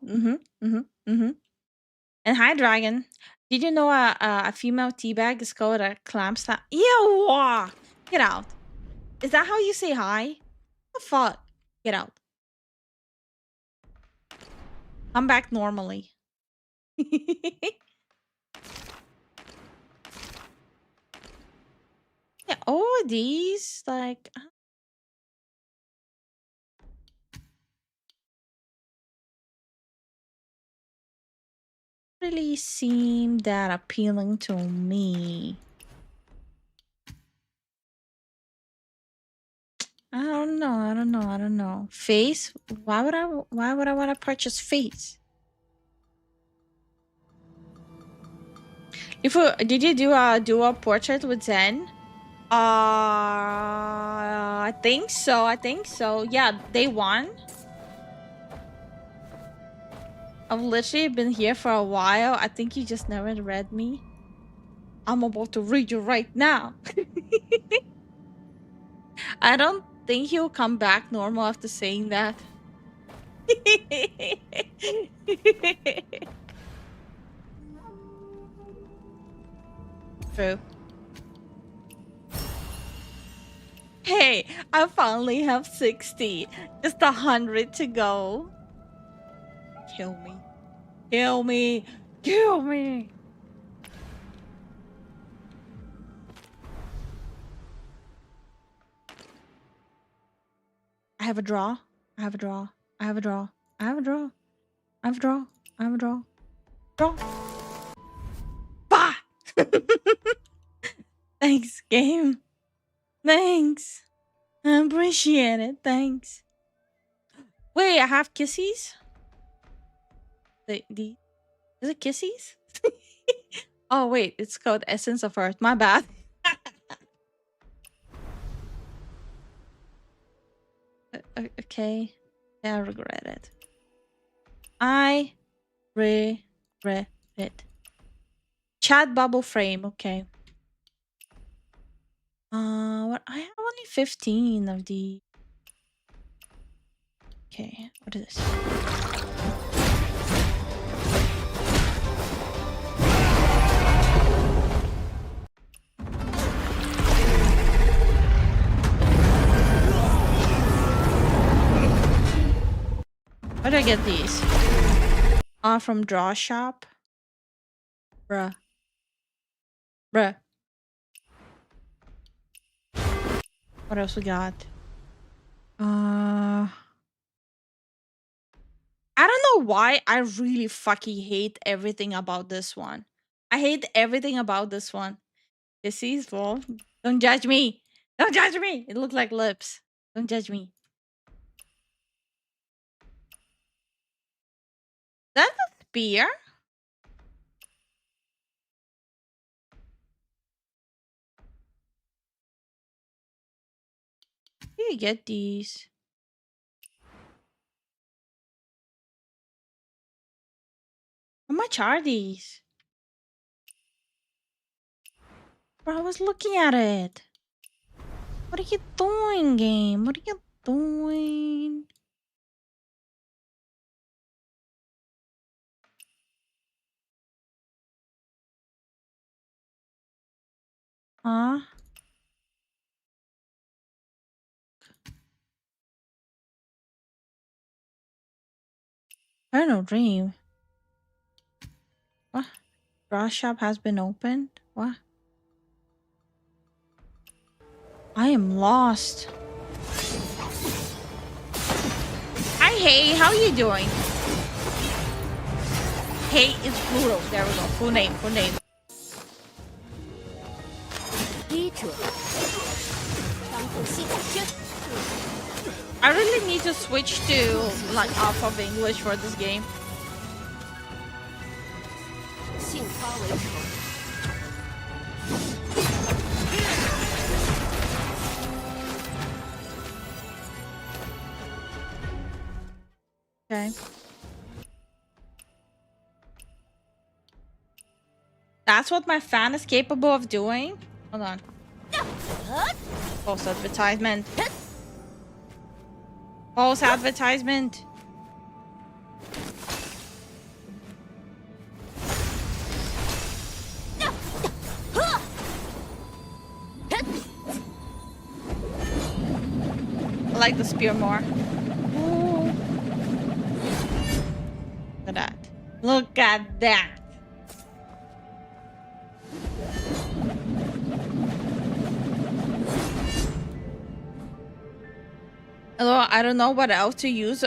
And hi, Dragon. Did you know a female teabag is called a clam snap? Ew! Get out. Is that how you say hi? What the fuck? Get out. I'm back normally. Yeah, all these, like... really seem that appealing to me. I don't know. Face? Why would I want to purchase face? Did you do a portrait with Zen? I think so. Yeah, day one. I've literally been here for a while. I think you just never read me. I'm about to read you right now. I don't think he'll come back normal after saying that. True. Hey, I finally have 60. Just 100 to go. Kill me. Kill me. Kill me. I have a draw. I have a draw. I have a draw. I have a draw. I have a draw. I have a draw. Draw. Bah! Thanks, game. Thanks. I appreciate it. Thanks. Wait, I have kissies? Is it kissies? Oh, wait. It's called Essence of Earth. My bad. Okay. Yeah, I regret it. I regret it. Chat bubble frame. Okay. What? I have only 15 of the. Okay. What is this? Where do I get these? From Draw Shop. Bruh. What else we got? I don't know why I really fucking hate everything about this one. I hate everything about this one. Deceitful. Don't judge me. Don't judge me. It looks like lips. Don't judge me. That's a spear. Where do you get these? How much are these? Bro, I was looking at it. What are you doing, game? What are you doing? Huh? I don't know, dream. What? Bra shop has been opened? What? I am lost. Hi, hey, how are you doing? Hey, it's Pluto. There we go. Full name, full name. I really need to switch to like half of English for this game. Okay. That's what my fan is capable of doing? Hold on. False advertisement. False advertisement. I like the spear more. Ooh. Look at that. Look at that. Hello, I don't know what else to use,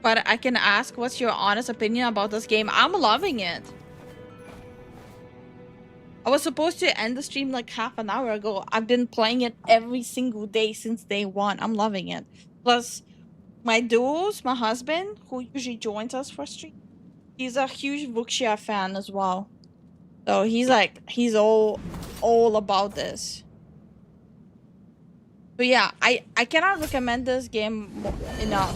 but I can ask what's your honest opinion about this game. I'm loving it. I was supposed to end the stream like half an hour ago. I've been playing it every single day since day one. I'm loving it. Plus, my duos, my husband, who usually joins us for stream, he's a huge Wuxia fan as well. So he's all about this. But yeah, I cannot recommend this game enough.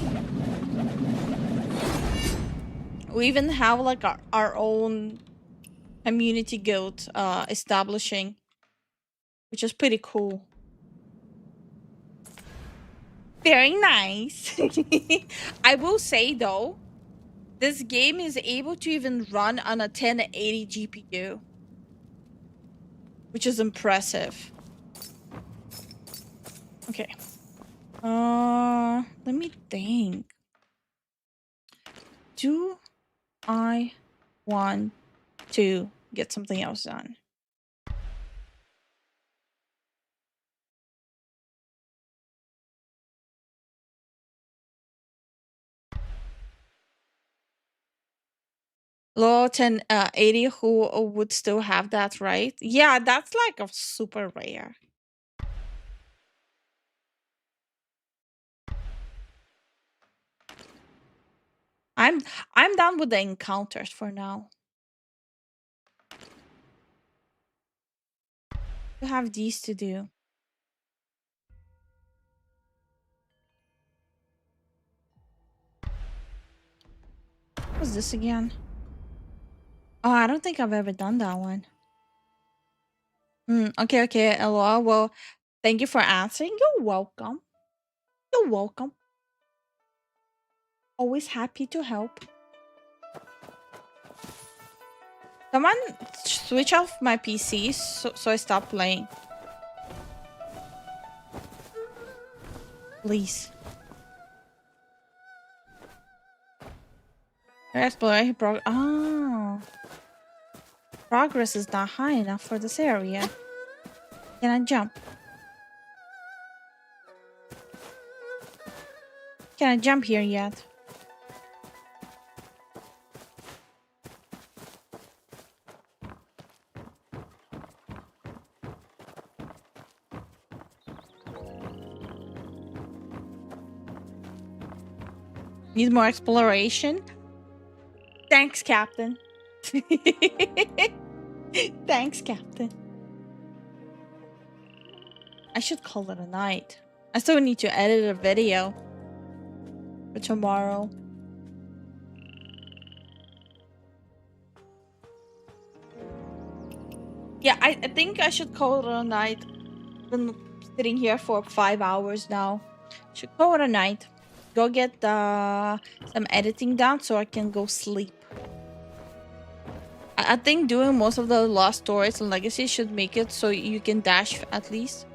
We even have like our own community guild establishing, which is pretty cool. Very nice. I will say though, this game is able to even run on a 1080 GPU, which is impressive. Okay. Let me think. Do I want to get something else done? Low 1080 who would still have that, right? Yeah, that's like a super rare. I'm done with the encounters for now. You have these to do. What's this again? Oh, I don't think I've ever done that one. Okay, Eloa. Well, thank you for answering. You're welcome. You're welcome. Always happy to help. Someone switch off my PC so I stop playing. Please. Exploration progress is not high enough for this area. Can I jump? Can I jump here yet? Need more exploration? Thanks, Captain. Thanks, Captain. I should call it a night. I still need to edit a video for tomorrow. Yeah, I think I should call it a night. Been sitting here for 5 hours now. Should call it a night. Go get some editing done so I can go sleep. I think doing most of the Lost Stories and Legacy should make it so you can dash at least.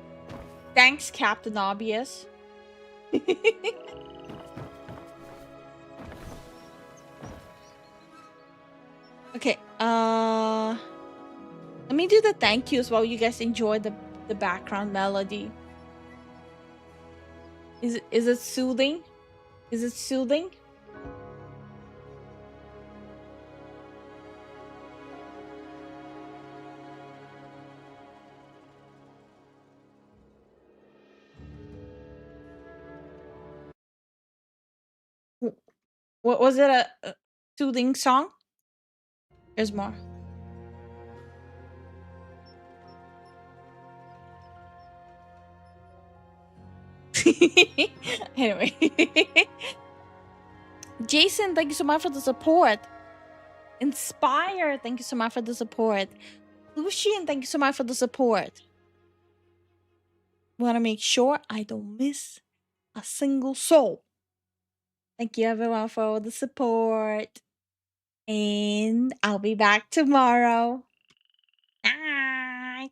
Thanks, Captain Obvious. Okay, let me do the thank yous while you guys enjoy the background melody. Is it soothing? Is it soothing? What was it? A soothing song? There's more. Anyway. Jason, thank you so much for the support. Inspire, thank you so much for the support. Lucian, thank you so much for the support. Want to make sure I don't miss a single soul. Thank you everyone for all the support. And I'll be back tomorrow. Bye.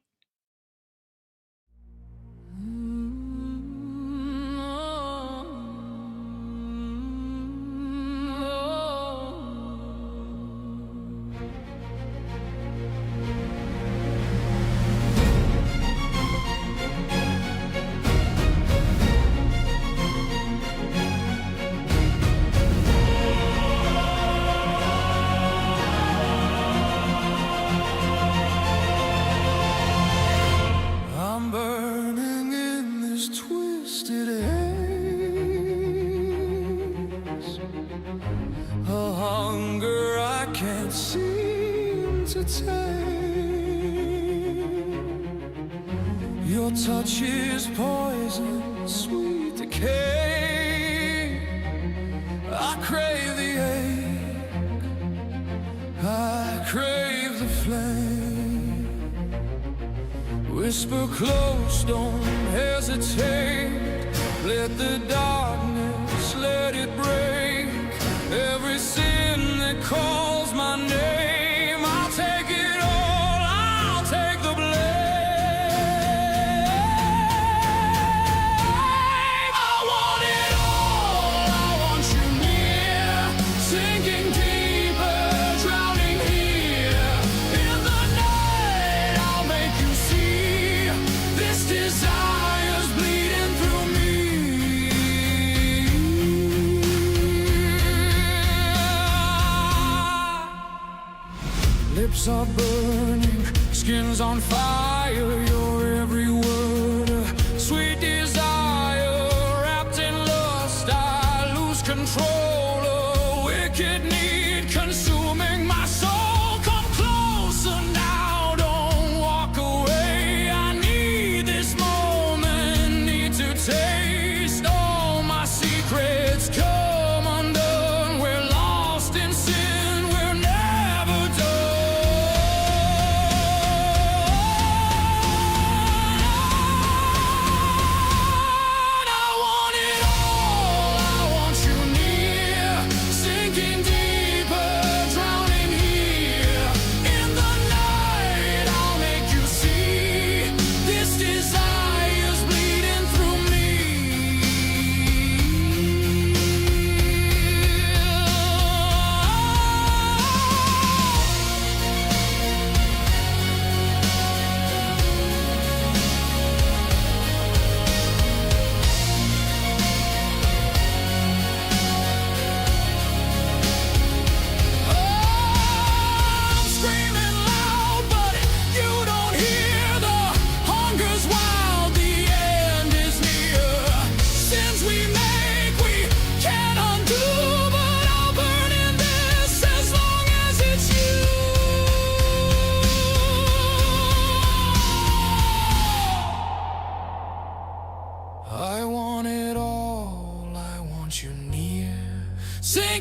I'm burning in this twisted haze, a hunger I can't seem to tame. Your touch is poison, sweet decay. I crave the ache, I crave the flame. Whisper close, don't hesitate. Let the darkness, let it break. Every sin that calls my name, I'll take it all, I'll take the blame. I want it all, I want you near. Sinking deeper, drowning here. In the night, I'll make you see. This desire's bleeding through me. Lips are burning, skin's on fire. Your every word, a sweet desire. Wrapped in lust, I lose control. A wicked need consuming my soul. Come closer now, don't walk away. I need this moment, need to taste all my secrets. Come undone, we're lost in sin, we're never done.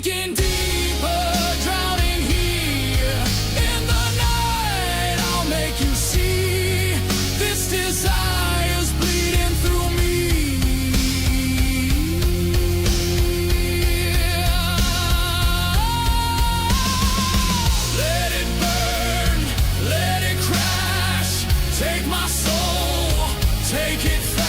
sinking deeper, drowning here. In the night, I'll make you see this desire's bleeding through me. Let it burn, let it crash. Take my soul, take it fast.